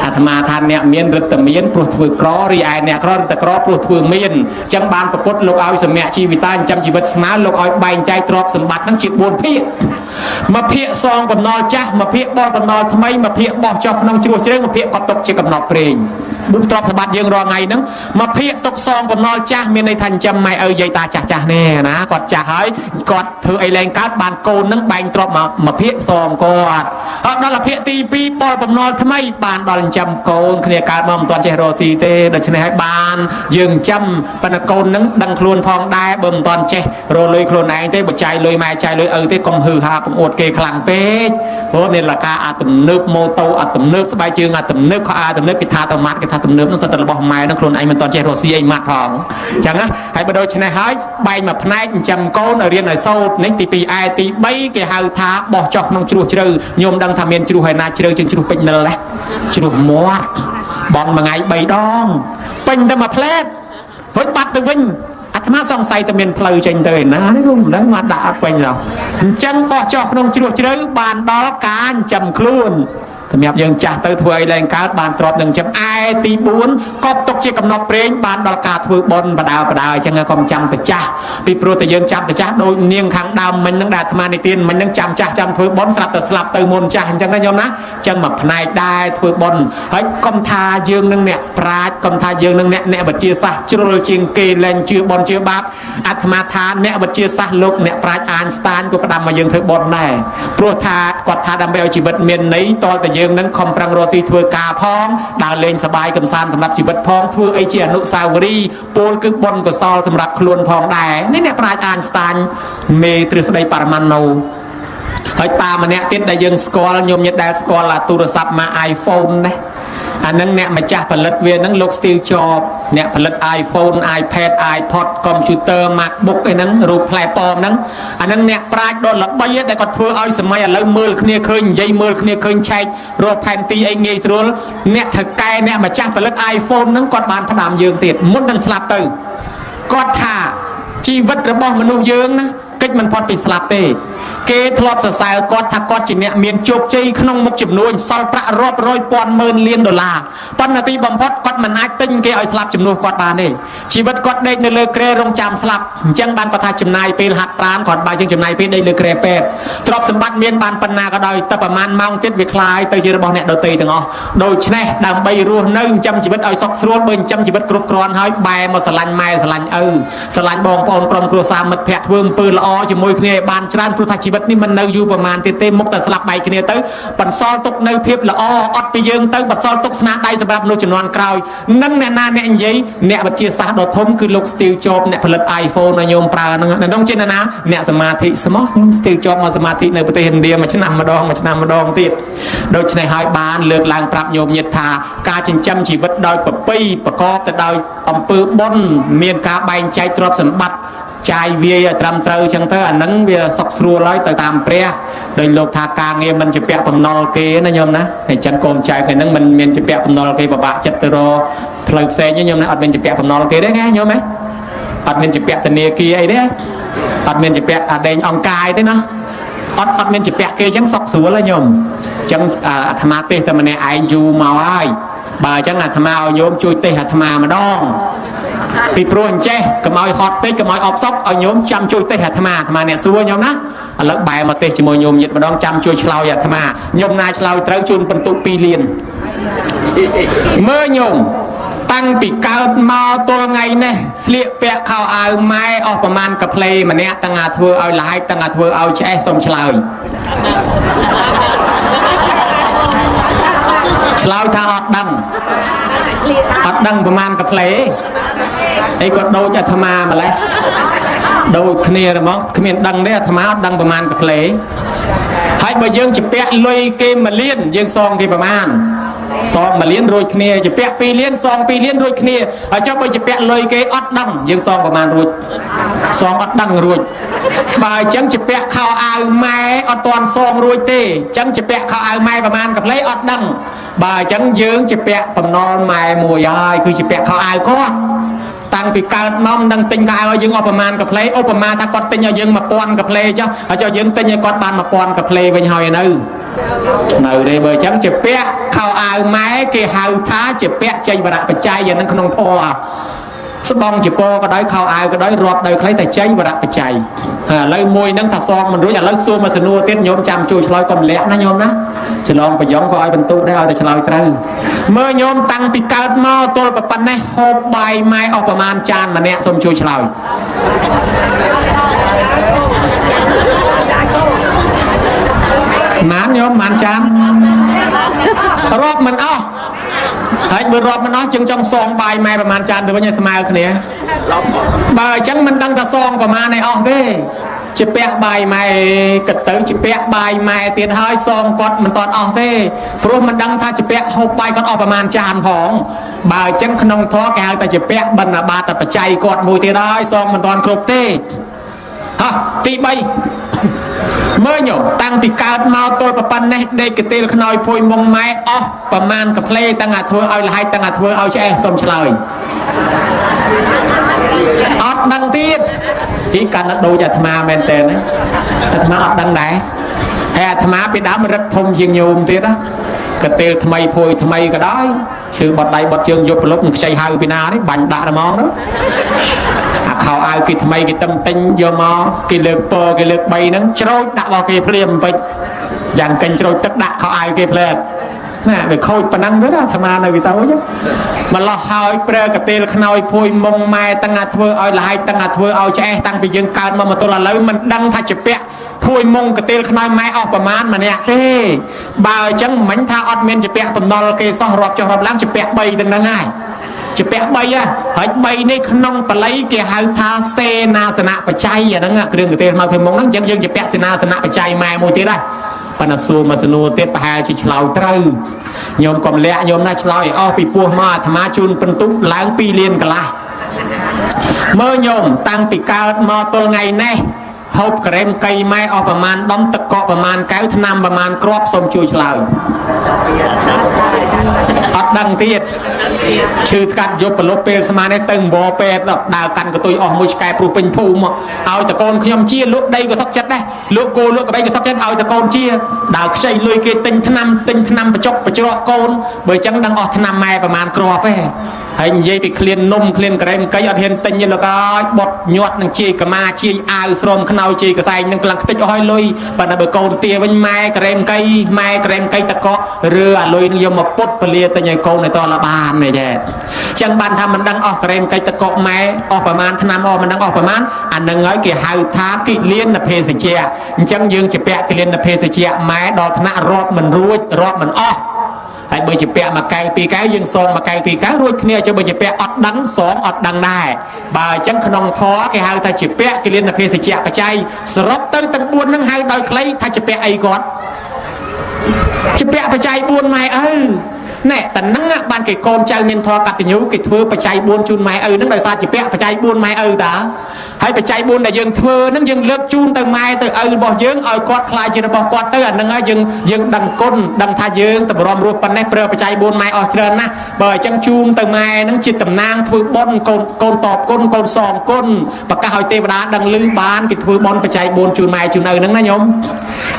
អាត្មាថាអ្នកមានរឹតតែមានព្រោះធ្វើក្ររីឯអ្នកក្ររឹតតែក្រព្រោះធ្វើមានអញ្ចឹងបានប្រពុតលោកឲ្យសមៈជីវិតាចិញ្ចឹមជីវិតស្មើលោកឲ្យបែងចែកទ្រព្យសម្បត្តិហ្នឹងជា4ភាគមួយភាគសងបំណុលចាស់មួយភាគបោះបំណុលថ្មីមួយភាគបោះចុះក្នុងជ្រោះជ្រៅមួយភាគគាត់ຕົកជាកំណត់ព្រេង4ទ្រព្យសម្បត្តិយើងរាល់ថ្ងៃហ្នឹងមួយភាគទុកសងបំណុលចាស់មានន័យថាចិញ្ចឹមម៉ែឪយាយតាចាស់នេះណាគាត់ចាស់ហើយគាត់ធ្វើអីលែងកើតបានកូនហ្នឹងបែងទ្រព្យមួយភាគសងគាត់ហើយដល់ភាគទី2បលបំណុលថ្មីបានដល់ចិញ្ចឹមកូនគ្នាកើតមកមិនទាន់ចេះរកស៊ីទេដូច្នេះហើយបានយើងចិញ្ចឹមប៉ុន្តែកូនហ្នឹងដឹងខ្លួនផងដែរបើមិនទាន់ចេះរកលុយខ្លួនឯងទេបើចាយលុយម៉ែចាយលុយឪទេកុំហឺហាបង្អួតគេខ្លាំងពេកព្រោះនេះលកាអាទំនើបម៉ូតូអាទំនើបស្បែកជើងអាទំនើបខោអាទំនើបគេថាទៅម៉ាត់គេថាទំនើបហ្នឹងទៅរបស់ម៉ែហ្នឹងខ្លួនឯងមិនទាន់ចេះរកស៊ីអីម៉ាត់ផងអញ្ចឹងណាហើយបើដូច្នេះហើយបែងមួយផ្នែកចិញ្ចឹមកូនឲ្យរៀនឲ្យសូត្រនេះទី2ឯទី3គេហៅថាបោះចុះក្នុងជ្រោះជ្រៅញោមដឹងថាមានជ្រោះហើយណាជ្រៅជាងជ្រោះពេជ្រនិលណាជ្រោះមាត់បងមួយថ្ងៃ3ដងពេញតែមួយផ្លែតរួចបាត់ទៅវិញអាត្មាសង្ស័យតែមានផ្លូវចេញទៅឯណានេះខ្ញុំមិនដឹងមកដាក់អត់ពេញទេអញ្ចឹងបោះចុះក្នុងជ្រោះជ្រៅបានដល់ការចិញ្ចឹមខ្លួនសម្រាប់យើងចាស់ទៅធ្វើអីឡើងកើតបានទ្រព្យនឹងចំឯទី4កប់ទុកជាកំណត់ព្រេងបានដល់ការធ្វើបុណ្យបដាអញ្ចឹងកុំចាំទៅចាស់ពីព្រោះតែយើងចាំទៅចាស់ដូចនាងខាងដើមមិញហ្នឹងដែលអាត្មានិទានមិញហ្នឹងចាំចាស់ចាំធ្វើបុណ្យស្រាប់តែស្លាប់ទៅមុនចាស់អញ្ចឹងណាញោមណាអញ្ចឹងមកផ្នែកដែរធ្វើបុណ្យហើយកុំថាយើងនឹងអ្នកប្រាជ្ញកុំថាយើងនឹងអ្នកវិទ្យាសាស្ត្រជ្រុលជាងគេលែងជឿបុណ្យជឿបាបអាត្មាថាអ្នកវិទ្យាសាស្ត្រលោកអ្នកប្រាជ្ញអានស្តាញក៏ផ្ដាំមកយើងធ្វើបុណ្យដែរព្រោះថាគាត់ថាដើម្បីឲ្យជីវិតមានន័យតលតែយើងនឹងខំប្រឹងរកស៊ីធ្វើការផងដើរលេងសប្បាយកំសាន្តសម្រាប់ជីវិតផងធ្វើអីជាអនុស្សាវរីយ៍ពោលគឺបុណ្យកុសលសម្រាប់ខ្លួនផងដែរនេះអ្នកប្រាជ្ញអានស្តាញមេទ្រឹស្ដីបរមណូហើយតាមម្នាក់ទៀតដែលយើងស្គាល់ញោមញាតិដែលស្គាល់ទូរស័ព្ទមក iPhone ណាអានឹងអ្នកម្ចាស់ផលិតវានឹងលោក Steve Jobs អ្នកផលិត iPhone iPad iPod computer MacBook អីហ្នឹងរូបផ្លែប៉ោមហ្នឹងអានឹងអ្នកប្រាជ្ញដ៏ល្បីដែលគាត់ធ្វើឲ្យសម័យឥឡូវមើលគ្នាឃើញនិយាយមើលគ្នាឃើញឆែករកផែនទីអីងាយស្រួលអ្នកថៅកែអ្នកម្ចាស់ផលិត iPhone ហ្នឹងគាត់បានផ្ដាំយើងទៀតមុននឹងស្លាប់ទៅគាត់ថាជីវិតរបស់មនុស្សយើងណាកិច្ចមិនផុតពីស្លាប់ទេគេធ្លាប់សរសើរគាត់ថាគាត់ជាអ្នកមានជោគជ័យក្នុងមុខចំនួនសល់ប្រាក់រាប់រយពាន់ម៉ឺនលានដុល្លារប៉ុន្តែទីបំផុតគាត់មិនអាចទិញគេឲ្យស្លាប់ជំនួសគាត់បានទេជីវិតគាត់ដេកនៅលើគ្រែរងចាំស្លាប់អញ្ចឹងបានគាត់ថាចំណាយពេលហាត់ប្រាណគាត់បើជាងចំណាយពេលដេកលើគ្រែពេទ្យទ្រព្យសម្បត្តិមានបានប៉ុណ្ណាក៏ដោយតែប្រហែលម៉ោងទៀតវាคล้ายទៅជារបស់អ្នកដទៃទាំងអស់ដូច្នេះដើម្បីរស់នៅចិញ្ចឹមជីវិតឲ្យសុខស្រួលបើចិញ្ចឹមជីវិតគ្រប់គ្រាន់ហើយបែរមកស្រឡាញ់ម៉ែស្រឡាញ់ឪស្រឡាញ់បងប្អូនក្រុមគ្រួសារមិត្តភ័ក្តិធ្វើអំពើល្អជាមួយគ្នាឲ្យបានច្រើនព្រោះថាជី វិតនេះមិននៅយូរប្រមាណទៀតទេមុខតែស្លាប់បែកគ្នាទៅបន្សល់ទុកនៅភាពល្អអត់ពីយើងទៅបន្សល់ទុកស្នាដៃសម្រាប់មនុស្សជំនាន់ក្រោយនឹងអ្នកណាអ្នកនិយាយអ្នកវិទ្យាសាស្ត្រដ៏ធំគឺលោក Steve Jobs អ្នកផលិត iPhone ឲ្យញោមប្រើហ្នឹងក្នុងជាណាអ្នកសមាធិស្មោះខ្ញុំ Steve Jobs មកសមាធិនៅប្រទេសឥណ្ឌាមួយឆ្នាំម្ដងទៀតដូច្នេះហើយបានលើកឡើងប្រាប់ញោមញាតិថាការចិញ្ចឹមជីវិតដោយប្រពៃប្រកបទៅដោយអំពើបុណ្យមានការបែងចែកទ្រព្យសម្បត្តិចាយវាយឲ្យត្រឹមត្រូវអញ្ចឹងទៅអាហ្នឹងវាសុខស្រួលហើយទៅតាមព្រះដោយលោកថាការងារមិនជាពាក់បំណុលគេណាញោមណាអញ្ចឹងកូនចៅគេហ្នឹងមិនមានជាពាក់បំណុលគេពិបាកចិត្តទៅរកផ្លូវផ្សេងទេញោមណាអត់មានជាពាក់បំណុលគេទេណាញោមណាអត់មានជាពាក់ធនាគារអីទេអត់មានជាពាក់អាដេញអង្គការទេណាអត់មានជាពាក់គេអញ្ចឹងសុខស្រួលហើយញោមអញ្ចឹងអាត្មាទេសតែម្នាក់ឯងយូរមកហើយបើអញ្ចឹងអាត្មាឲ្យញោមជួយទេសអាត្មាម្ដងពីព្រោះអញ្ចេះកុំឲ្យហត់ពេកកុំឲ្យអបសពឲ្យញោមចាំជួយទេសអាត្មាអ្នកសួរញោមណាឥឡូវបែរមកទេសជាមួយញោមញាតិម្ដងចាំជួយឆ្លើយអាត្មាញោមណាឆ្លើយត្រូវជូនបន្ទុក2លានមើលញោមតាំងពីកើតមកទល់ថ្ងៃនេះស្លៀកពាក់ខោអាវម៉ែអស់ប្រមាណកាផ្លេម្នាក់តាំងអាធ្វើឲ្យឡាយតាំងអាធ្វើឲ្យឆ្អេះសុំឆ្លើយឆ្លើយថាអត់ដឹងប្រមាណកាផ្លេអីក៏ដូចអាត្មាម្លេះដូចគ្នាហ្មងគ្មានដឹងទេអាត្មាអត់ដឹងប្រមាណកាផ្លេហើយបើយើងជពាក់លុយគេ1លានយើងសងគេប្រមាណសង1លានរួចគ្នាជពាក់2លានសង2លានរួចគ្នាហើយចុះបើជពាក់លុយគេអត់ដឹងយើងសងប្រមាណរួចសងអត់ដឹងរួចបើអញ្ចឹងជពាក់ខោអាវម៉ែអត់ទាន់សងរួចទេអញ្ចឹងជពាក់ខោអាវម៉ែប្រមាណកាផ្លេអត់ដឹងបើអញ្ចឹងយើងជពាក់បំណុលម៉ែមួយហើយគឺជពាក់ខោអាវគាត់តាំងពីកើតមកមិនដឹងទិញខោអាវឲ្យយើងអស់ប្រមាណកាផ្លេឧបមាថាគាត់ទិញឲ្យយើង1000កាផ្លេចុះហើយចុះយើងទិញឲ្យគាត់បាន1000កាផ្លេវិញហើយនៅទេបើអញ្ចឹងជាពាក់ខោអាវម៉ែគេហៅថាជាពាក់ចៃវរៈបច្ច័យអានឹងក្នុងធម៌ស្បងជាពក៏ដោយខោអាវក៏ដោយរាប់ដោយខ្លីតែចៃវរៈបច្ច័យឥឡូវមួយហ្នឹងថាសងមិនរួចឥឡូវសួរមកសនួរទៀតញោមចាំជួយឆ្លើយកុំលាក់ណាញោមណាច្រឡំប្រយ៉ងក៏ឲ្យបន្ទុកដែរឲ្យតែឆ្លើយត្រូវមើលញោមតាំងពីកើតមកទល់ប៉ុណ្ណេះហូបបាយម៉ែអស់ប្រមាណចានម្នាក់សូមជួយឆ្លើយម៉ានញោមម៉ានចានរាប់មិនអស់ហើយបើរាប់មិនអស់ជាងចង់សងបាយម៉ែប្រមាណចានទៅវិញឲ្យស្មើគ្នាបើអញ្ចឹងមិនដឹងថាសងប្រមាណឯអស់ទេជាពាក់បាយម៉ែគិតទៅជាពាក់បាយម៉ែទៀតហើយសងគាត់មិនតាន់អស់ទេព្រោះមិនដឹងថាជាពាក់ហូបបាយគាត់អស់ប្រមាណចានផងបើអញ្ចឹងក្នុងធម៌គេហៅថាជាពាក់បិណ្ឌបាតបច្ច័យគាត់មួយទៀតហើយសងមិនតាន់គ្រប់ទេហ៎ទី3មើលញោមតាំងពីកើតមកទល់ប៉ុណ្ណេះដេកកទេលខ្នើយភួយមុងម៉ែអស់ប្រមាណកាផ្លេតាំងអាធ្វើឲ្យលហើយតាំងអាធ្វើឲ្យឆ្អេះសុំឆ្លើយអត់ដឹងទៀតពីកាន់តែដូចអាត្មាមែនតើណាអាត្មាអត់ដឹងដែរហើយអាត្មាពីដើមរឹតធំជាងញោមទៀតណាកទេលថ្មីភួយថ្មីក៏ដោយឈឺបត់ដៃបត់ជើងយកប្រឡប់នឹងខ្ចីហៅពីណានេះបាញ់ដាក់ហ្មងទៅអាខោអាវគេថ្មីគេតឹមទិញយកមកគេលើកពរគេលើក3ហ្នឹងច្រូចដាក់របស់គេភ្លាមពេចយ៉ាងកិញច្រូចទឹកដាក់ខោអាវគេភ្លាមណាវាខូចប៉ុណ្ណឹងទៅណាអាត្មានៅវីតូចឹងម្លោះហើយប្រើកទេលខ្នើយភួយមុងម៉ែតាំងអាធ្វើឲ្យលហើយតាំងអាធ្វើឲ្យឆ្អេះតាំងពីយើងកើតមកទល់ឥឡូវមិនដឹងថាជាពាក់ភួយមុងកទេលខ្នើយម៉ែអស់ប្រមាណម្នាក់ទេបើអញ្ចឹងមិញថាអត់មានជាពាក់បំណុលគេសោះរាប់ចុះរាប់ឡើងជាពាក់3ទាំងហ្នឹងហើយជាពាក់3ហើយ3នេះក្នុងបល័យគេហៅថាសេនាសនៈបច្ច័យអាហ្នឹងគ្រឿងកទេលខ្នើយភួយមុងហ្នឹងអញ្ចឹងយើងជាពាក់សេនាសនៈបច្ច័យម៉ែមួយទៀតដែរប៉ុន្តែសួរមកសនួរទៀតប្រហែលជាឆ្លើយត្រូវញោមកុំលាក់ញោមណាឆ្លើយអស់ពីពោះមកអាត្មាជូនបន្ទុកឡើង2លានកន្លះមើលញោមតាំងពីកើតមកទល់ថ្ងៃនេះហូបក្រែមកៃម៉ែអស់ប្រមាណដុំទឹកកកប្រមាណកៅថ្នាំប្រមាណគ្រាប់សូមជួយឆ្លើយអត់ដឹងទៀតឈឺស្កាត់យកប្រឡប់ពេលស្មាននេះទៅវ៉ពេតដើរកាន់កតុយអស់មួយឆ្កែព្រោះពេញភូមិមកឲ្យតកូនខ្ញុំជាលក់ដីក៏សុខចិត្តដែរលក់គោលក់ក្បីក៏សុខចិត្តឲ្យតកូនជាដើរខ្ចីលុយគេទិញថ្នាំបញ្ចុកបញ្ច្រកកូនបើអញ្ចឹងដឹងអស់ថ្នាំម៉ែប្រមាណគ្រាប់ទេហើយនិយាយពីឃ្លាននំឃ្លានក្រែមកៃអត់ហ៊ានទិញទេលោកអើយបត់ញាត់នឹងជាយកម៉ាជាយអាវស្រោមខ្នើយជាយកសែងនឹងក្លាំងខ្ទេចអស់ឲ្យលុយប៉ុន្តែបើកូនទាវិញម៉ែក្រែមកៃតកឬអាលុយនឹងយកមកពុតពលាទិញឲ្យក កូនទៅតលបាននេះចេះចឹងបានថាមិនដឹងអស់ក្រែមកិច្ចតកម៉ែអស់ប្រមាណឆ្នាំអស់មិនដឹងអស់ប្រមាណអានឹងហើយគេហៅថាគិលានភេសជ្ជៈអញ្ចឹងយើងជាពាក់គិលានភេសជ្ជៈម៉ែដល់ថ្នាក់រាប់មិនរួចរាប់មិនអស់ហើយបើជាពាក់មួយកែវពីរកែវយើងសងមួយកែវពីរកែវរួចគ្នាចុះបើជាពាក់អត់ដឹងសងអត់ដឹងដែរបើអញ្ចឹងក្នុងធម៌គេហៅថាជាពាក់គិលានភេសជ្ជៈបច្ច័យសរុបទៅទាំង4ហ្នឹងហៅដោយខ្លីថាជាពាក់អីគាត់ជាពាក់បច្ច័យ4ម៉ែឪណែតែហ្នឹងបានគេកូនចៅមានធម៌កតញ្ញូគេធ្វើបច្ច័យ4ជូនម៉ែឪហ្នឹងដោយសារជាពាក់បច្ច័យ4ម៉ែឪតាហើយបច្ច័យ4ដែលយើងធ្វើហ្នឹងយើងលើកជូនទៅម៉ែទៅឪរបស់យើងឲ្យគាត់ខ្លាចជារបស់គាត់ទៅអាហ្នឹងហើយយើងដឹងគុណដឹងថាយើងតម្រាំរស់ប៉ុណ្ណេះប្រើបច្ច័យ4ម៉ែអស់ច្រើនណាស់បើអញ្ចឹងជូនទៅម៉ែហ្នឹងជាតំណាងធ្វើបុណ្យកូនតបគុណកូនសងគុណប្រកាសឲ្យទេវតាដឹងឮបានគេធ្វើបុណ្យបច្ច័យ4ជូនម៉ែជូនឪហ្នឹងណាញោម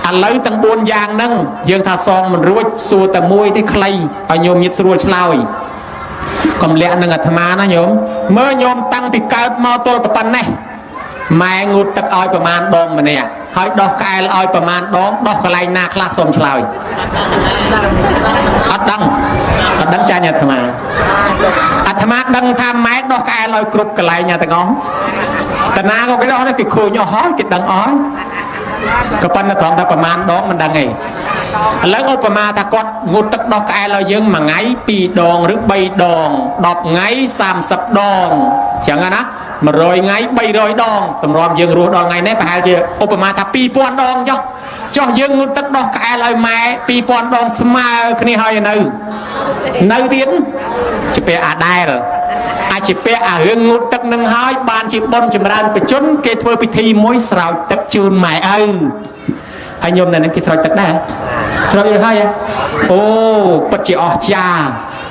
ឥឡូវទាំង4យ៉ាងហ្នឹងយើងថាសងមិនរួចសួរតែមួយទេខ្លីឲ្យញោមញាតស្រួលឆ្លើយកុំលាក់នឹងអាត្មាណាញោមមើលញោមតាំងពីកើតមកទល់ប៉ុណ្ណេះម៉ែងូតទឹកឲ្យប្រមាណដងម្នាក់ហើយដោះក្អែលឲ្យប្រមាណដងដោះកន្លែងណាខ្លះសូមឆ្លើយអត់ដឹងចាញ់អាត្មាដឹងថាម៉ែដោះក្អែលឲ្យគ្រប់កន្លែងទាំងអស់តាណាក៏គេដោះដែរគេខូចអស់ហើយគេដឹងអស់ក៏ប៉ុន្តែត្រង់ថាប្រមាណដងមិនដឹងទេឥឡូវឧបមាថាគាត់ងូតទឹកដោះក្អែលឲ្យយើងមួយថ្ងៃ2ដងឬ3ដង10ថ្ងៃ30ដងអញ្ចឹងណា100ថ្ងៃ300ដងតម្រាំយើងរស់ដល់ថ្ងៃនេះប្រហែលជាឧបមាថា2000ដងចុះយើងងូតទឹកដោះក្អែលឲ្យម៉ែ2000ដងស្មើគ្នាហើយនៅទៀតជាពាក់អាដែលអាចជាពាក់អារឿងងូតទឹកនឹងហើយបានជាបុណ្យចម្រើនបជនគេធ្វើពិធីមួយស្រោចទឹកជូនម៉ែឪហើយញោមនៅនឹងគេស្រោចទឹកដែរស្រោចឬហើយអូពិតជាអស្ចារ្យ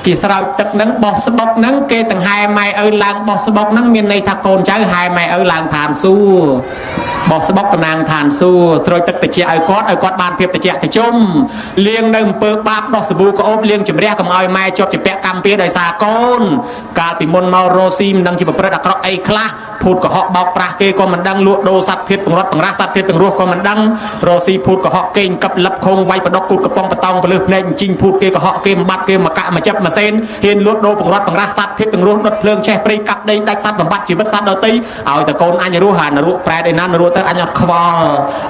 គេស្រោចទឹកហ្នឹងបោះស្បុកហ្នឹងគេទាំងហែម៉ែឪឡើងបោះស្បុកហ្នឹងមានន័យថាកូនចៅហែម៉ែឪឡើងឋានសួគ៌បោះស្បុកតំណាងឋានសួគ៌ស្រោចទឹកតិចឲ្យគាត់បានភាពតិចតិជុំលាងនៅអំពើបាបដោះសាប៊ូក្អូបលាងជំរះកុំឲ្យម៉ែជាប់ជាពាក់កម្មពៀដោយសារកូនកាលពីមុនមករស់ស៊ីមិនដឹងជាប្រព្រឹត្តអាក្រក់អីខ្លះភូតកុហកបោកប្រាស់គេក៏មិនដឹងលក់ដូរសត្វធាតុបង្រត់បង្រាស់សត្វធាតុទាំងរស់ក៏មិនដឹងរស់ស៊ីភូតកុហកគេកັບលឹបខងវាយបដកគូតកំប៉ុងបតោងពលឹះភ្នែកជីងភូតគេកុហកគេបំបត្តិគេមកកាក់មកចាប់មកសេនហ៊ានលក់ដូរបង្រត់បង្រាស់សត្វធាតុទាំងរស់ដុតភ្លើងចេះព្រៃកាប់ដីដាច់សត្វបំបត្តិជីវិតសត្វដទៃឲ្យតែកូនអញរស់ហានរស់ប្រែតឯណានរស់ទៅអញអត់ខ្វល់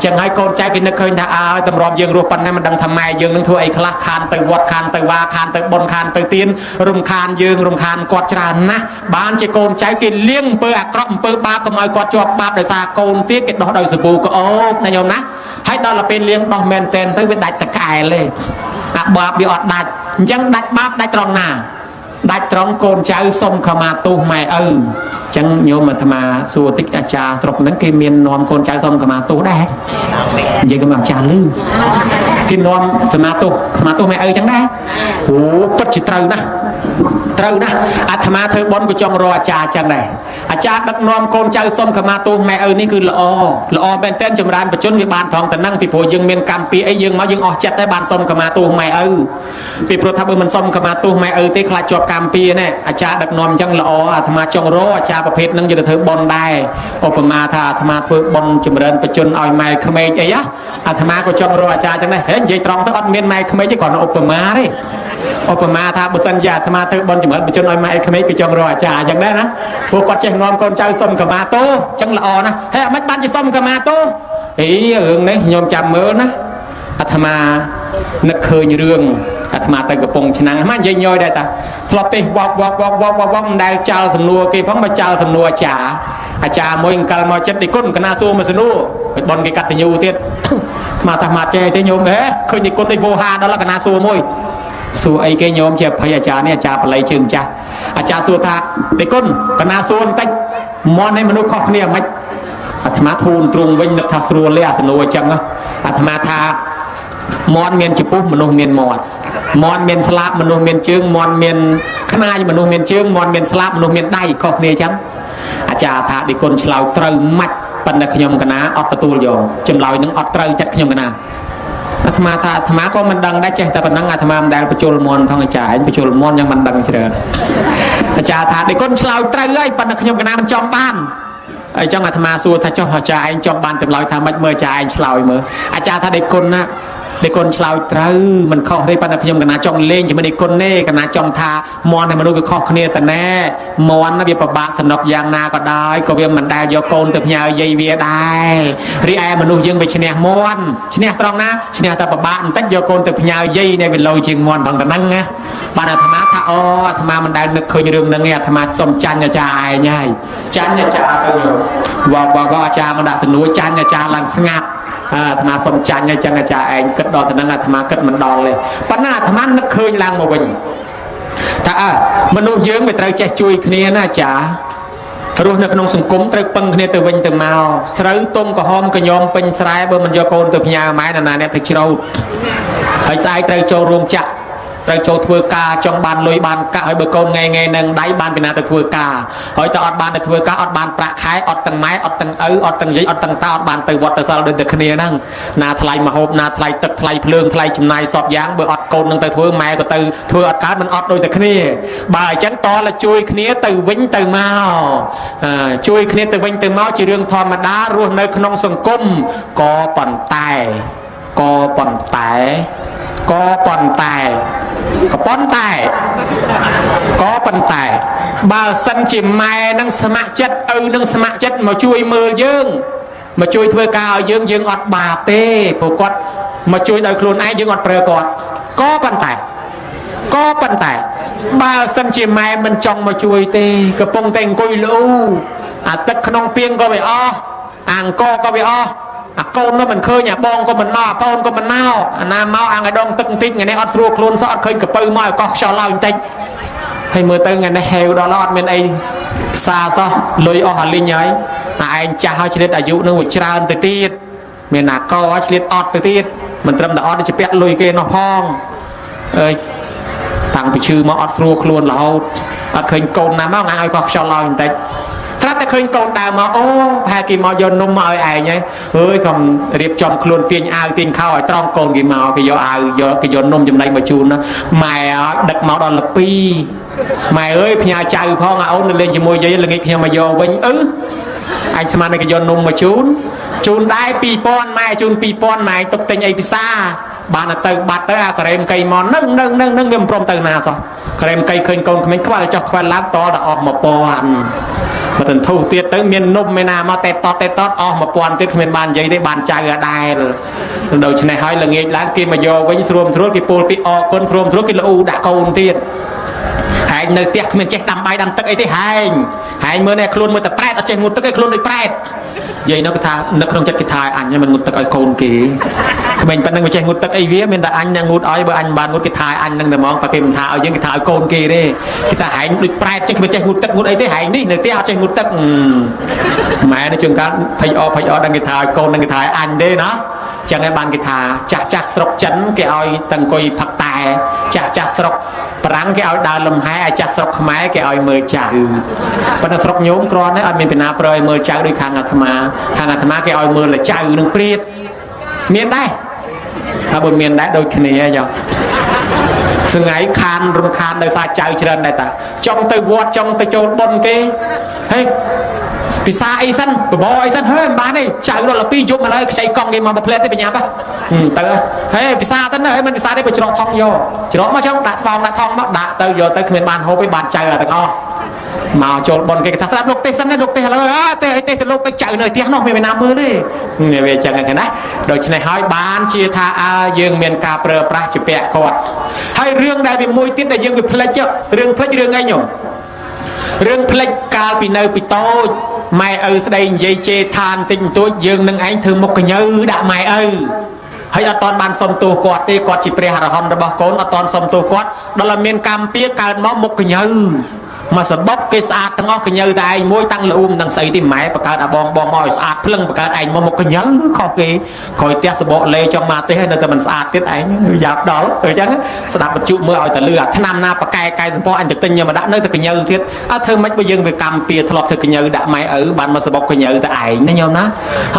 ចឹងហើយកូនចៅគេនឹកឃើញថាឲ្យតម្រាំយើងរស់ប៉ុណ្ណេះមិនដឹងថាម៉ែយើងនឹងធ្វើអីខ្លះខានទៅវត្តខានទៅវាខានទៅបុណ្យខានទៅទៀនរំខានយើងរំខានគាត់ច្រើនណាស់បានជាកូនចៅគេលៀងអំពើអាក្រក់អំពើបាបកុំឲ្យគាត់ជាប់បាបដោយសារកូនទៀតគេដោះដោយសាប៊ូក្អូបណាញោមណាហើយដល់ទៅពេលលៀងដោះមែនតែនទៅវាដាច់តកែលទេអាបាបវាអត់ដាច់អញ្ចឹងដាច់បាបដាច់ត្រង់ណាដាច់ត្រង់កូនចៅសុំខមាទោសម៉ែឪអញ្ចឹងញោមអាត្មាសួរតិចអាចារ្យស្រុកហ្នឹងគេមាននាំកូនចៅសុំខមាទោសដែរនិយាយទៅអាចារ្យលឺគេនាំសមាទោសម៉ែឪអញ្ចឹងដែរអូពិតជាត្រូវណាស់អាត្មាធ្វើបុណ្យក៏ចង់រកអាចារ្យអញ្ចឹងដែរអាចារ្យដឹកនាំកូនចៅសុំខមាទោសម៉ែឪនេះគឺល្អមែនទែនចម្រើនបជនវាបានត្រង់ទៅហ្នឹងពីព្រោះយើងមានកម្មពីអីយើងមកយើងអស់ចិត្តដែរបានសុំខមាទោសម៉ែឪពីព្រោះថាបើមិនសុំខមាទោសម៉ែឪទេខ្លាចជាប់កម្មពីណាអាចារ្យដឹកនាំអញ្ចឹងល្អអាត្មាចង់រកអាចារ្យប្រភេទហ្នឹងយកទៅធ្វើបុណ្យដែរឧបមាថាអាត្មាធ្វើបុណ្យចម្រើនបជនឲ្យម៉ែក្មេកអីអាត្មាក៏ចង់រកអាចារ្យអញ្ចឹងដែរហេនិយាយត្រង់ទៅអត់មានម៉ែក្មេកទេគ្រាន់តែឧបមាទេឧបមាថាបើសិនជាអាត្មាធ្វើបុណ្យចម្រើនបជនឲ្យម៉ែក្មេកគឺចង់រកអាចារ្យអញ្ចឹងដែរណាព្រោះគាត់ចេះនាំកូនចៅសុំខមាទោសអញ្ចឹងល្អណាស់ហេអមិនបានជាសុំខមាទោសអីរឿងនេះខ្ញុំចាំមើលណាអាត្មានឹកឃើញរឿងអាត្មាទៅកំពង់ឆ្នាំងអាត្មានិយាយញយដែរតាធ្លាប់ទេវ៉កមិនដែលចោលសំណួរគេផងមកចោលសំណួរអាចារ្យមួយអង្កលមកចិត្តទីគុណកណាសួរមកសំណួរបនគេកតញ្ញូទៀតមកថាមកចេះទេញោមហេឃើញទីគុណនេះវោហាដល់កណាសួរមួយសួរអីគេញោមជាភ័យអាចារ្យនេះអាចារ្យបល័យជើងចាស់អាចារ្យសួរថាទីគុណកណាសួរបន្តិចមន់ឲ្យមនុស្សខុសគ្នាមិនអាត្មាធូនទ្រង់វិញនឹកថាស្រួលទេអាសំណួរអញ្ចឹងអាត្មាថាមន់មានចំពោះមនុស្សមានមាត់មន់មានស្លាបមនុស្សមានជើងមន់មានខ្នាយមនុស្សមានជើងមន់មានស្លាបមនុស្សមានដៃខុសគ្នាអញ្ចឹងអាចារ្យថាទីគុណឆ្លើយត្រូវម៉ាច់ប៉ុន្តែខ្ញុំកណាអត់ទទួលយកចម្លើយនឹងអត់ត្រូវចិត្តខ្ញុំកណាអាត្មាថាអាត្មាក៏មិនដឹងដែរចេះតែប៉ុណ្ណឹងអាត្មាមិនដែលបញ្ជុលមន់ផងអាចារ្យបញ្ជុលមន់យ៉ាងមិនដឹងច្រើនអាចារ្យថាទីគុណឆ្លើយត្រូវហើយប៉ុន្តែខ្ញុំកណាមិនចង់បានអញ្ចឹងអាត្មាសួរថាចុះអាចារ្យឯងចង់បានចម្លើយថាម៉េចមើលអាចារ្យឯងឆ្លើយមើលអាចារ្យថាដេគុណណា để con chlau trâu mình khó đây ban đầu nhom cái ná trong lên chỉ mình để con nè cái ná trong tha mòn này mình nuôi bị khó khăn tận nè mòn nó bị bạc bạc sầm nọc giang na có đai có việc mình đai do con từ nhà dây về đai ri ai mình nuôi dương về chèn mòn chèn tròn na chèn ta bạc bạc tách do con từ nhà dây này về lâu chừng mòn bằng tận năng á ban đầu thằng tha o thằng mình đangนึกเคยđườngนึงnghe thằng xôm chăn nhà cha ai nhai chăn nhà cha bây giờ và cha mình đã sửa núi chăn nhà cha làm ngạt thằng nào xôm chăn nhà cha ai cất đo thằng năng thằng cất mình đo lên ban nào thằngนึกเคยlang một mình ta mình nuôi dưỡng về trời che chui kia na cha rồi nó không sừng cúng trời bưng kia từ vinh từ màu sấy tôm có hôm cái nhom pin sấy bữa mình do con từ nhà máy là nè từ chiều hay sai trời trâu rôm chặt trời trâu thưa ca trong bàn lôi bàn cả hay bữa con nghe nâng đáy bàn bên nào từ thưa ca hỏi ta ọt bàn từ thưa ca ọt bàn bạc khái ọt tầng máy ọt tầng ọt tầng giấy ọt tầng ta ọt bàn từ vọt từ sau đến từ kia năng na thay mà hộp na thay tật thay phượng thay chùm này sọp dáng bữa ọt con nâng từ thưa mẹ của từ thưa ọt cá mình ọt đôi từ kia bài trắng to là chui kia từ vĩnh từ mao chui kia từ vĩnh từ mao chỉ riêng thò mà đá luôn nơi không sừng cung có bàn tay có bàn tay có bàn tay có bàn tay có bàn tay bà sân chỉ mai nâng smart chất nâng smart chất mà chui mưa dương mà chui thưa cao dương ọt bà tê bộ quật mà chui đời luôn ai dương ọt bờ quật có bàn tay có bàn tay bà sân chỉ mai mình trong mà chui tê cái bông tên cùi lũ tất không piên có vẻ o co có vẻ o con nó mình khơi nhà bong của mình mà con của mình nào nam máu ăn cái đông tưng tít ngày nay ăn ruột luôn sợ khơi cái bơi mỏi cọc sao lao tít hay mưa tới ngày nay heo đó lót bên đây xa sao lôi o hà linh nhảy anh cha hơi chỉอายุนึงวิจารณ์ติดเมียนักก็ว่าชีวิตอดติดมันเติมแต่อดจะเปียกลุยเกนอพองทางไปชื่อมาอดรัวคลวนเราอดเคยโกนน้ำมากงานไอ้ก็ชอบเราอย่างไรถ้าแต่เคยโกนตามมาโอ้แพ้กี่มอยนนมมาไอ้ไงเฮ้ยคำเรียบจอมคลวนเตียงอาตีนเข้าไอ้ตรองโกนกี่มากี่ยออากี่ยนนมจำได้มาจูนนะแม่ดักเมาดอนละปีแม่เอ้ยพญาใจพ่อไงเอาเล่นจมูกเยอะๆเลยพญามายอวิ่งไอ้สมาในกี่ยนนมมาจูนได้ปีปอนแม่จูนปีปอนแม่ตกแต่งไอ้พิซซ่าบ้านเตอร์บัตเตอร์กระเรมไก่มอนนึ่งเวียมพรมเตอร์นาซอกระเรมไก่เคยโกนเขาไม่กล้าจะควันล้างต่อแต่ออกมาปอนมาถึงทูเตี้ยเตอร์เมียนนุ่มไม่นามาเตะตอดออกมาปอนเตี้ยเมียนบานใหญ่ได้บานใจกระได้โดยชนะหอยละเงียล้างกินมาโยวิ่งรวมธุรกิจปูปีออกคนรวมธุรกิจละอูด่าโกนเตี้ยหายในเตี้ยเมียนเจ๊ดำใบดำตึกไอ้ที่หายเมื่อเนี่ยคลุนเมื่อแต่แปรเอาเจ๊งูตึกไอ้คลุนไอ้แปรยัยนักทานักน้องจัดกิทายอันนี้มันงูตึกไอ้โกนกี่ขมิ้นเป็นนักวิจัยงูตึกไอ้เวียมันแต่อันยังงูอ้อยเบอร์อันบานงูกิทายอันนั่งแต่มองปะเกมทาเอายังกิทายโกนกี่ดิกิทายหายดุแปรเจ๊ขมิ้นเจ๊งูตึกงูไอ้ที่หายนี่ในเตี้ยเอาเจ๊งูตึกแม่ในช่วงการพยอดังกิทายโกนดังกิทายอันเด้เนาะจังไอ้บานกิทาจักสรกจันแกอ้อยตังกุยผักตายจักสรกปรังแกเอาดาวลมหายจักสรกขมายแกเอาเมื่อจ่าปนสรกโยมกรอนให้เอามีเป็นนาเปรย์เมื่อจ่าด้วยทางอาตมาแกเอาเมื่อละจ่าหนึ่งเปรียดเมียนได้ถ้าบนเมียนได้โดยขณีอะจ๊ะซึ่งไอ้คานรุนคานโดยสายจ่าเจริญได้แต่จ้องไปวอดจ้องไปโจดบนเกเฮ้ยพิซซ่าไอ้สันบอยสันเฮ้ยบ้านนี่จ่ายเราละปียุบมาเลยใช้กองเกมมาเพลทได้เป็นยังปะแต่เฮ้ยพิซซ่าสันเฮ้ยมันพิซซ่าได้ไปจรดทองโยจรดมาช่องด่าสปองด่าทองมาด่าเตยโยเตยเขมรบานโฮไปบานใจอะไรต่างอ้อมาโจดบนเกมทัศน์ลูกเตะสันเนี่ยลูกเตะอะไรเตะลูกเตะจ่ายเลยเตี้ยน้องไม่เป็นน้ำมือเลยเนี่ยเวจังกันนะโดยในห้อยบานเชียร์ท่ายืงเมียนกาเปรย์ปลาจิเปะกอดให้เรื่องใดเป็นมวยติดได้ยืงเป็นเพลย์เจ้าเรื่องเพลย์เรื่องไงหนุ่มเรื่องเพลย์กาปีเนอปีโตไม่แสดงยัยเจทานติงตัวยืงนึงไอ้ถือมกกันยืดด่าไม่ให้อตอนบานสมตัวกอดตีกอดจิเปรย์หารหอมระบกนอตอนสมตัวกอดดอลเมียนกำเปียการมอมกกันยืดมาสะบักเกสอาตั้งออกกันยืดได้มวยตั้งลุ่มตั้งใส่ที่หมายประกาศบองมอยสะอาดพลังประกาศไอ้มอมกกันยืดขอเกยคอยเตี้ยสะบกเลยจงมาเตี้ยให้แต่มันสะอาดเตี้ยไอ้หยาบดอลจังสนับประจุเมื่อเอาแต่เลือดทนำนาปะไก่สมพออันจะตึงยังมาด่าเนื้อแต่กันยืดเตี้ยเธอไม่ไปยืงไปกำเปียทะเลาะเธอกันยืดด่าไม่บานมาสะบักกันยืดแต่ไอ้นั่นยอมนะ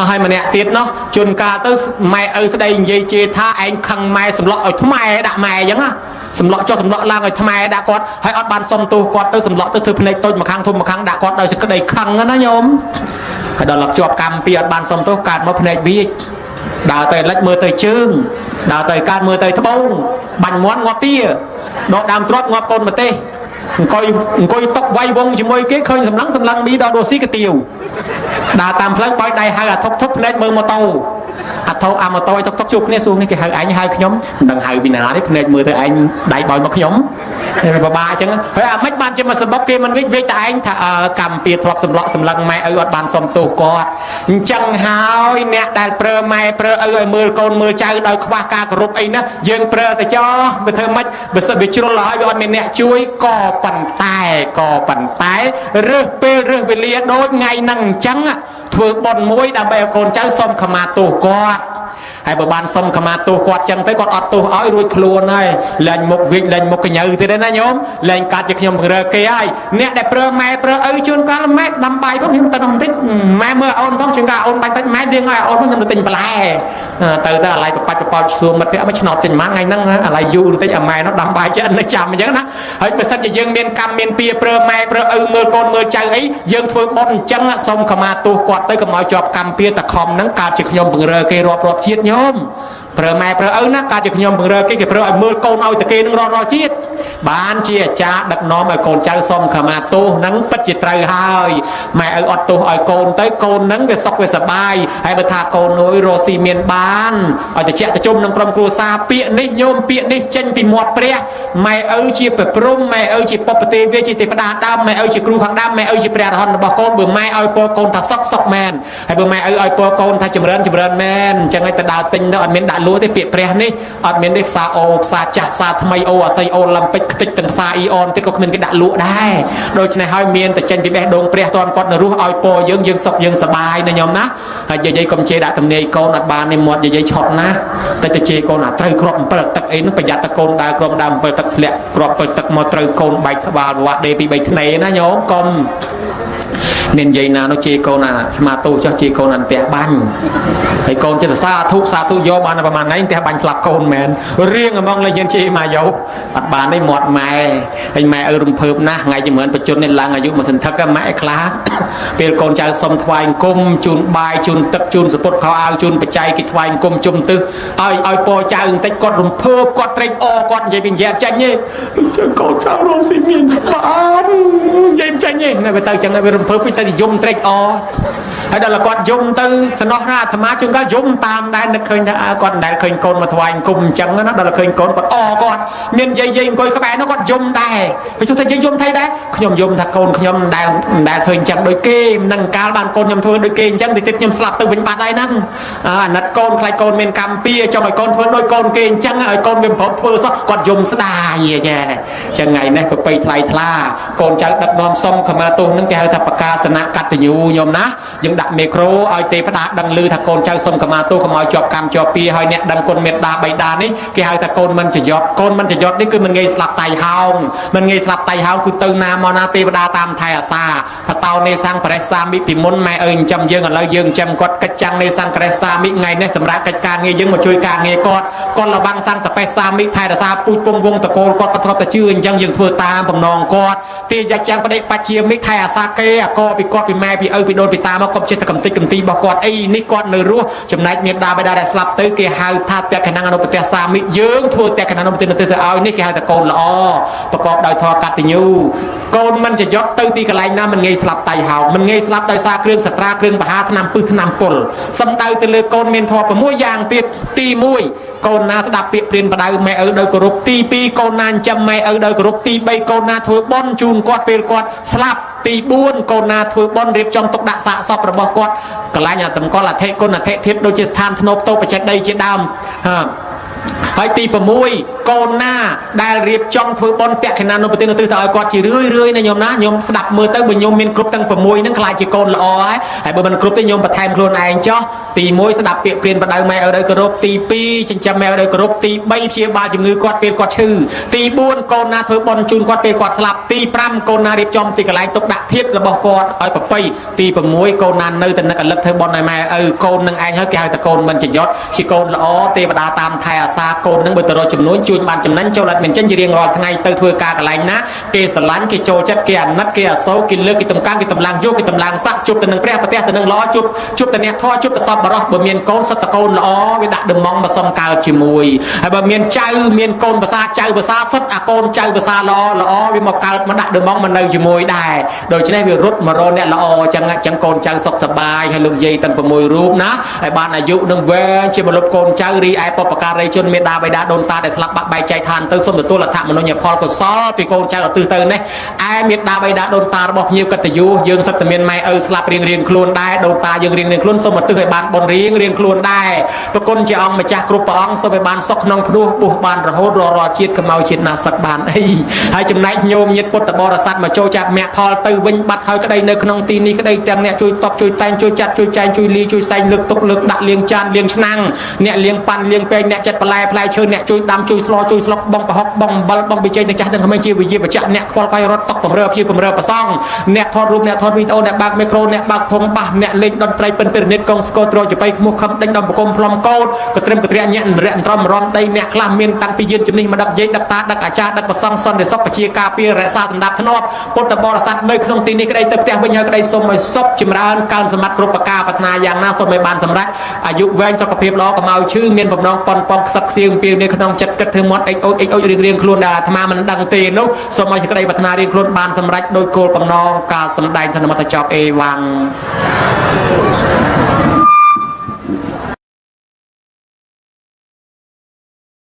ให้มันเนี่ยเตี้ยเนาะจนกาตื้อไม่แสดงยัยเจท่าไอ้คังไม่สำลักเอาทำไมด่าไม่ยังอ่ะสำลักเจ้าสำลักล่างไอ้ทำไมด่ากอดให้อดบานสมตัวกอดตื้อสำลักตื้อเธอพนัยต้นมาครั้งทุ่มมาครั้งด่ากอดโดยสิ่งกระไดคังนะโยมให้ดอลลักจอบกำเปียดบานสมตัวการมาพนัยวิ่งด่าเตะเล็กมือเตะจึง ដល់ទៅកើតមើលទៅត្បូងបាញ់មាន់ងាប់ទាដកដើមទ្របងាប់កូនប្រទេសអង្គុយតុកវាយវងជាមួយគេឃើញសម្លឹងមីដល់ដូស៊ីកាទៀវដើរតាមផ្លូវបើដៃហៅអាធប់ភ្នែកមើលម៉ូតូអាម៉ូតូឲ្យតុកជួបគ្នាសួរនេះគេហៅអញហៅខ្ញុំមិនដឹងហៅពីណាទេភ្នែកមើលទៅឯងដៃបោយមកខ្ញុំបបាអញ្ចឹងហើយអាមិនបានជាមកសបុកគេមិនវិញតែឯងថាកម្មពៀធ្លាប់សម្លក់សម្លឹងម៉ែឪអត់បានសុំទោសគាត់អញ្ចឹងហើយអ្នកដែលប្រើម៉ែប្រើឪឲ្យមើលកូនមើលចៅដោយខ្វះការគោរពអីណាយើងប្រើទៅចោះវាធ្វើម៉េចបើសិនវាជ្រុលហើយវាអត់មានអ្នកជួយក៏ប៉ុន្តែរើសពេលរើសវេលាដូចថ្ងៃហ្នឹងអញ្ចឹងធ្វើបុណ្យមួយដើម្បីឲ្យកូនចៅសុំខមាទោសគាត់ហើយបើបានសុំខមាទោសគាត់ចឹងទៅគាត់អត់ទោសឲ្យរួចខ្លួនហើយលែងមុខវិញលែងមុខកញ្ញើទៀតណាញោមលែងកាត់ជាខ្ញុំរើគេហើយអ្នកដែលប្រើម៉ែប្រើឪជួនកាលម៉ែដាំបាយផងខ្ញុំទៅនោះបន្តិចម៉ែមើលអូនផងជួនកាលអូនបាញ់តិចម៉ែទៀងឲ្យអូនផងខ្ញុំទៅទិញបន្លែទៅអាឡ័យប្របាច់ប្រប៉ោចសួរមិត្តភក្តិមកឆ្នោតចេញមកថ្ងៃហ្នឹងអាឡ័យយូរបន្តិចអាម៉ែនោះដាំបាយចេះនៅចាំអញ្ចឹងណាហើយបើសិនជាយើងមានកម្មមានពៀប្រើម៉ែប្រើឪមើលកូនមើលចៅអីយើងធ្វើបុណ្យអញ្ចឹងសុំខមាទោសគាត់ទៅកុំឲ្យជាប់កម្មពៀតខំហ្នឹងកើតជាខ្ញុំពង្រើគេរាប់ជាតិញោមប្រើម៉ែប្រើឪណាកើតជាខ្ញុំពង្រើគេប្រើឲ្យមើលកូនឲ្យតែគេនឹងរាល់ជាតិបានជាអាចារ្យដឹកនាំឲ្យកូនចៅសុំខមាទោសហ្នឹងពិតជាត្រូវហើយម៉ែឪអត់ទោសឲ្យកូនទៅកូនហ្នឹងវាសុខវាសប្បាយហើយបើថាកូននួយរស់ស៊ីមានបានឲ្យតិចទៅជុំនឹងក្រុមគ្រួសារពាក្យនេះញោមពាក្យនេះចេញពីមាត់ព្រះម៉ែឪជាប្រព្រំម៉ែឪជាពុព្វទេវាជាទេវតាដើមម៉ែឪជាគ្រូខាងដើមម៉ែឪជាព្រះអរហន្តរបស់កូនបើម៉ែឲ្យពរកូនថាសុខមែនហើយបើម៉ែឪឲ្យពរកូនថាចម្រើនមែនអញ្ចឹងឲ្យទៅដើរទិញទៅអត់មានដាក់លក់ទេពាក្យព្រះនេះអត់មានទេផ្សារអូផ្សារចាស់ផ្សារថ្មីអូអាស័យអូឡ ពេចខ្ទេចទាំងផ្សារអ៊ីអនទៀតក៏គ្មានគេដាក់លក់ដែរដូច្នេះហើយមានតែចេញពីបេះដូងព្រះតនគាត់នៅរស់ឲ្យពរយើងសុខយើងសប្បាយណាញោមណាហើយយាយកុំជេរដាក់ទំនាយកូនអត់បាននេះមាត់យាយឆត់ណាតែជេរកូនអាត្រូវគ្រាប់អំពិលទឹកអីនោះប្រយ័ត្នតែកូនដើរក្រុមដើមអំពិលទឹកធ្លាក់គ្រាប់អំពិលទឹកមកត្រូវកូនបែកក្បាលវ៉ាដេពី3ធ្នេណាញោមកុំមាននិយាយណានោះជេរកូនណាស្មាតូចោះជេរកូនណាផ្ទះបាញ់ហើយកូនចិត្តសាធុយកបានប្រហែលថ្ងៃផ្ទះបាញ់ស្លាប់កូនមែនរៀងហ្មងលេងជេរមកយកអត់បានទេមាត់ម៉ែហើយម៉ែឲ្យរំភើបណាស់ថ្ងៃជំរឿនបច្ចុប្បន្ននេះឡើងអាយុមកសន្ធឹកម៉ែខ្លាពេលកូនចៅសុំថ្វាយអង្គមជូនបាយជូនទឹកជូនសពុតខោអាវជូនបច្ច័យគេថ្វាយអង្គមជុំទឹះឲ្យពរចៅបន្តិចគាត់រំភើបគាត់ត្រេកអរគាត់និយាយពីញ៉ែចាញ់ទេកូនចៅរងស៊ីមានបាននិយាយចាញ់ទេនៅទៅចឹងវារំភើបពីទៅយំត្រេកអរហើយដល់គាត់យំទៅសំណោះរាអាត្មាជួនកាលយំតាមដែរនឹកឃើញថាគាត់មិនដែលឃើញកូនមកថ្វាយអង្គមអញ្ចឹងណាដល់ឃើញកូនគាត់អរគាត់មានយាយអង្គុយក្បែរនោះគាត់យំដែរពេលចុះតែយាយយំថៃដែរខ្ញុំយំថាកូនខ្ញុំមិនដែលឃើញអញ្ចឹងដូចគេមិននឹងកាលបានកូនខ្ញុំធ្វើដូចគេអញ្ចឹងតិចខ្ញុំស្លាប់ទៅវិញបាត់ហើយហ្នឹងអាណិតកូនខ្លាចកូនមានកម្មពៀចង់ឲ្យកូនធ្វើដូចកូនគេអញ្ចឹងឲ្យកូនវាប្រព្រឹត្តធ្វើសោះគាត់យំស្ដាយចាអញ្ចឹងថ្ងៃនេះប្រពៃថ្លៃថ្លាកូនចៅដឹកនាំសុំខមាទោសហ្នឹងគេហៅថាបកាសនៈកតញ្ញូញោមណាយើងដាក់មេក្រូឲ្យទេវតាដឹងឮថាកូនចៅសុំខមាទោសកុំឲ្យជាប់កម្មជាប់ពៀហើយអ្នកដឹងគុណមេត្តាបិតានេះគេហៅថាកូនមិនចយត់កូនមិនចយត់នេះគឺមិនងាយស្លាប់តៃហោងមិនងាយស្លាប់តៃហោងគឺទៅណាមកណាទេវតាតាមថែអាសាថាតោនេសាំងបរិសាមិពីមុនម៉ែអើយចិញ្ចឹមយើងឥឡូវយើងចិញ្ចឹមគាត់កិច្ចចាំងនេសាំងក្រេសាមិថ្ងៃនេះសម្រាប់កិច្ចការងារយើងមកជួយការងារគាត់លបាំងសាំងតបេសាមិថែរក្សាពូជពងវងតកូលគាត់ក៏ធ្លាប់តែជឿអញ្ចឹងយើងធ្វើតាមបំណងគាត់ទីយ៉ាច់ចាំងបដិបជាមិថែអាសាគេអកពីគាត់ពីម៉ែពីឪពីដូនពីតាមកគាត់ចិត្តកំតិចកំទីរបស់គាត់អីនេះគាត់នៅរស់ចំណែកមេត្តាបិតាដែលស្លាប់ទៅគេហៅថាតេខណងអនុប្រទេសសាមិយើងធ្វើតេខណងអនុប្រទេសទៅឲ្យនេះគេហៅថាកូនល្អប្រកបដោយធម៌កតញ្ញូកូនមិនចយត់ទៅទីកន្លែងណាមិនងាយស្លាប់តៃហោមិនងាយស្លាប់ដោយសារគ្រឿងសត្រាគ្រឿងបហាថ្នាំពឹសថ្នាំពុលសំដៅទៅលើកូនមានធម៌6យ៉ាងទៀតទី1កូនណាស្ដាប់ពាក្យព្រានបដៅម៉ែឪដោយគោរពទី2កូនណាចិញ្ចឹមម៉ែឪដោយគោរពទី3កូនណាធ្វើបុណ្យជូនគាត់ពេលគាត់ស្លាប់ទី4កូនណាធ្វើបុណ្យរៀបចំទុកដាក់សាកសពរបស់គាត់កន្លែងអតម្កល់អធិគុណអធិធិបដូចជាស្ថានធ្នោបតោបច្ចេកដីជាដើមហើយទី6កូនណាដែលរៀបចំធ្វើបុណ្យតេខណានុប្រទេសនោះទៅឲ្យគាត់ជារឿយណាញោមណាញោមស្ដាប់មើលទៅបើញោមមានគ្រប់ទាំង6ហ្នឹងខ្លាចជាកូនល្អហើយបើមិនគ្រប់ទេញោមបន្ថែមខ្លួនឯងចុះទី1ស្ដាប់ពាក្យព្រានបដៅម៉ែឲ្យដោយគោរពទី2ចិញ្ចឹមម៉ែឲ្យដោយគោរពទី3ព្យាបាលជំងឺគាត់ពេលគាត់ឈឺទី4កូនណាធ្វើបុណ្យជូនគាត់ពេលគាត់ស្លាប់ទី5កូនណារៀបចំទីកន្លែងទុកដាក់ធាតុរបស់គាត់ឲ្យប្រពៃទី6កូនណានៅតែនឹកអលឹកធ្វើបុណ្យឲ្យម៉ែឲ្យកូននឹងឯងហើយគេហៅថាកូនមិនចយត់ជាកូនល្អទេវតាតាមថែអា សាកូននឹងបើទៅរកចំនួនជួយបានចំណេញចូលអត់មានចិញ្ចឹមរៀងរាល់ថ្ងៃទៅធ្វើការកន្លែងណាគេស្រឡាញ់គេចូលចិត្តគេអាណិតគេអាសូរគេលើកគេតម្កើងគេតម្លើងយកគេតម្លើងស័កជប់ទៅនឹងព្រះប្រទេសទៅនឹងល្អជប់ទៅអ្នកធေါ်ជប់ទៅសពបរោះបើមានកូនសុទ្ធតកូនល្អវាដាក់ដំងមកសុំកើតជាមួយហើយបើមានចៅមានកូនភាសាចៅភាសាសុទ្ធអាកូនចៅភាសាល្អវាមកកើតមកដាក់ដំងមកនៅជាមួយដែរដូច្នេះវារត់មករកអ្នកល្អអញ្ចឹងកូនចៅសុខសប្បាយហើយលោកយាយទាំង6រូបណាហើយបានអាយុនឹងវែងជាមលុបកូនចៅរីឯបពការីជនមេដាបៃតាដូនតាដែលស្លាប់បាក់បែកចែកឋានទៅសូមទទួលអត្ថមនុញ្ញផលកុសលពីកូនចៅឧទ្ទិសទៅនេះឯមេដាបៃតាដូនតារបស់ភ្ញៀវកតញ្ញូយើងសិតតែមានម៉ែឪស្លាប់រៀងខ្លួនដែរដូនតាយើងរៀងខ្លួនសូមឧទ្ទិសឲ្យបានបុណ្យរៀងខ្លួនដែរប្រគុណជាអង្គម្ចាស់គ្រប់ព្រះអង្គសូមឲ្យបានសុខក្នុងភ្នោះពុះបានរហូតរាល់ជាតិកម្ៅជាតិណាសឹកបានអីហើយចំណែកញោមញាតិពុទ្ធបរិស័ទមកចូលចាប់មគ្គផលទៅវិញបាត់ហើយក្តីនៅក្នុងទីនេះក្តីទាំងអ្នកជួយតបជួយតែងជួយចាត់ជួយចែងជួយលីជួយសែងលើកទុកលើកដាក់លាងចានលាងឆ្នាំងអ្នកលាងប៉ាន់លាងពេងអ្នកចិត្តបន្លែផ្លែឈើអ្នកជួយដាំជួយស្លជួយស្លុកបងប្រហុកបងអំបិលបងប៊ីចេងទាំងចាស់ទាំងក្មេងជាវិជាបច្ចៈអ្នកខ្វល់ខ្វាយរត់តុកបំរើជាបំរើប្រសងអ្នកថតរូបអ្នកថតវីដេអូអ្នកបើកមីក្រូអ្នកបើកធុងបាសអ្នកលេងតន្ត្រីពិនពិរនិតកងស្គរត្រចបៃខ្មុះខំដេញដំប្រគំផ្លុំកោតក៏ត្រឹមកត្រែកញាក់រៈត្រមរំដីអ្នកខ្លះមានតាំងពីយានជំនិះមកដឹកយាយដឹកតាដឹកអាចារ្យដឹកប្រសងសន្តិសុខប្រជាការពាររក្សាសម្ដាប់ធ្នាប់ពុទ្ធបរិស័ទនៅក្នុងទីនេះក្តីទៅផ្ទះវិញហើយក្តីសូមឲ្យសុខចម្រើនកើនសម្បត្តិគ្រប់ប្រការប្រាថ្នាយ៉ាងណាសូមឲ្យបានសម្រេចអាយុវែងសុខភាពល្អកុំឲ្យឈឺមានបំណងប៉ុនប៉ងខ្សឹកខ្សៀងពីនៅក្នុងចិត្តគិតធ្វើមាត់អេចអូចរៀងខ្លួនដែលអាត្មាមិនដឹងទេនោះសូមឲ្យសេចក្តីប្រាថ្នារៀងខ្លួនបានសម្រេចដោយគោលបំណងការសម្ដែងសន្មតចប់អេវ៉ាំង